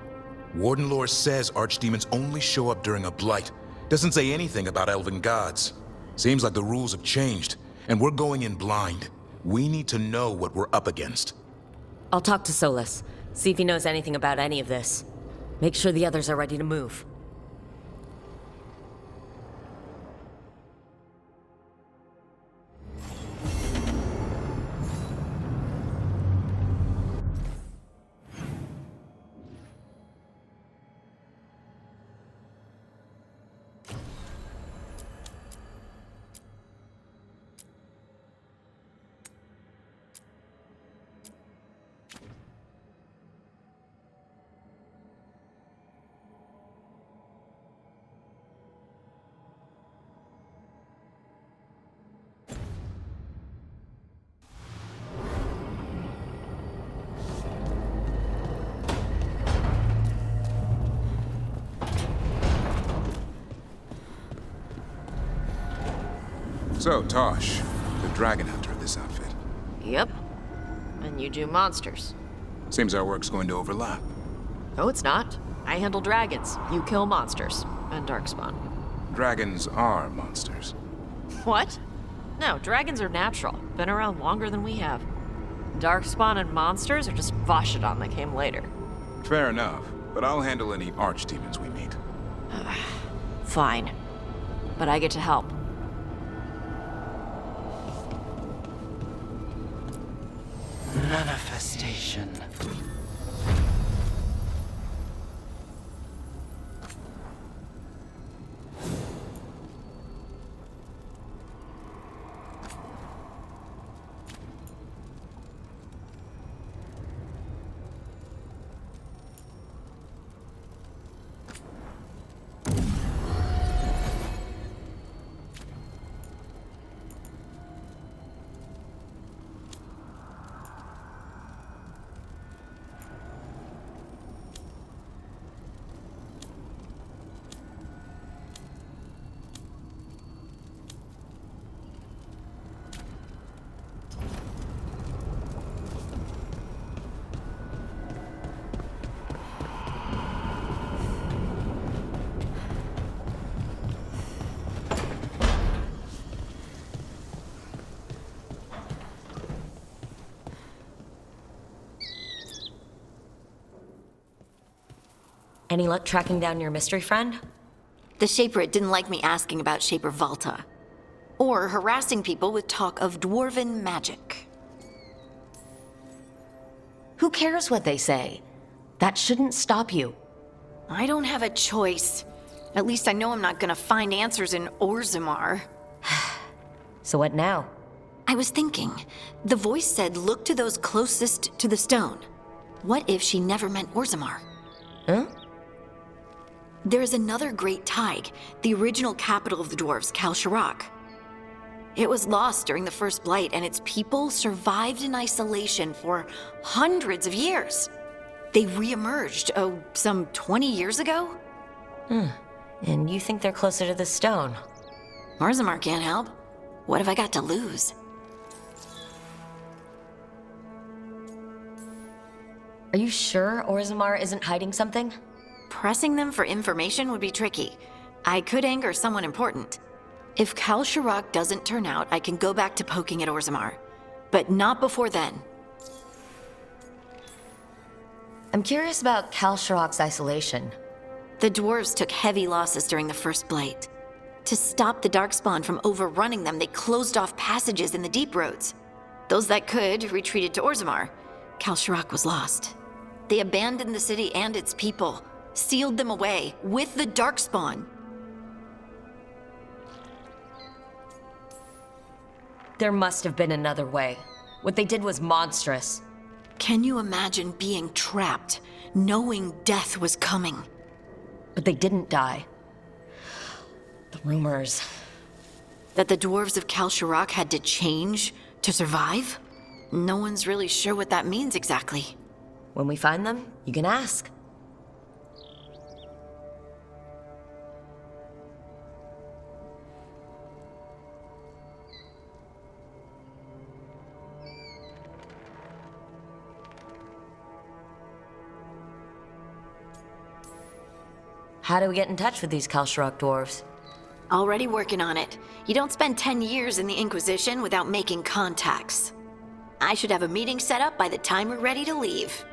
Warden lore says archdemons only show up during a blight. Doesn't say anything about elven gods. Seems like the rules have changed, and we're going in blind. We need to know what we're up against. I'll talk to Solus, see if he knows anything about any of this. Make sure the others are ready to move. So, Tosh, the dragon hunter of this outfit. Yep. And you do monsters. Seems our work's going to overlap. No, it's not. I handle dragons. You kill monsters. And Darkspawn. Dragons are monsters. What? No, dragons are natural. Been around longer than we have. Darkspawn and monsters are just Vashidon that came later. Fair enough, but I'll handle any archdemons we meet. Fine. But I get to help. Manifestation. Any luck tracking down your mystery friend? The Shaper didn't like me asking about Shaper Valta. Or harassing people with talk of dwarven magic. Who cares what they say? That shouldn't stop you. I don't have a choice. At least I know I'm not gonna find answers in Orzammar. So what now? I was thinking. The voice said look to those closest to the stone. What if she never meant Orzammar? Huh? There is another great Tig, the original capital of the dwarves, Kal Shirak. It was lost during the First Blight, and its people survived in isolation for hundreds of years. They re-emerged, some 20 years ago? And you think they're closer to the stone? Orzammar can't help. What have I got to lose? Are you sure Orzammar isn't hiding something? Pressing them for information would be tricky. I could anger someone important. If Kal Shirak doesn't turn out, I can go back to poking at Orzammar. But not before then. I'm curious about Kal Shirak's isolation. The dwarves took heavy losses during the First Blight. To stop the Darkspawn from overrunning them, they closed off passages in the deep roads. Those that could retreated to Orzammar. Kal Shirak was lost. They abandoned the city and its people, sealed them away with the Darkspawn. There must have been another way. What they did was monstrous. Can you imagine being trapped, knowing death was coming? But they didn't die. The rumors. That the dwarves of Kalsharak had to change to survive? No one's really sure what that means exactly. When we find them, you can ask. How do we get in touch with these Kalsharak dwarves? Already working on it. You don't spend 10 years in the Inquisition without making contacts. I should have a meeting set up by the time we're ready to leave.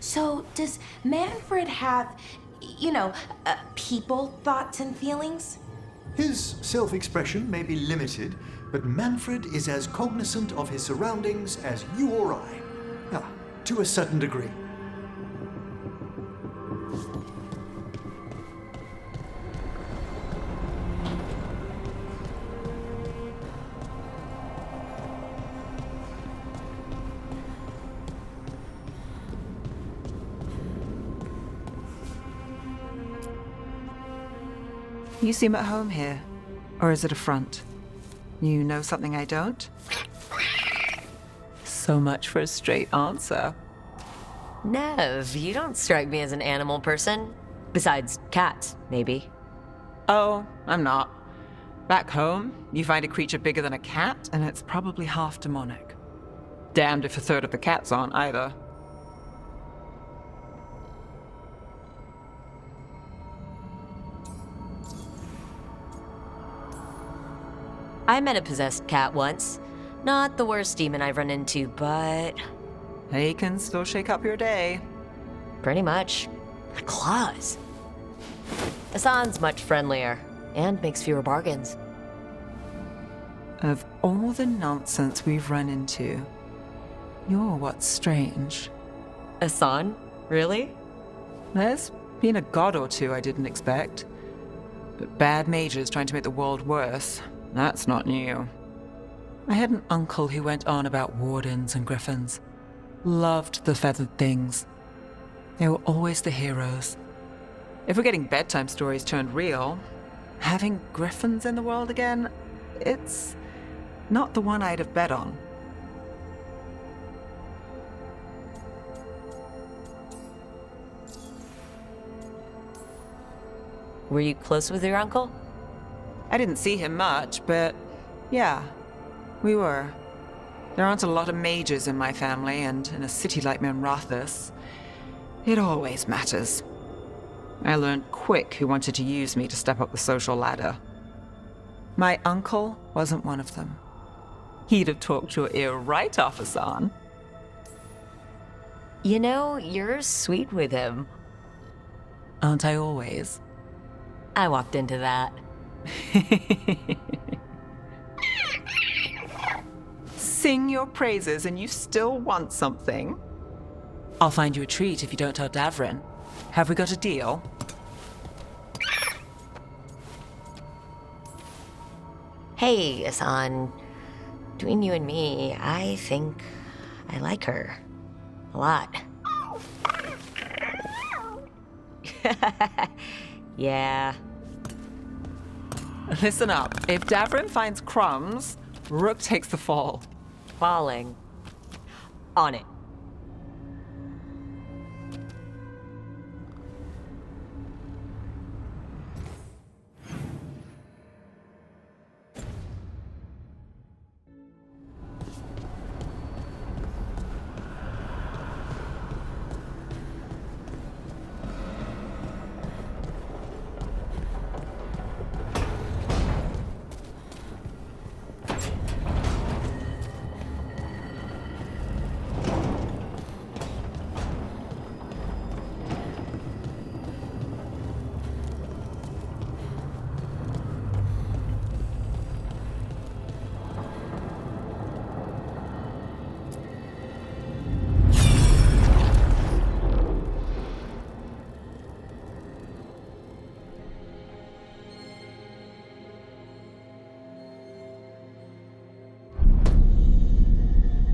So, does Manfred have, people, thoughts, and feelings? His self-expression may be limited, but Manfred is as cognizant of his surroundings as you or I. To a certain degree. You seem at home here. Or is it a front? You know something I don't? So much for a straight answer. Nev, you don't strike me as an animal person. Besides cats, maybe. Oh, I'm not. Back home, you find a creature bigger than a cat, and it's probably half demonic. Damned if a third of the cats aren't either. I met a possessed cat once. Not the worst demon I've run into, but... They can still shake up your day. Pretty much. The claws. Hassan's much friendlier, and makes fewer bargains. Of all the nonsense we've run into, you're what's strange. Hassan? Really? There's been a god or two I didn't expect. But bad mages trying to make the world worse, that's not new. I had an uncle who went on about wardens and griffins. Loved the feathered things. They were always the heroes. If we're getting bedtime stories turned real, having griffins in the world again, it's not the one I'd have bet on. Were you close with your uncle? I didn't see him much, but yeah, we were. There aren't a lot of mages in my family, and in a city like Minrathous, it always matters. I learned quick who wanted to use me to step up the social ladder. My uncle wasn't one of them. He'd have talked your ear right off, Hassan. You know, you're sweet with him. Aren't I always? I walked into that. Sing your praises and you still want something? I'll find you a treat if you don't tell Davrin. Have we got a deal? Hey, Hassan. Between you and me, I think I like her. A lot. Yeah. Listen up. If Davrin finds crumbs, Rook takes the fall. Falling. On it.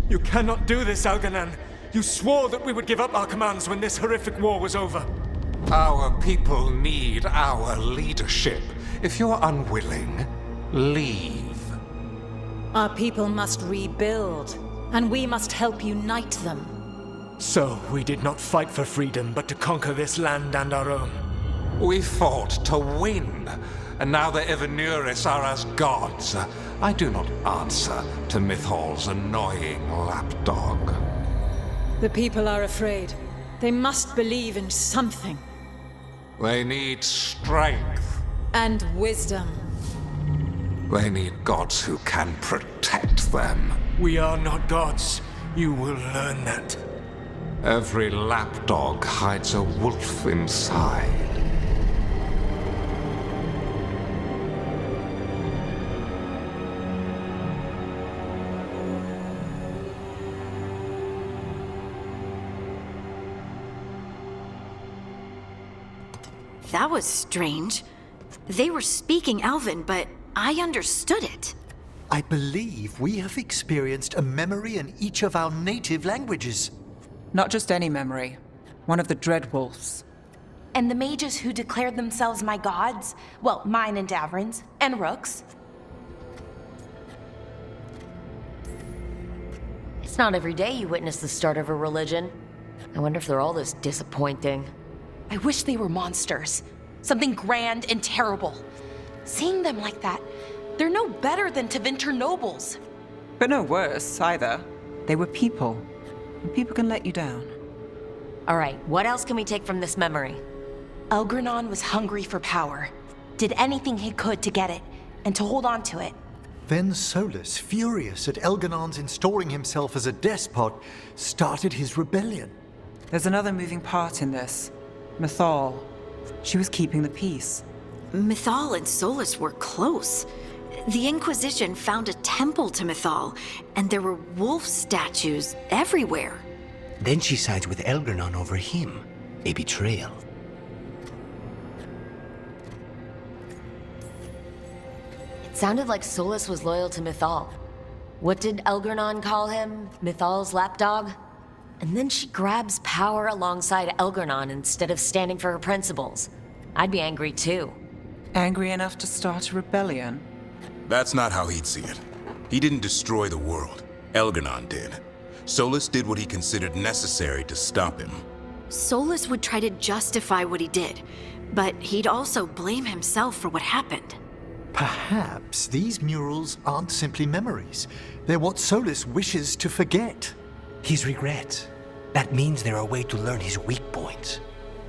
You cannot do this, Algernon. You swore that we would give up our commands when this horrific war was over. Our people need our leadership. If you're unwilling, leave. Our people must rebuild, and we must help unite them. So, we did not fight for freedom, but to conquer this land and our own. We fought to win, and now the Evanuris are as gods. I do not answer to Mythal's annoying lapdog. The people are afraid. They must believe in something. They need strength. And wisdom. They need gods who can protect them. We are not gods. You will learn that. Every lapdog hides a wolf inside. That was strange. They were speaking Elven, but I understood it. I believe we have experienced a memory in each of our native languages. Not just any memory. One of the Dreadwolves. And the mages who declared themselves my gods? Well, mine and Davrin's, and Rook's. It's not every day you witness the start of a religion. I wonder if they're all this disappointing. I wish they were monsters. Something grand and terrible. Seeing them like that, they're no better than Tevinter nobles. But no worse, either. They were people. And people can let you down. All right, what else can we take from this memory? Elgranon was hungry for power. Did anything he could to get it, and to hold on to it. Then Solus, furious at Elganon's installing himself as a despot, started his rebellion. There's another moving part in this. Mythal. She was keeping the peace. Mythal and Solus were close. The Inquisition found a temple to Mythal, and there were wolf statues everywhere. Then she sides with Elgranon over him. A betrayal. It sounded like Solus was loyal to Mythal. What did Elgranon call him? Mythal's lapdog? And then she grabs power alongside Elgranon instead of standing for her principles. I'd be angry too. Angry enough to start a rebellion? That's not how he'd see it. He didn't destroy the world. Elgranon did. Solus did what he considered necessary to stop him. Solus would try to justify what he did, but he'd also blame himself for what happened. Perhaps these murals aren't simply memories. They're what Solus wishes to forget. His regrets. That means they're a way to learn his weak points.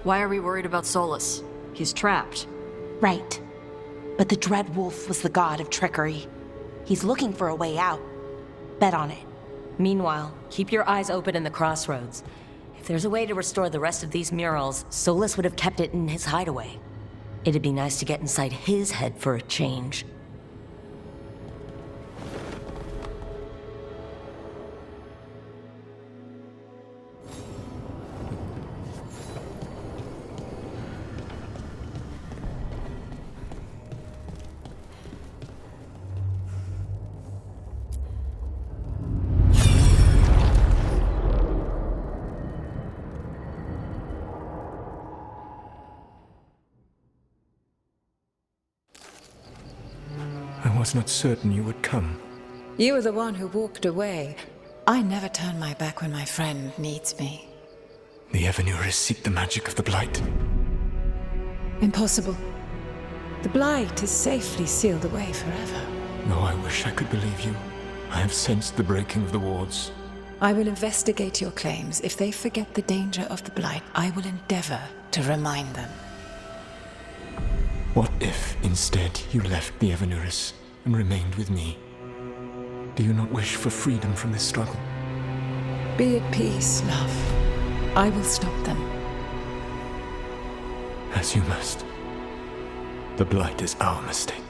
Why are we worried about Solus? He's trapped. Right. But the Dreadwolf was the god of trickery. He's looking for a way out. Bet on it. Meanwhile, keep your eyes open in the crossroads. If there's a way to restore the rest of these murals, Solus would have kept it in his hideaway. It'd be nice to get inside his head for a change. I was not certain you would come. You were the one who walked away. I never turn my back when my friend needs me. The Evanuris seek the magic of the Blight. Impossible. The Blight is safely sealed away forever. No, I wish I could believe you. I have sensed the breaking of the wards. I will investigate your claims. If they forget the danger of the Blight, I will endeavor to remind them. What if, instead, you left the Evanuris and remained with me? Do you not wish for freedom from this struggle? Be at peace, love. I will stop them. As you must. The Blight is our mistake.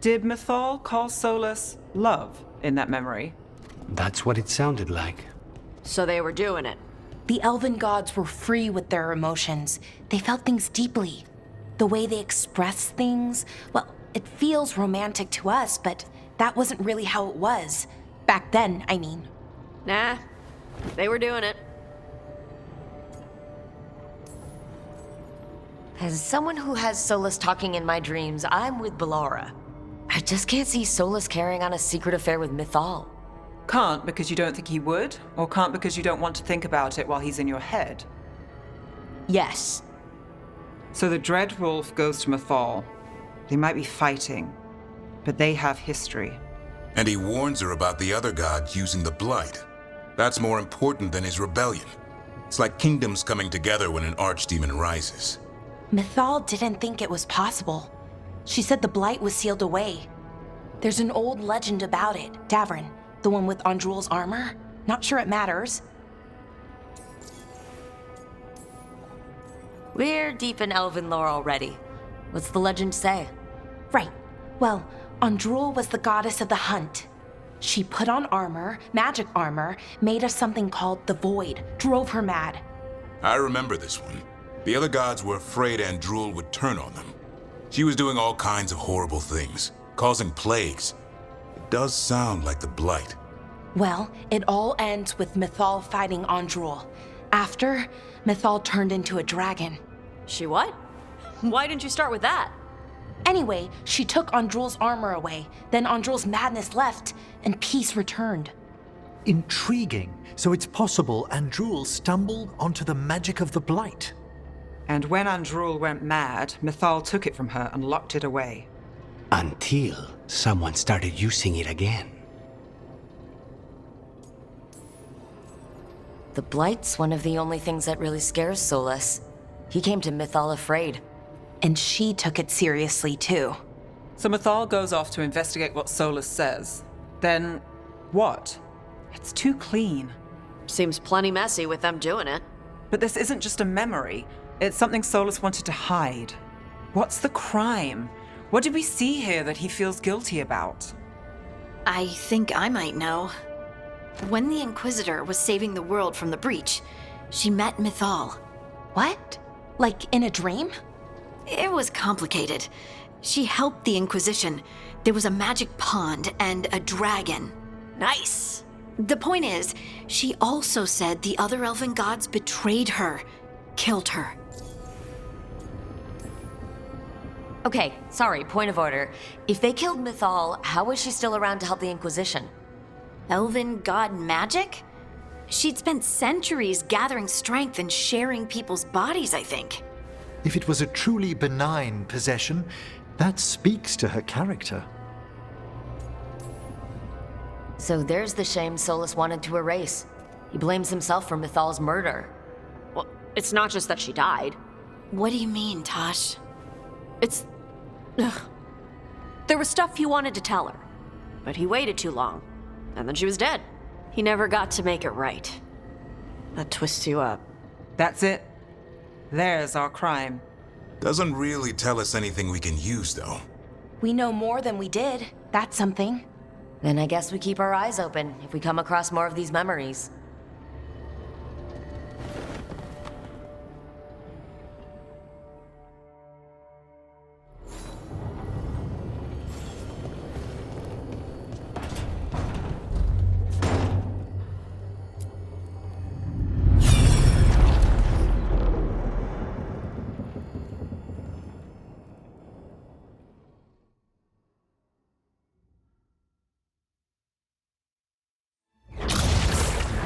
Did Mythal call Solus love in that memory? That's what it sounded like. So they were doing it. The elven gods were free with their emotions. They felt things deeply. The way they express things, well, it feels romantic to us, but that wasn't really how it was. Back then, I mean. Nah, they were doing it. As someone who has Solus talking in my dreams, I'm with Bellara. I just can't see Solus carrying on a secret affair with Mythal. Can't because you don't think he would, or can't because you don't want to think about it while he's in your head? Yes. So the Dread Wolf goes to Mythal. They might be fighting, but they have history. And he warns her about the other gods using the Blight. That's more important than his rebellion. It's like kingdoms coming together when an archdemon rises. Mythal didn't think it was possible. She said the Blight was sealed away. There's an old legend about it. Davrin, the one with Andrul's armor? Not sure it matters. We're deep in elven lore already. What's the legend say? Right. Well, Andrul was the goddess of the hunt. She put on armor, magic armor, made us something called the Void, drove her mad. I remember this one. The other gods were afraid Andrul would turn on them. She was doing all kinds of horrible things, causing plagues. It does sound like the Blight. Well, it all ends with Mythal fighting Andrul. After, Mythal turned into a dragon. She what? Why didn't you start with that? Anyway, she took Andrul's armor away, then Andrul's madness left, and peace returned. Intriguing. So it's possible Andrul stumbled onto the magic of the Blight. And when Andrul went mad, Mythal took it from her and locked it away. Until someone started using it again. The Blight's one of the only things that really scares Solus. He came to Mythal afraid. And she took it seriously, too. So Mythal goes off to investigate what Solus says. Then, what? It's too clean. Seems plenty messy with them doing it. But this isn't just a memory. It's something Solus wanted to hide. What's the crime? What did we see here that he feels guilty about? I think I might know. When the Inquisitor was saving the world from the breach, she met Mythal. What? Like in a dream? It was complicated. She helped the Inquisition. There was a magic pond and a dragon. Nice. The point is, she also said the other elven gods betrayed her, killed her. Okay, sorry, point of order. If they killed Mythal, how was she still around to help the Inquisition? Elven god magic? She'd spent centuries gathering strength and sharing people's bodies, I think. If it was a truly benign possession, that speaks to her character. So there's the shame Solus wanted to erase. He blames himself for Mythal's murder. Well, it's not just that she died. What do you mean, Tosh? It's... Ugh. There was stuff he wanted to tell her, but he waited too long, and then she was dead. He never got to make it right. That twists you up. That's it. There's our crime. Doesn't really tell us anything we can use, though. We know more than we did. That's something. Then I guess we keep our eyes open if we come across more of these memories.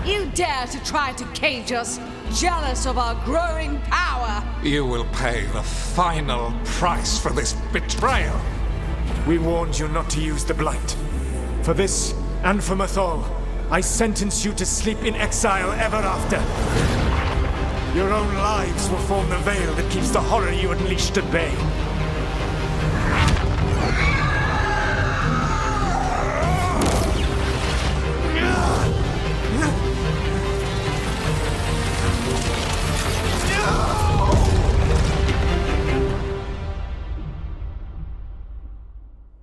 You dare to try to cage us, jealous of our growing power! You will pay the final price for this betrayal. We warned you not to use the Blight. For this, and for Mythal, I sentence you to sleep in exile ever after. Your own lives will form the veil that keeps the horror you unleashed at bay.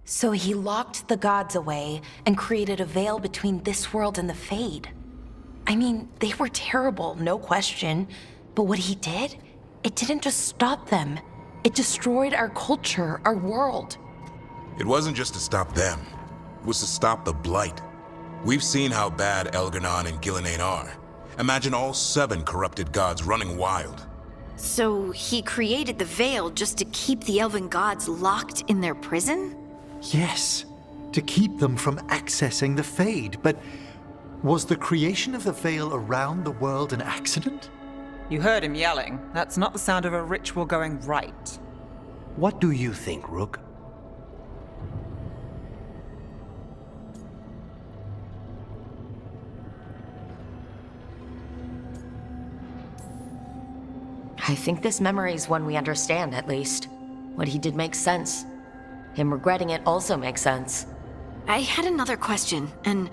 So he locked the gods away and created a veil between this world and the Fade. I mean, they were terrible, no question. But what he did, it didn't just stop them. It destroyed our culture, our world. It wasn't just to stop them. It was to stop the Blight. We've seen how bad Elganon and Gillenane are. Imagine all 7 corrupted gods running wild. So he created the Veil just to keep the elven gods locked in their prison? Yes, to keep them from accessing the Fade. But was the creation of the Veil around the world an accident? You heard him yelling. That's not the sound of a ritual going right. What do you think, Rook? I think this memory's one we understand, at least. What he did makes sense. Him regretting it also makes sense. I had another question, and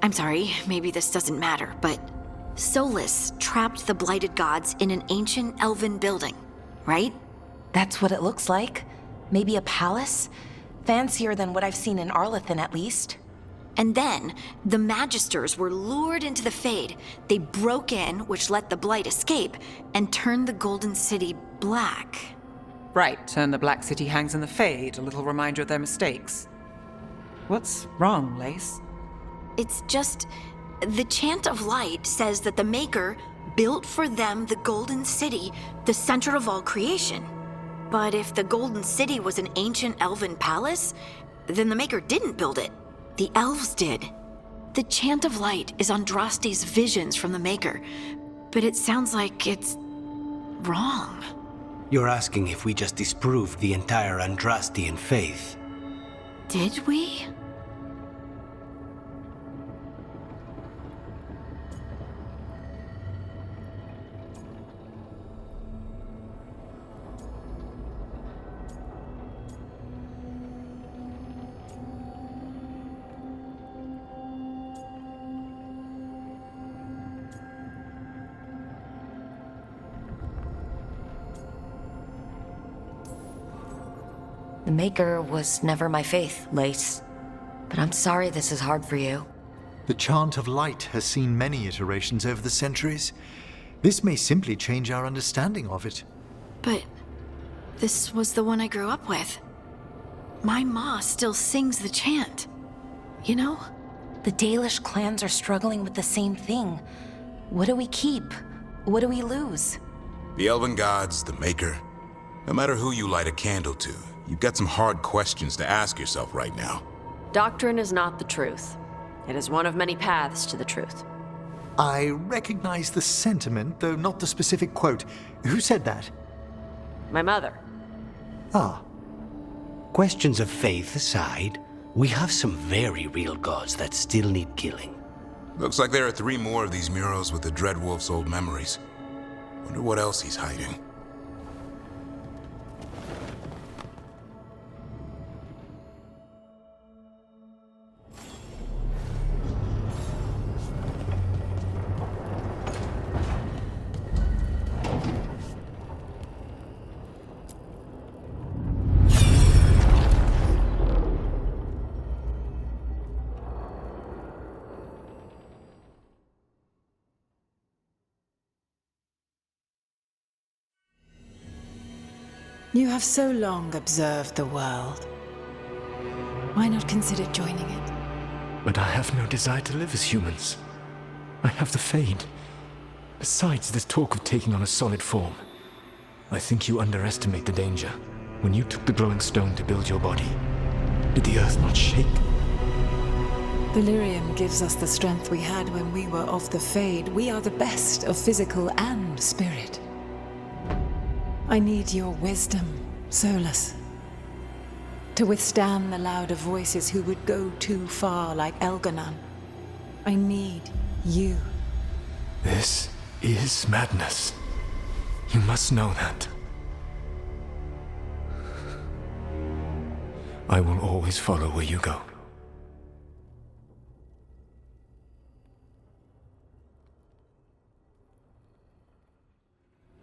I'm sorry, maybe this doesn't matter, but Solus trapped the blighted gods in an ancient elven building, right? That's what it looks like. Maybe a palace? Fancier than what I've seen in Arlethan, at least. And then, the Magisters were lured into the Fade. They broke in, which let the Blight escape, and turned the Golden City black. Right, and the Black City hangs in the Fade, a little reminder of their mistakes. What's wrong, Lace? It's just, the Chant of Light says that the Maker built for them the Golden City, the center of all creation. But if the Golden City was an ancient elven palace, then the Maker didn't build it. The elves did. The Chant of Light is Andraste's visions from the Maker, but it sounds like it's wrong. You're asking if we just disproved the entire Andrastian faith. Did we? The Maker was never my faith, Lace. But I'm sorry this is hard for you. The Chant of Light has seen many iterations over the centuries. This may simply change our understanding of it. But this was the one I grew up with. My ma still sings the chant. You know? The Dalish clans are struggling with the same thing. What do we keep? What do we lose? The elven gods, the Maker. No matter who you light a candle to, you've got some hard questions to ask yourself right now. Doctrine is not the truth. It is one of many paths to the truth. I recognize the sentiment, though not the specific quote. Who said that? My mother. Ah. Questions of faith aside, we have some very real gods that still need killing. Looks like there are 3 more of these murals with the Dreadwolf's old memories. Wonder what else he's hiding. You have so long observed the world. Why not consider joining it? But I have no desire to live as humans. I have the Fade. Besides, this talk of taking on a solid form. I think you underestimate the danger. When you took the glowing stone to build your body, did the earth not shake? Delirium gives us the strength we had when we were of the Fade. We are the best of physical and spirit. I need your wisdom, Solus, to withstand the louder voices who would go too far like Elganon. I need you. This is madness. You must know that. I will always follow where you go.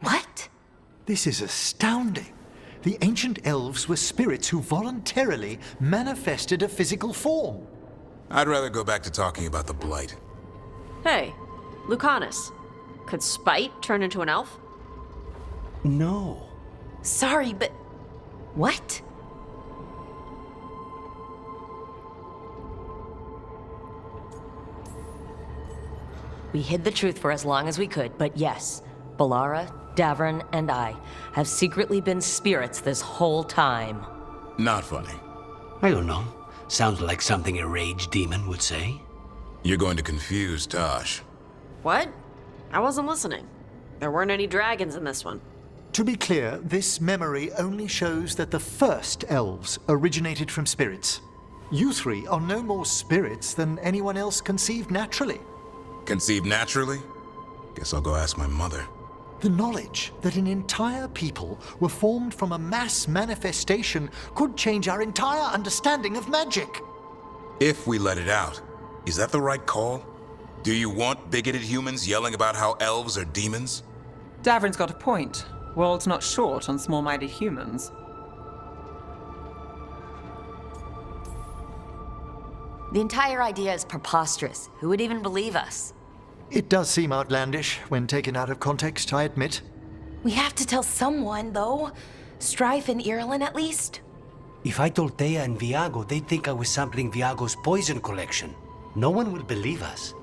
What? This is astounding. The ancient elves were spirits who voluntarily manifested a physical form. I'd rather go back to talking about the Blight. Hey, Lucanus, could Spite turn into an elf? No. Sorry, but... What? We hid the truth for as long as we could, but yes, Balara, Davern, and I have secretly been spirits this whole time. Not funny. I don't know. Sounds like something a rage demon would say. You're going to confuse Tosh. What? I wasn't listening. There weren't any dragons in this one. To be clear, this memory only shows that the first elves originated from spirits. You three are no more spirits than anyone else conceived naturally. Conceived naturally? Guess I'll go ask my mother. The knowledge that an entire people were formed from a mass manifestation could change our entire understanding of magic. If we let it out, is that the right call? Do you want bigoted humans yelling about how elves are demons? Davern's got a point. World's not short on small-minded humans. The entire idea is preposterous. Who would even believe us? It does seem outlandish when taken out of context, I admit. We have to tell someone, though. Strife and Irulan, at least. If I told Thea and Viago, they'd think I was sampling Viago's poison collection. No one would believe us.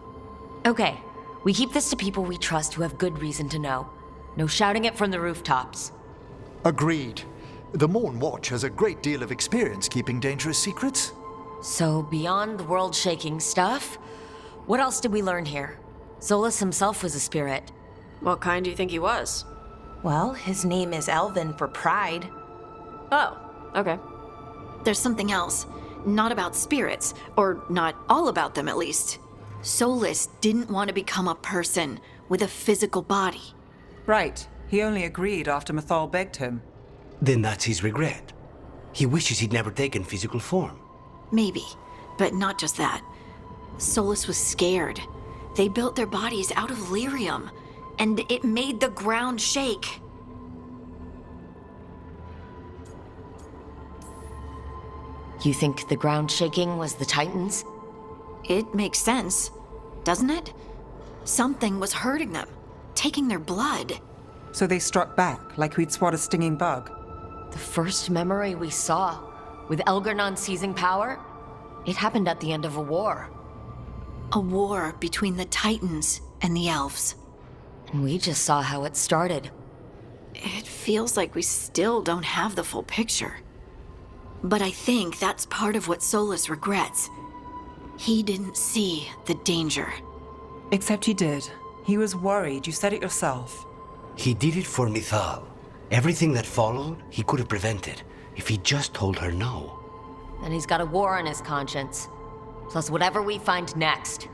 Okay, we keep this to people we trust who have good reason to know. No shouting it from the rooftops. Agreed. The Morn Watch has a great deal of experience keeping dangerous secrets. So, beyond the world-shaking stuff, what else did we learn here? Solus himself was a spirit. What kind do you think he was? Well, his name is Elven for pride. Oh, okay. There's something else. Not about spirits, or not all about them at least. Solus didn't want to become a person with a physical body. Right. He only agreed after Mythal begged him. Then that's his regret. He wishes he'd never taken physical form. Maybe, but not just that. Solus was scared. They built their bodies out of lyrium, and it made the ground shake. You think the ground shaking was the Titans? It makes sense, doesn't it? Something was hurting them, taking their blood. So they struck back, like we'd swat a stinging bug. The first memory we saw, with Elgarnon seizing power, it happened at the end of a war. A war between the Titans and the elves. And we just saw how it started. It feels like we still don't have the full picture. But I think that's part of what Solus regrets. He didn't see the danger. Except he did. He was worried, you said it yourself. He did it for Mythal. Everything that followed, he could have prevented, if he just told her no. And he's got a war on his conscience. Plus whatever we find next.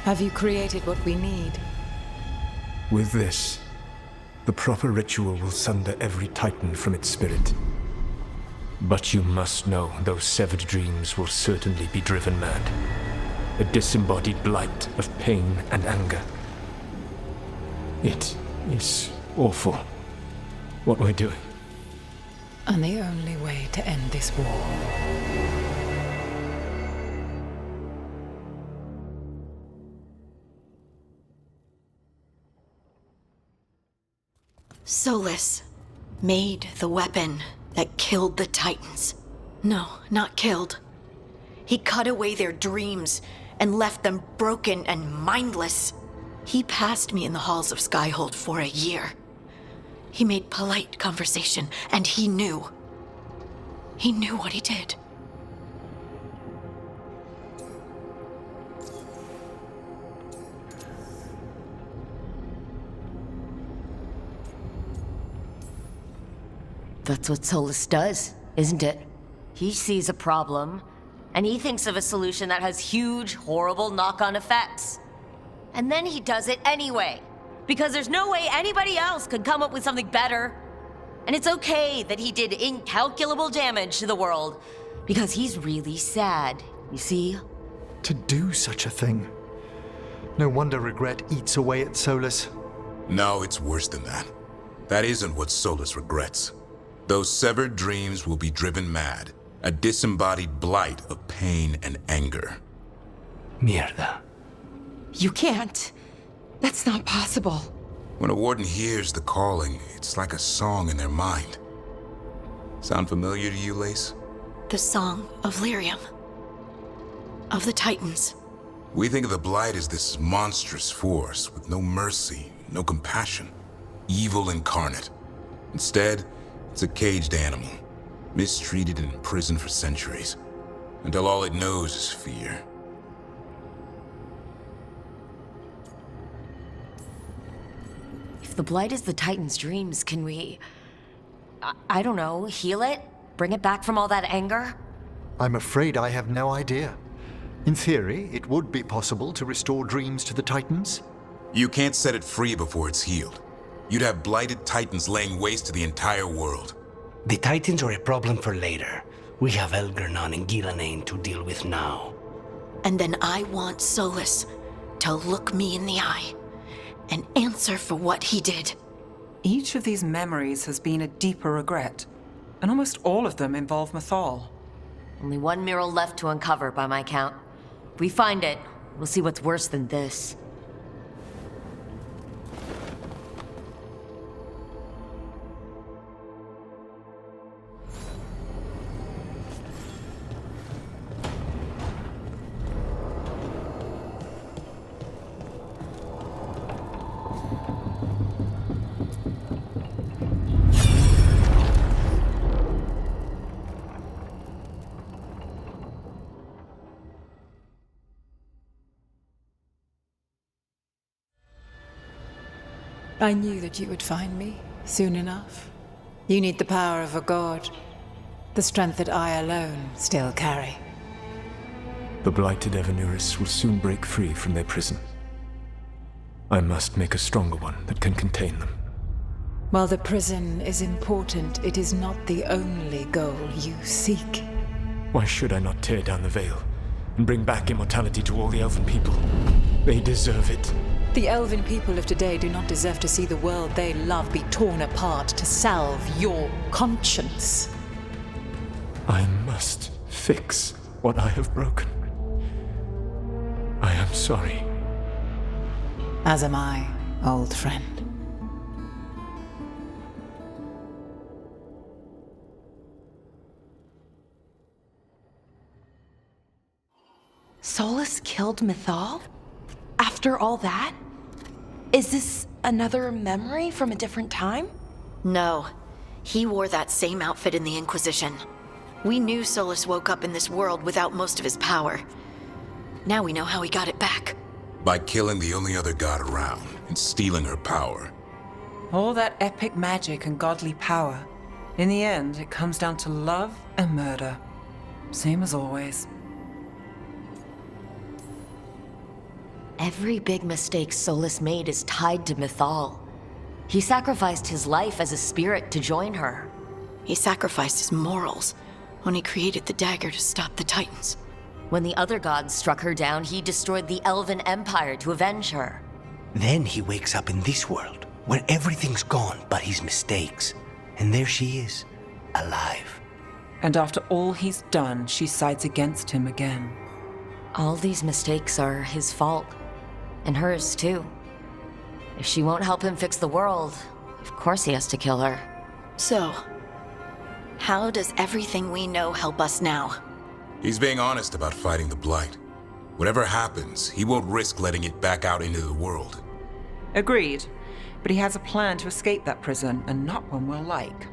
Have you created what we need? With this, the proper ritual will sunder every Titan from its spirit. But you must know those severed dreams will certainly be driven mad. A disembodied blight of pain and anger. It is awful what we're doing. And the only way to end this war. Solus made the weapon that killed the Titans. No, not killed. He cut away their dreams and left them broken and mindless. He passed me in the halls of Skyhold for a year. He made polite conversation, and he knew. He knew what he did. That's what Solus does, isn't it? He sees a problem, And he thinks of a solution that has huge, horrible knock-on effects. And then he does it anyway. Because there's no way anybody else could come up with something better. And it's okay that he did incalculable damage to the world. Because he's really sad, you see? To do such a thing. No wonder regret eats away at Solus. No, it's worse than that. That isn't what Solus regrets. Those severed dreams will be driven mad. A disembodied blight of pain and anger. Mierda. You can't. That's not possible. When a warden hears the calling, it's like a song in their mind. Sound familiar to you, Lace? The song of Lyrium. Of the Titans. We think of the Blight as this monstrous force with no mercy, no compassion. Evil incarnate. Instead, it's a caged animal. Mistreated and imprisoned for centuries. Until all it knows is fear. If the Blight is the Titan's dreams, can we... I don't know, heal it? Bring it back from all that anger? I'm afraid I have no idea. In theory, it would be possible to restore dreams to the Titans. You can't set it free before it's healed. You'd have blighted Titans laying waste to the entire world. The Titans are a problem for later. We have Elgernon and Gillanane to deal with now. And then I want Solus to look me in the eye and answer for what he did. Each of these memories has been a deeper regret, and almost all of them involve Mythal. Only one mural left to uncover, by my count. If we find it, we'll see what's worse than this. I knew that you would find me soon enough. You need the power of a god, the strength that I alone still carry. The blighted Evanuris will soon break free from their prison. I must make a stronger one that can contain them. While the prison is important, it is not the only goal you seek. Why should I not tear down the veil and bring back immortality to all the elven people? They deserve it. The elven people of today do not deserve to see the world they love be torn apart to salve your conscience. I must fix what I have broken. I am sorry. As am I, old friend. Solus killed Mythal? After all that? Is this another memory from a different time? No. He wore that same outfit in the Inquisition. We knew Solus woke up in this world without most of his power. Now we know how he got it back. By killing the only other god around and stealing her power. All that epic magic and godly power. In the end, it comes down to love and murder. Same as always. Every big mistake Solus made is tied to Mythal. He sacrificed his life as a spirit to join her. He sacrificed his morals when he created the dagger to stop the Titans. When the other gods struck her down, he destroyed the Elven Empire to avenge her. Then he wakes up in this world, where everything's gone but his mistakes. And there she is, alive. And after all he's done, she sides against him again. All these mistakes are his fault. And hers, too. If she won't help him fix the world, of course he has to kill her. So, how does everything we know help us now? He's being honest about fighting the Blight. Whatever happens, he won't risk letting it back out into the world. Agreed. But he has a plan to escape that prison, and not one we'll like.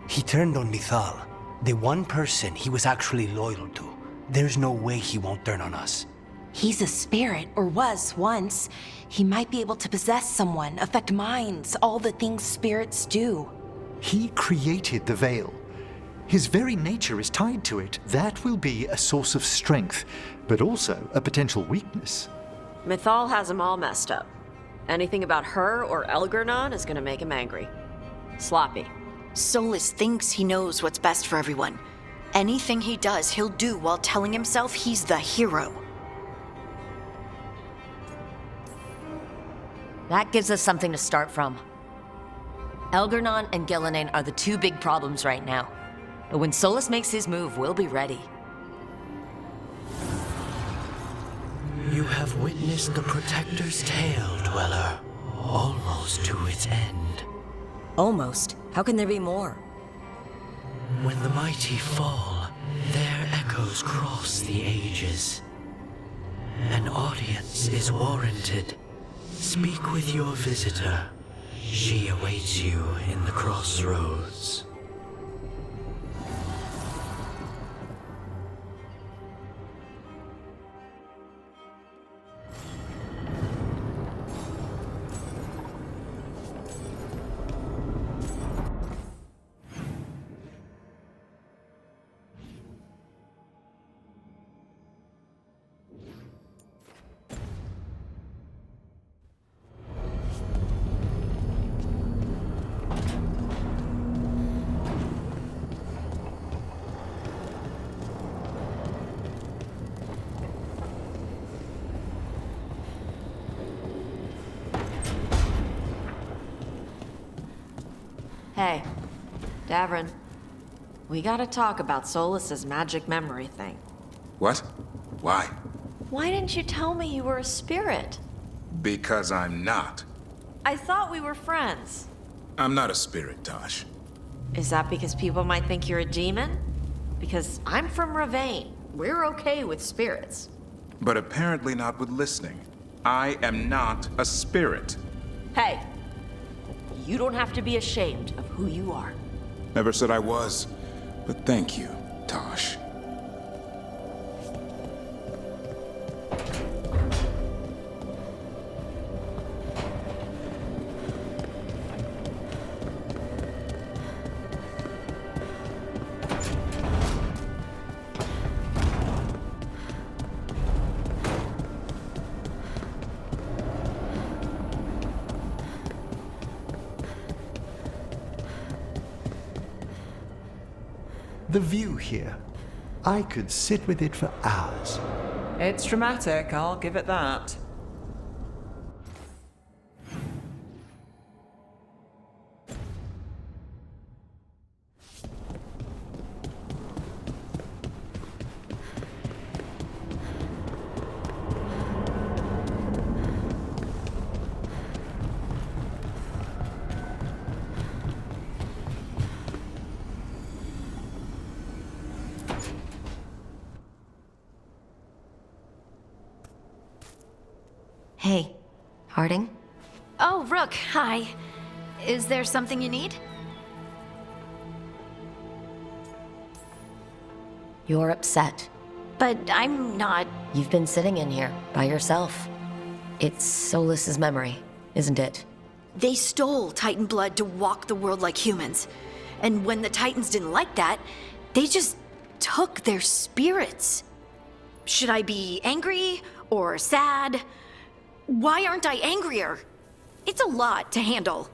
He turned on Mythal, the one person he was actually loyal to. There's no way he won't turn on us. He's a spirit, or was once. He might be able to possess someone, affect minds, all the things spirits do. He created the veil. His very nature is tied to it. That will be a source of strength, but also a potential weakness. Mythal has him all messed up. Anything about her or Elgernon is gonna make him angry. Sloppy. Solus thinks he knows what's best for everyone. Anything he does, he'll do while telling himself he's the hero. That gives us something to start from. Elgernon and Gillinan are the two big problems right now. But when Solus makes his move, we'll be ready. You have witnessed the Protector's tale, Dweller, almost to its end. Almost? How can there be more? When the mighty fall, their echoes cross the ages. An audience is warranted. Speak with your visitor. She awaits you in the crossroads. Hey, Davrin. We gotta talk about Solus's magic memory thing. What? Why? Why didn't you tell me you were a spirit? Because I'm not. I thought we were friends. I'm not a spirit, Tosh. Is that because people might think you're a demon? Because I'm from Ravain. We're okay with spirits. But apparently not with listening. I am not a spirit. Hey, you don't have to be ashamed of who you are. Never said I was, but thank you, Tosh. The view here. I could sit with it for hours. It's dramatic, I'll give it that. Hey, Harding? Oh, Rook, hi. Is there something you need? You're upset. But I'm not. You've been sitting in here, by yourself. It's Solus's memory, isn't it? They stole Titan blood to walk the world like humans. And when the Titans didn't like that, they just took their spirits. Should I be angry or sad? Why aren't I angrier? It's a lot to handle.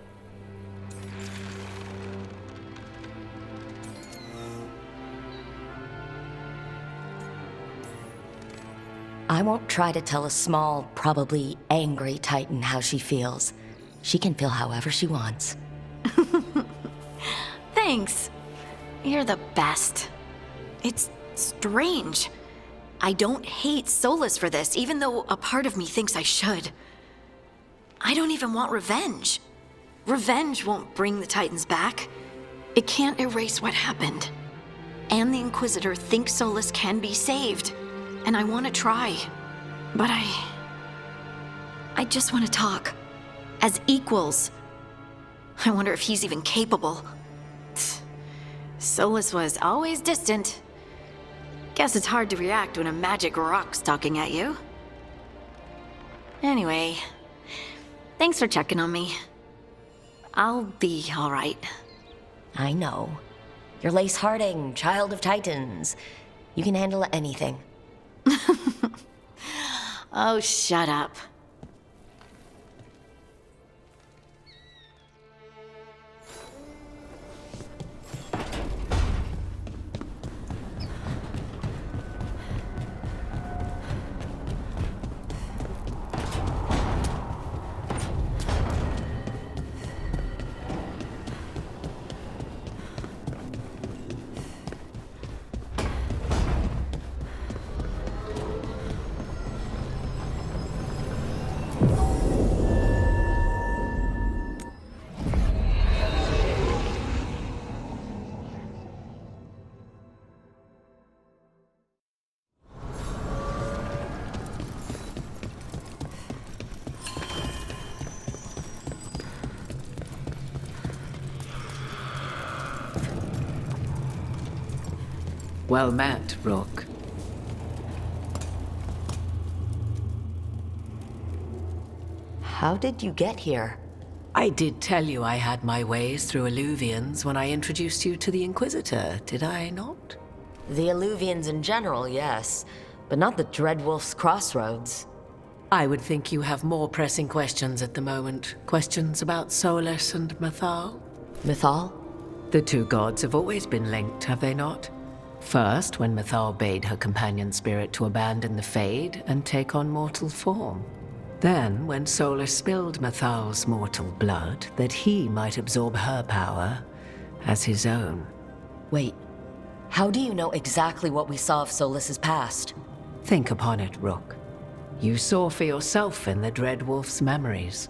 I won't try to tell a small, probably angry Titan how she feels. She can feel however she wants. Thanks. You're the best. It's strange. I don't hate Solus for this, even though a part of me thinks I should. I don't even want revenge. Revenge won't bring the Titans back. It can't erase what happened. And the Inquisitor thinks Solus can be saved. And I want to try. But I just want to talk. As equals. I wonder if he's even capable. Solus was always distant. Guess it's hard to react when a magic rock's talking at you. Anyway, thanks for checking on me. I'll be all right. I know. You're Lace Harding, child of Titans. You can handle anything. Oh, shut up. Well met, Rook. How did you get here? I did tell you I had my ways through Illuvians when I introduced you to the Inquisitor, did I not? The Illuvians in general, yes. But not the Dreadwolf's Crossroads. I would think you have more pressing questions at the moment. Questions about Solus and Mythal? Mythal? The two gods have always been linked, have they not? First, when Mythal bade her companion spirit to abandon the Fade and take on mortal form. Then, when Solus spilled Mythal's mortal blood, that he might absorb her power as his own. Wait, how do you know exactly what we saw of Solus's past? Think upon it, Rook. You saw for yourself in the Dreadwolf's memories.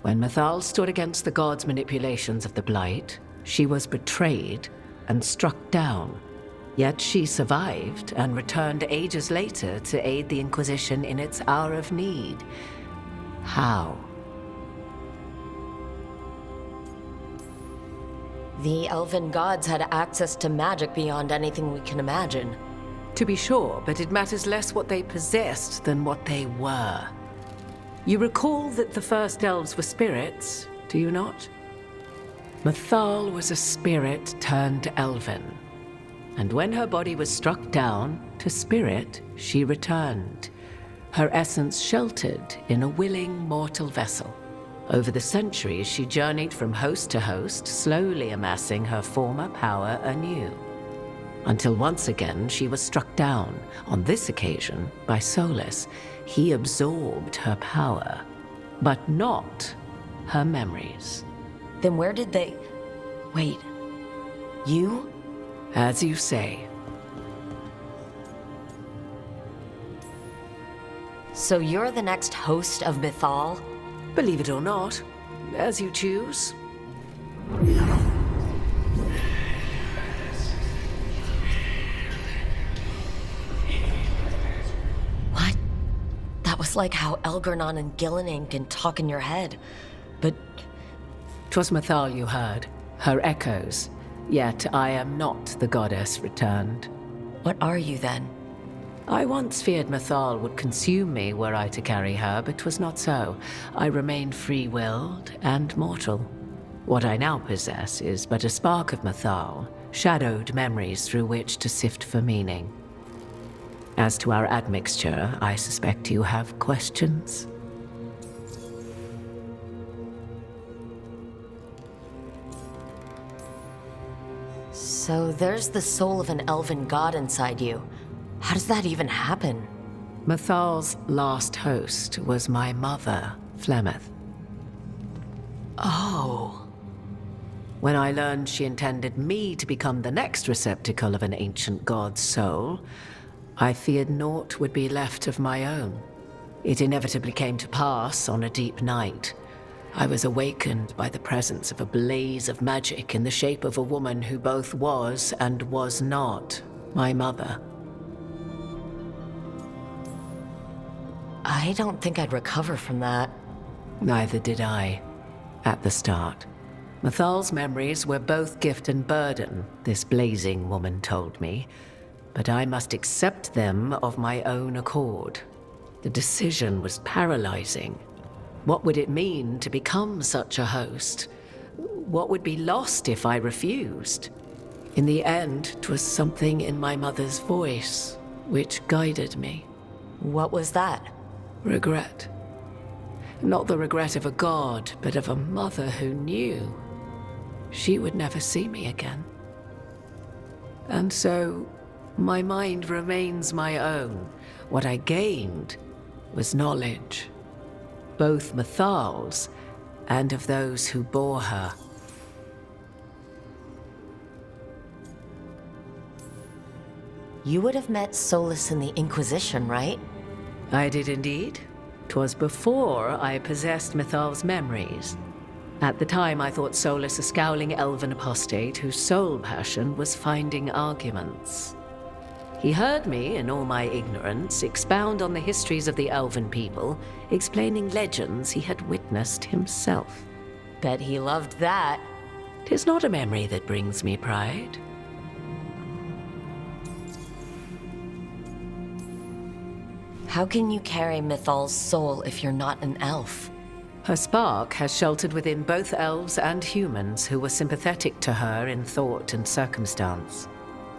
When Mythal stood against the gods' manipulations of the Blight, she was betrayed and struck down. Yet she survived and returned ages later to aid the Inquisition in its hour of need. How? The elven gods had access to magic beyond anything we can imagine. To be sure, but it matters less what they possessed than what they were. You recall that the first elves were spirits, do you not? Mythal was a spirit turned elven. And when her body was struck down, to spirit she returned, her essence sheltered in a willing mortal vessel. Over the centuries, she journeyed from host to host, slowly amassing her former power anew. Until once again she was struck down, on this occasion by Solus. He absorbed her power, but not her memories. Then where did they... Wait, you? As you say. So you're the next host of Mythal? Believe it or not, as you choose. What? That was like how Elgernon and Gillinan can talk in your head. But... 'Twas Mythal you heard, her echoes. Yet I am not the goddess returned. What are you then? I once feared Mythal would consume me were I to carry her, but 'twas not so. I remained free-willed and mortal. What I now possess is but a spark of Mythal, shadowed memories through which to sift for meaning. As to our admixture, I suspect you have questions. So there's the soul of an elven god inside you. How does that even happen? Mythal's last host was my mother, Flemeth. Oh. When I learned she intended me to become the next receptacle of an ancient god's soul, I feared naught would be left of my own. It inevitably came to pass on a deep night. I was awakened by the presence of a blaze of magic in the shape of a woman who both was and was not my mother. I don't think I'd recover from that. Neither did I, at the start. Mythal's memories were both gift and burden, this blazing woman told me, but I must accept them of my own accord. The decision was paralyzing. What would it mean to become such a host? What would be lost if I refused? In the end, 'twas something in my mother's voice which guided me. What was that? Regret. Not the regret of a god, but of a mother who knew she would never see me again. And so, my mind remains my own. What I gained was knowledge, both Mythal's and of those who bore her. You would have met Solus in the Inquisition, right? I did indeed. 'Twas before I possessed Mythal's memories. At the time, I thought Solus a scowling elven apostate whose sole passion was finding arguments. He heard me, in all my ignorance, expound on the histories of the elven people, explaining legends he had witnessed himself. Bet he loved that. 'Tis not a memory that brings me pride. How can you carry Mythal's soul if you're not an elf? Her spark has sheltered within both elves and humans who were sympathetic to her in thought and circumstance.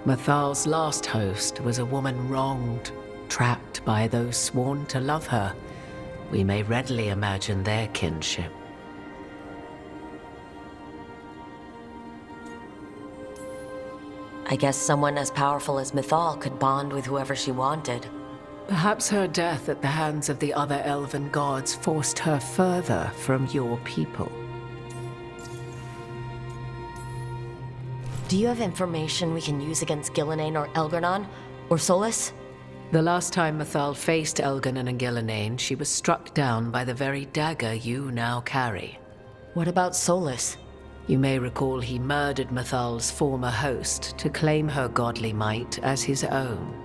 Mythal's last host was a woman wronged, trapped by those sworn to love her. We may readily imagine their kinship. I guess someone as powerful as Mythal could bond with whoever she wanted. Perhaps her death at the hands of the other elven gods forced her further from your people. Do you have information we can use against Gillenane or Elgernon? Or Solus? The last time Mythal faced Elgernon and Gillenane, she was struck down by the very dagger you now carry. What about Solus? You may recall he murdered Mythal's former host to claim her godly might as his own.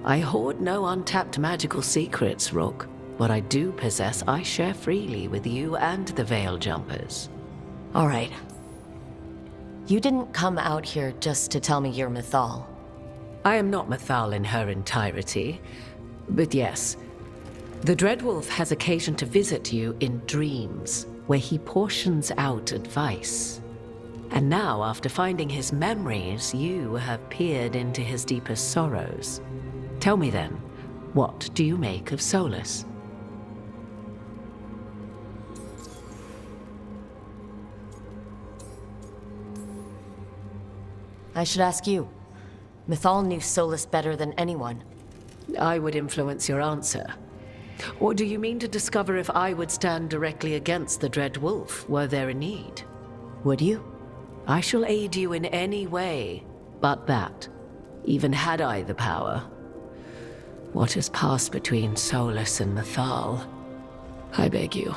I hoard no untapped magical secrets, Rook. What I do possess, I share freely with you and the Veil Jumpers. All right. You didn't come out here just to tell me you're Mythal. I am not Mythal in her entirety, but yes. The Dreadwolf has occasion to visit you in dreams, where he portions out advice. And now, after finding his memories, you have peered into his deepest sorrows. Tell me then, what do you make of Solus? I should ask you. Mythal knew Solus better than anyone. I would influence your answer. Or do you mean to discover if I would stand directly against the Dread Wolf were there a need? Would you? I shall aid you in any way but that, even had I the power. What has passed between Solus and Mythal? I beg you,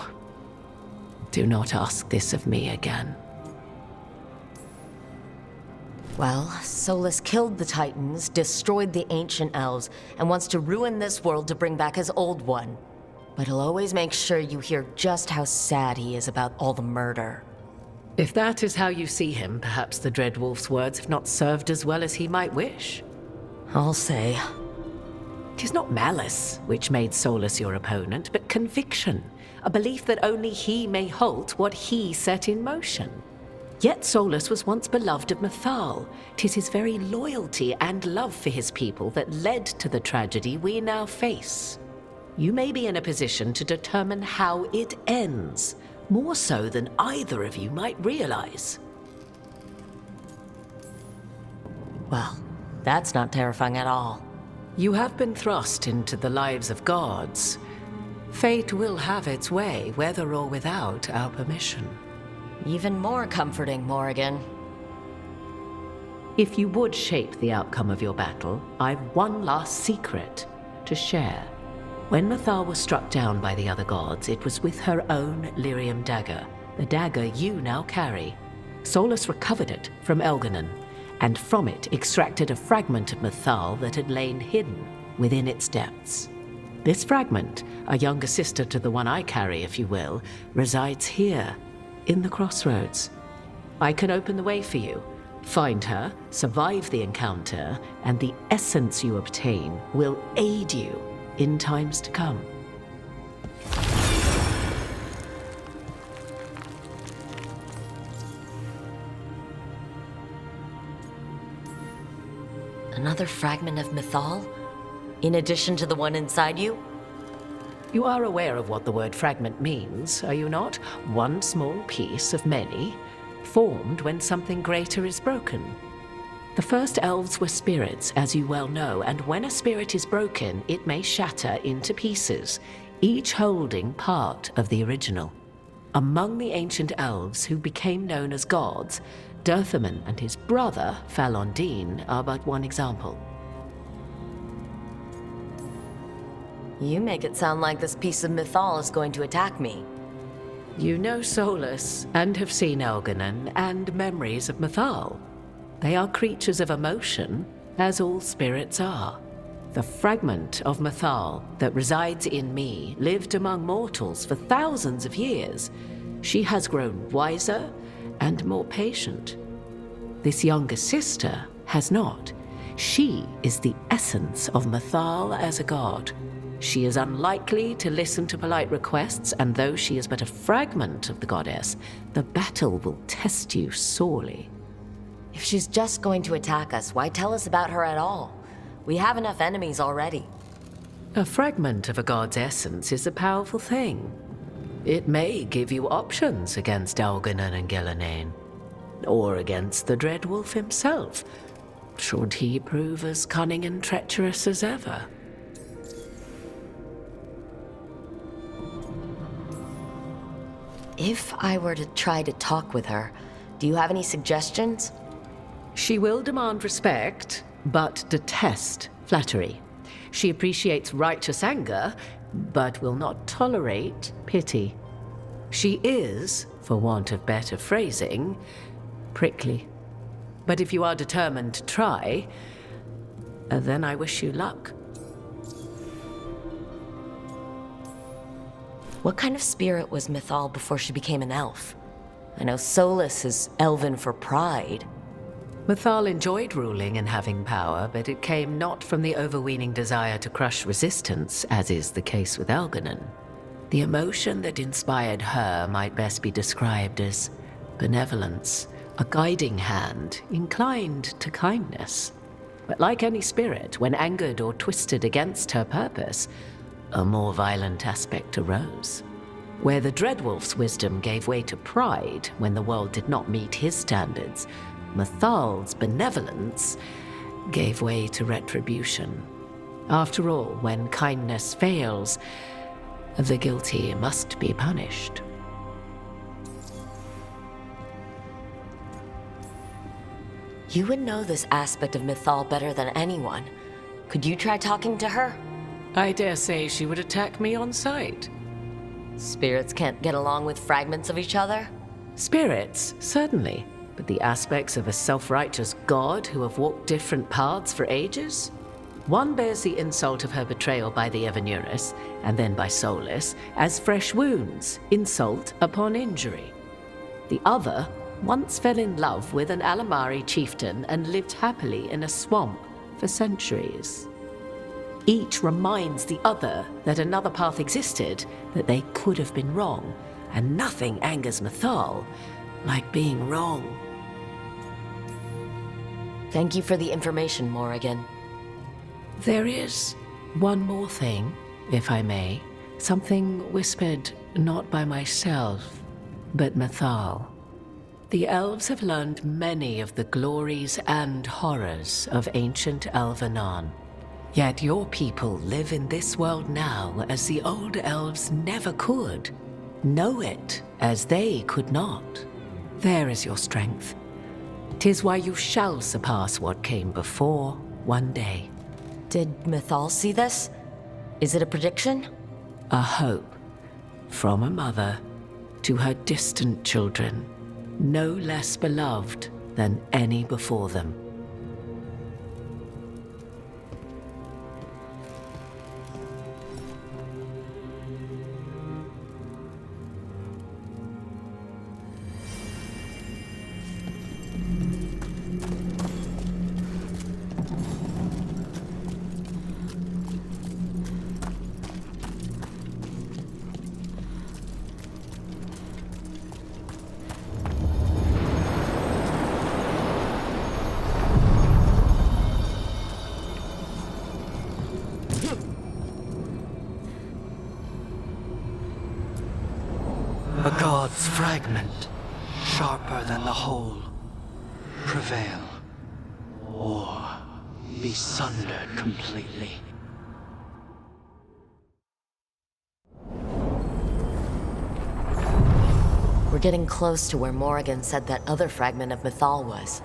do not ask this of me again. Well, Solus killed the Titans, destroyed the ancient elves, and wants to ruin this world to bring back his old one. But he'll always make sure you hear just how sad he is about all the murder. If that is how you see him, perhaps the Dreadwolf's words have not served as well as he might wish. I'll say. 'Tis not malice which made Solus your opponent, but conviction, a belief that only he may halt what he set in motion. Yet Solus was once beloved of Mythal. 'Tis his very loyalty and love for his people that led to the tragedy we now face. You may be in a position to determine how it ends, more so than either of you might realize. Well, that's not terrifying at all. You have been thrust into the lives of gods. Fate will have its way, whether or without our permission. Even more comforting, Morrigan. If you would shape the outcome of your battle, I've one last secret to share. When Mythal was struck down by the other gods, it was with her own lyrium dagger, the dagger you now carry. Solus recovered it from Elgernon, and from it extracted a fragment of Mythal that had lain hidden within its depths. This fragment, a younger sister to the one I carry, if you will, resides here, in the crossroads. I can open the way for you. Find her, survive the encounter, and the essence you obtain will aid you in times to come. Another fragment of Mythal? In addition to the one inside you? You are aware of what the word fragment means, are you not? One small piece of many, formed when something greater is broken. The first elves were spirits, as you well know, and when a spirit is broken, it may shatter into pieces, each holding part of the original. Among the ancient elves who became known as gods, Dirthaman and his brother, Falondine, are but one example. You make it sound like this piece of Mythal is going to attack me. You know Solus, and have seen Elganon, and memories of Mythal. They are creatures of emotion, as all spirits are. The fragment of Mythal that resides in me lived among mortals for thousands of years. She has grown wiser and more patient. This younger sister has not. She is the essence of Mythal as a god. She is unlikely to listen to polite requests, and though she is but a fragment of the goddess, the battle will test you sorely. If she's just going to attack us, why tell us about her at all? We have enough enemies already. A fragment of a god's essence is a powerful thing. It may give you options against Elganon and Gillenane, or against the Dread Wolf himself, should he prove as cunning and treacherous as ever. If I were to try to talk with her, do you have any suggestions? She will demand respect, but detest flattery. She appreciates righteous anger, but will not tolerate pity. She is, for want of better phrasing, prickly. But if you are determined to try, then I wish you luck. What kind of spirit was Mythal before she became an elf? I know Solus is elven for pride. Mythal enjoyed ruling and having power, but it came not from the overweening desire to crush resistance, as is the case with Elganon. The emotion that inspired her might best be described as benevolence, a guiding hand inclined to kindness. But like any spirit, when angered or twisted against her purpose, a more violent aspect arose. Where the Dreadwolf's wisdom gave way to pride when the world did not meet his standards, Mythal's benevolence gave way to retribution. After all, when kindness fails, the guilty must be punished. You would know this aspect of Mythal better than anyone. Could you try talking to her? I dare say she would attack me on sight. Spirits can't get along with fragments of each other? Spirits, certainly. But the aspects of a self-righteous god who have walked different paths for ages? One bears the insult of her betrayal by the Evanuris, and then by Solus, as fresh wounds, insult upon injury. The other once fell in love with an Alamari chieftain and lived happily in a swamp for centuries. Each reminds the other that another path existed, that they could have been wrong, and nothing angers Mythal like being wrong. Thank you for the information, Morrigan. There is one more thing, if I may. Something whispered not by myself, but Mythal. The elves have learned many of the glories and horrors of ancient Elvenon. Yet your people live in this world now as the old elves never could. Know it as they could not. There is your strength. 'Tis why you shall surpass what came before one day. Did Mythal see this? Is it a prediction? A hope from a mother to her distant children, no less beloved than any before them. A god's fragment, sharper than the whole. Prevail, or be sundered completely. We're getting close to where Morrigan said that other fragment of Mythal was.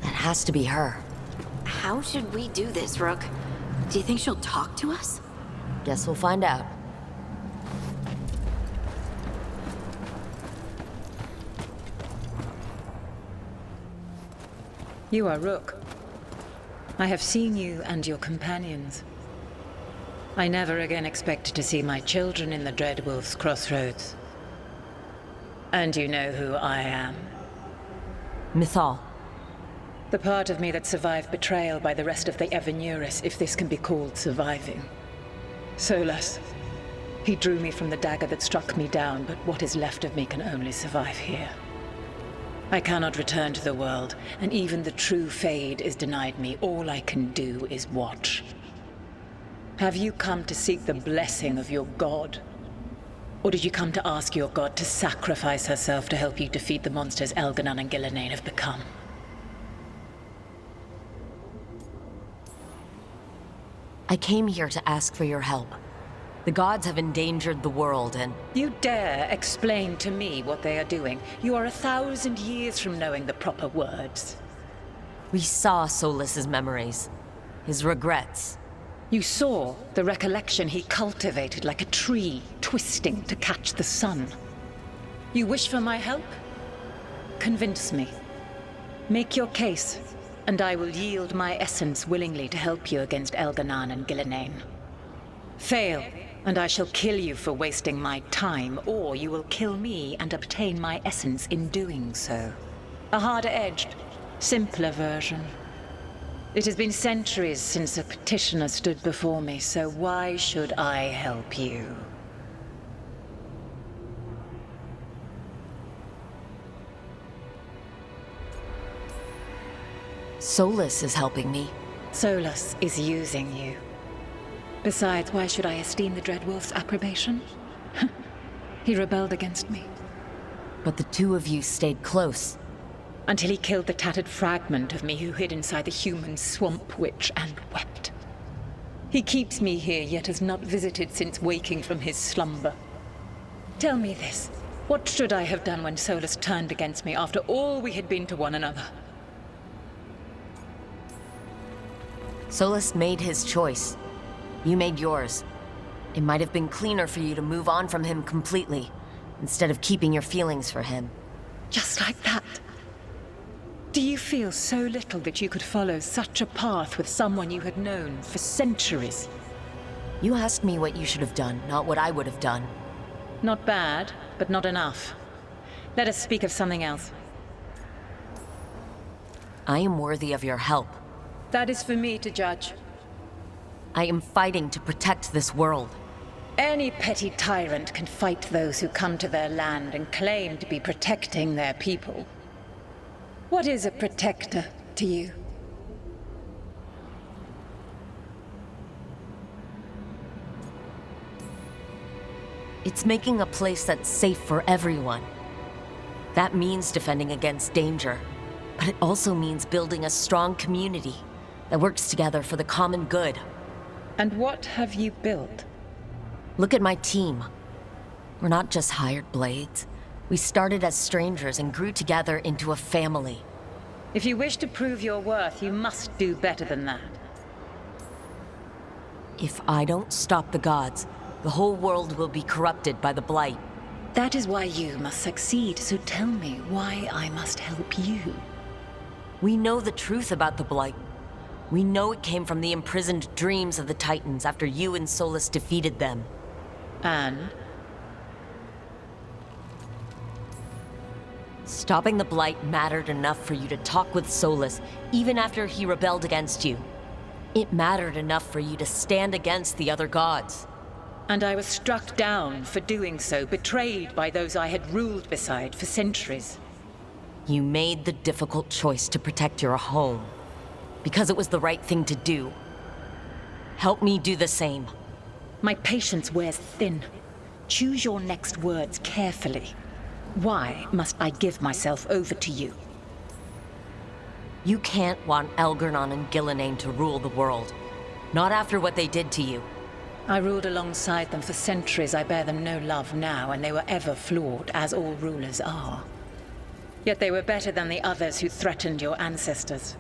Has to be her. How should we do this, Rook? Do you think she'll talk to us? Guess we'll find out. You are Rook. I have seen you and your companions. I never again expected to see my children in the Dreadwolf's crossroads. And you know who I am. Mythal. The part of me that survived betrayal by the rest of the Evanuris, if this can be called surviving. Solus. He drew me from the dagger that struck me down, but what is left of me can only survive here. I cannot return to the world, and even the true Fade is denied me. All I can do is watch. Have you come to seek the blessing of your god? Or did you come to ask your god to sacrifice herself to help you defeat the monsters Elganon and Gillenane have become? I came here to ask for your help. The gods have endangered the world and... You dare explain to me what they are doing? You are 1,000 years from knowing the proper words. We saw Solus's memories. His regrets. You saw the recollection he cultivated like a tree, twisting to catch the sun. You wish for my help? Convince me. Make your case, and I will yield my essence willingly to help you against Elganon and Gillenane. Fail, and I shall kill you for wasting my time, or you will kill me and obtain my essence in doing so. A harder-edged, simpler version. It has been centuries since a petitioner stood before me, so why should I help you? Solus is helping me. Solus is using you. Besides, why should I esteem the Dreadwolf's approbation? He rebelled against me. But the two of you stayed close. Until he killed the tattered fragment of me who hid inside the human swamp witch and wept. He keeps me here, yet has not visited since waking from his slumber. Tell me this. What should I have done when Solus turned against me after all we had been to one another? Solus made his choice. You made yours. It might have been cleaner for you to move on from him completely, instead of keeping your feelings for him. Just like that? Do you feel so little that you could follow such a path with someone you had known for centuries? You asked me what you should have done, not what I would have done. Not bad, but not enough. Let us speak of something else. I am worthy of your help. That is for me to judge. I am fighting to protect this world. Any petty tyrant can fight those who come to their land and claim to be protecting their people. What is a protector to you? It's making a place that's safe for everyone. That means defending against danger, but it also means building a strong community that works together for the common good. And what have you built? Look at my team. We're not just hired blades. We started as strangers and grew together into a family. If you wish to prove your worth, you must do better than that. If I don't stop the gods, the whole world will be corrupted by the Blight. That is why you must succeed, so tell me why I must help you. We know the truth about the Blight. We know it came from the imprisoned dreams of the Titans after you and Solus defeated them. And? Stopping the Blight mattered enough for you to talk with Solus, even after he rebelled against you. It mattered enough for you to stand against the other gods. And I was struck down for doing so, betrayed by those I had ruled beside for centuries. You made the difficult choice to protect your home, because it was the right thing to do. Help me do the same. My patience wears thin. Choose your next words carefully. Why must I give myself over to you? You can't want Elgernon and Gillenane to rule the world. Not after what they did to you. I ruled alongside them for centuries. I bear them no love now, and they were ever flawed, as all rulers are. Yet they were better than the others who threatened your ancestors.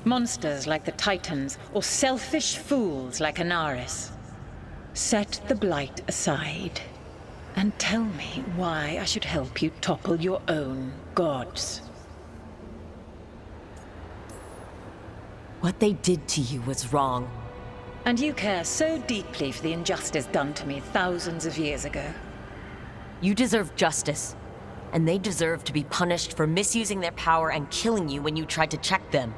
Monsters like the Titans, or selfish fools like Anaris. Set the Blight aside, and tell me why I should help you topple your own gods. What they did to you was wrong. And you care so deeply for the injustice done to me thousands of years ago. You deserve justice, and they deserve to be punished for misusing their power and killing you when you tried to check them.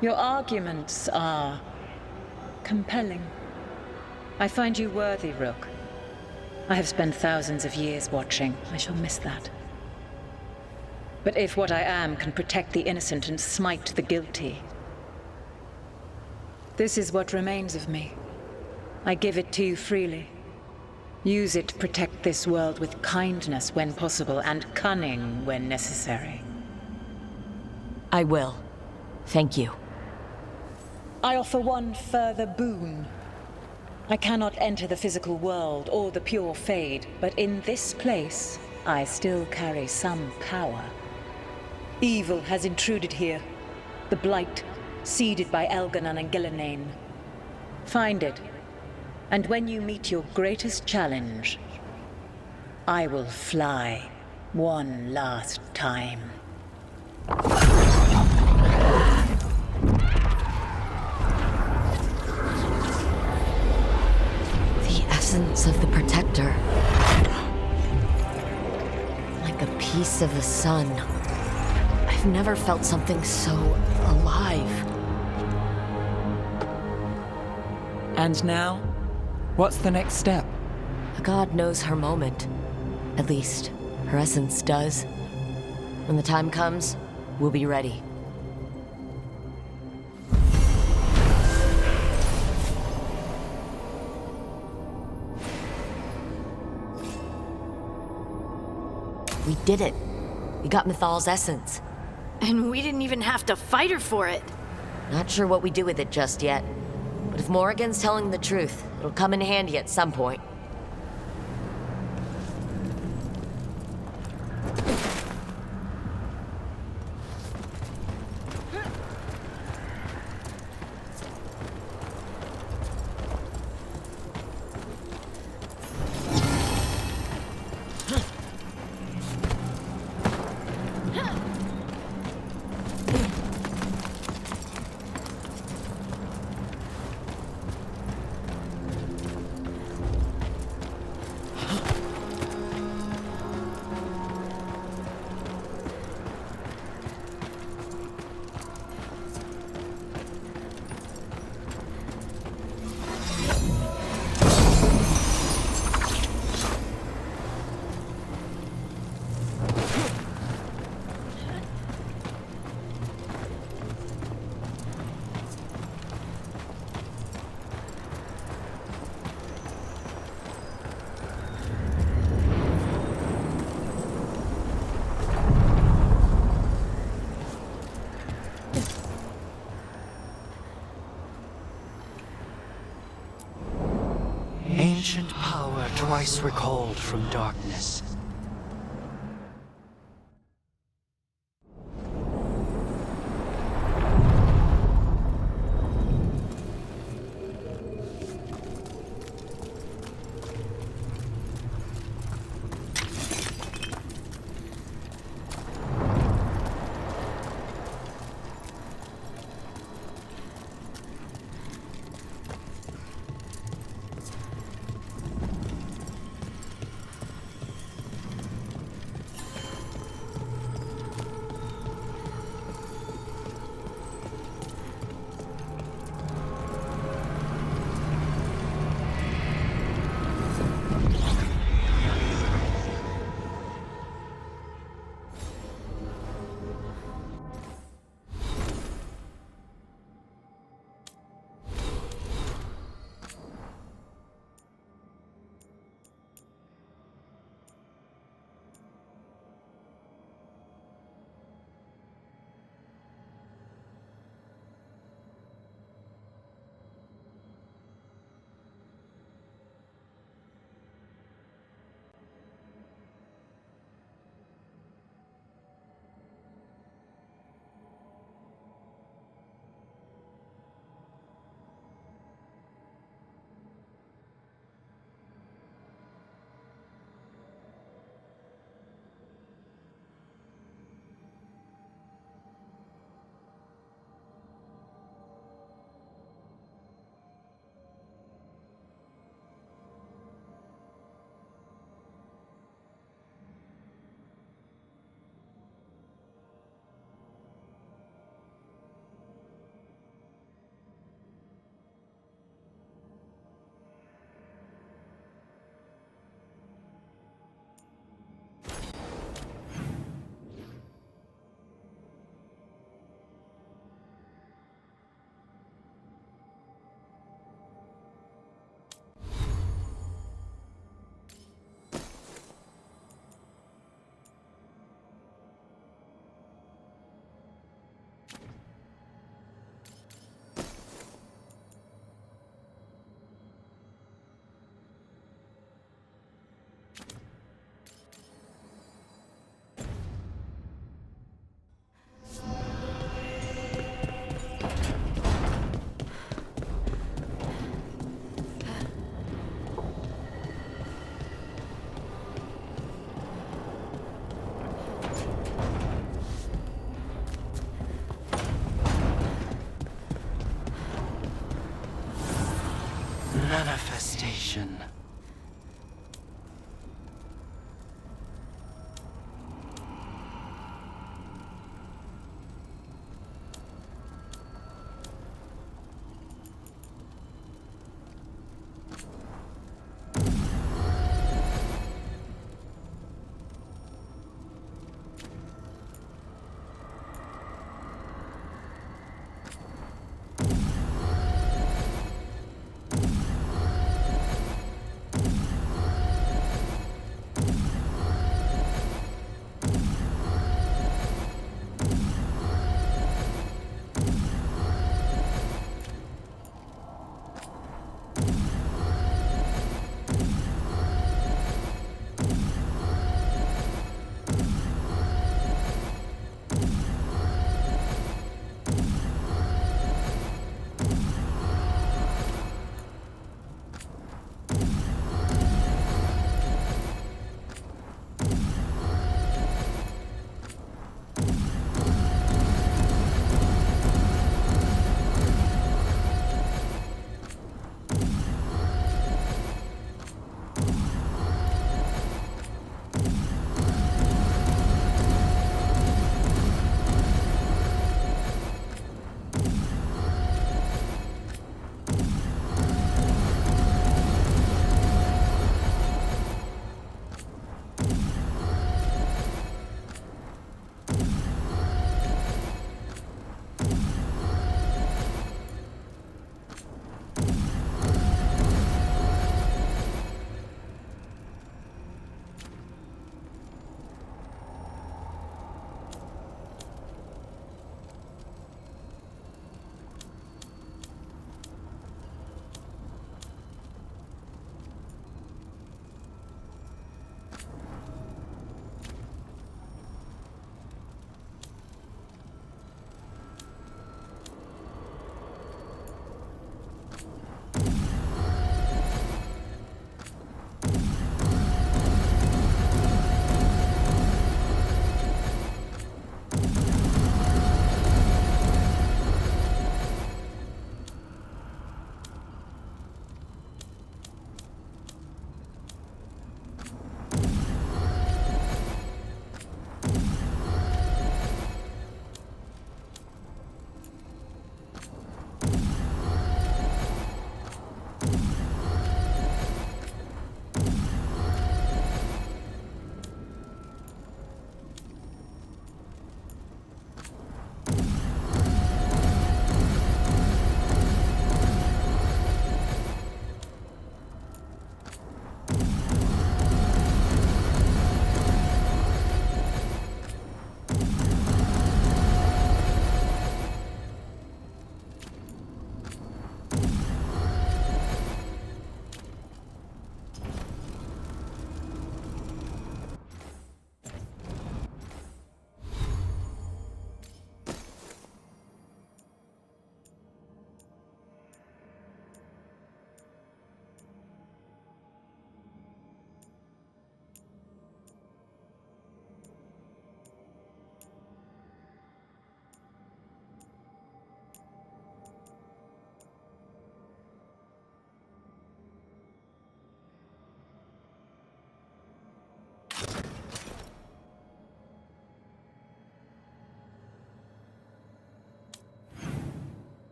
Your arguments are compelling. I find you worthy, Rook. I have spent thousands of years watching. I shall miss that. But if what I am can protect the innocent and smite the guilty, this is what remains of me. I give it to you freely. Use it to protect this world with kindness when possible and cunning when necessary. I will. Thank you. I offer one further boon. I cannot enter the physical world or the pure Fade, but in this place, I still carry some power. Evil has intruded here. The Blight, seeded by Elgernon and Gillenane. Find it, and when you meet your greatest challenge, I will fly one last time. The essence of the Protector. Like a piece of the sun. I I've never felt something so alive. And now? What's the next step? A god knows her moment. At least, her essence does. When the time comes, we'll be ready. We did it. We got Mythal's essence. And we didn't even have to fight her for it. Not sure what we do with it just yet. But if Morrigan's telling the truth, it'll come in handy at some point. Ancient power twice recalled from darkness. Manifestation.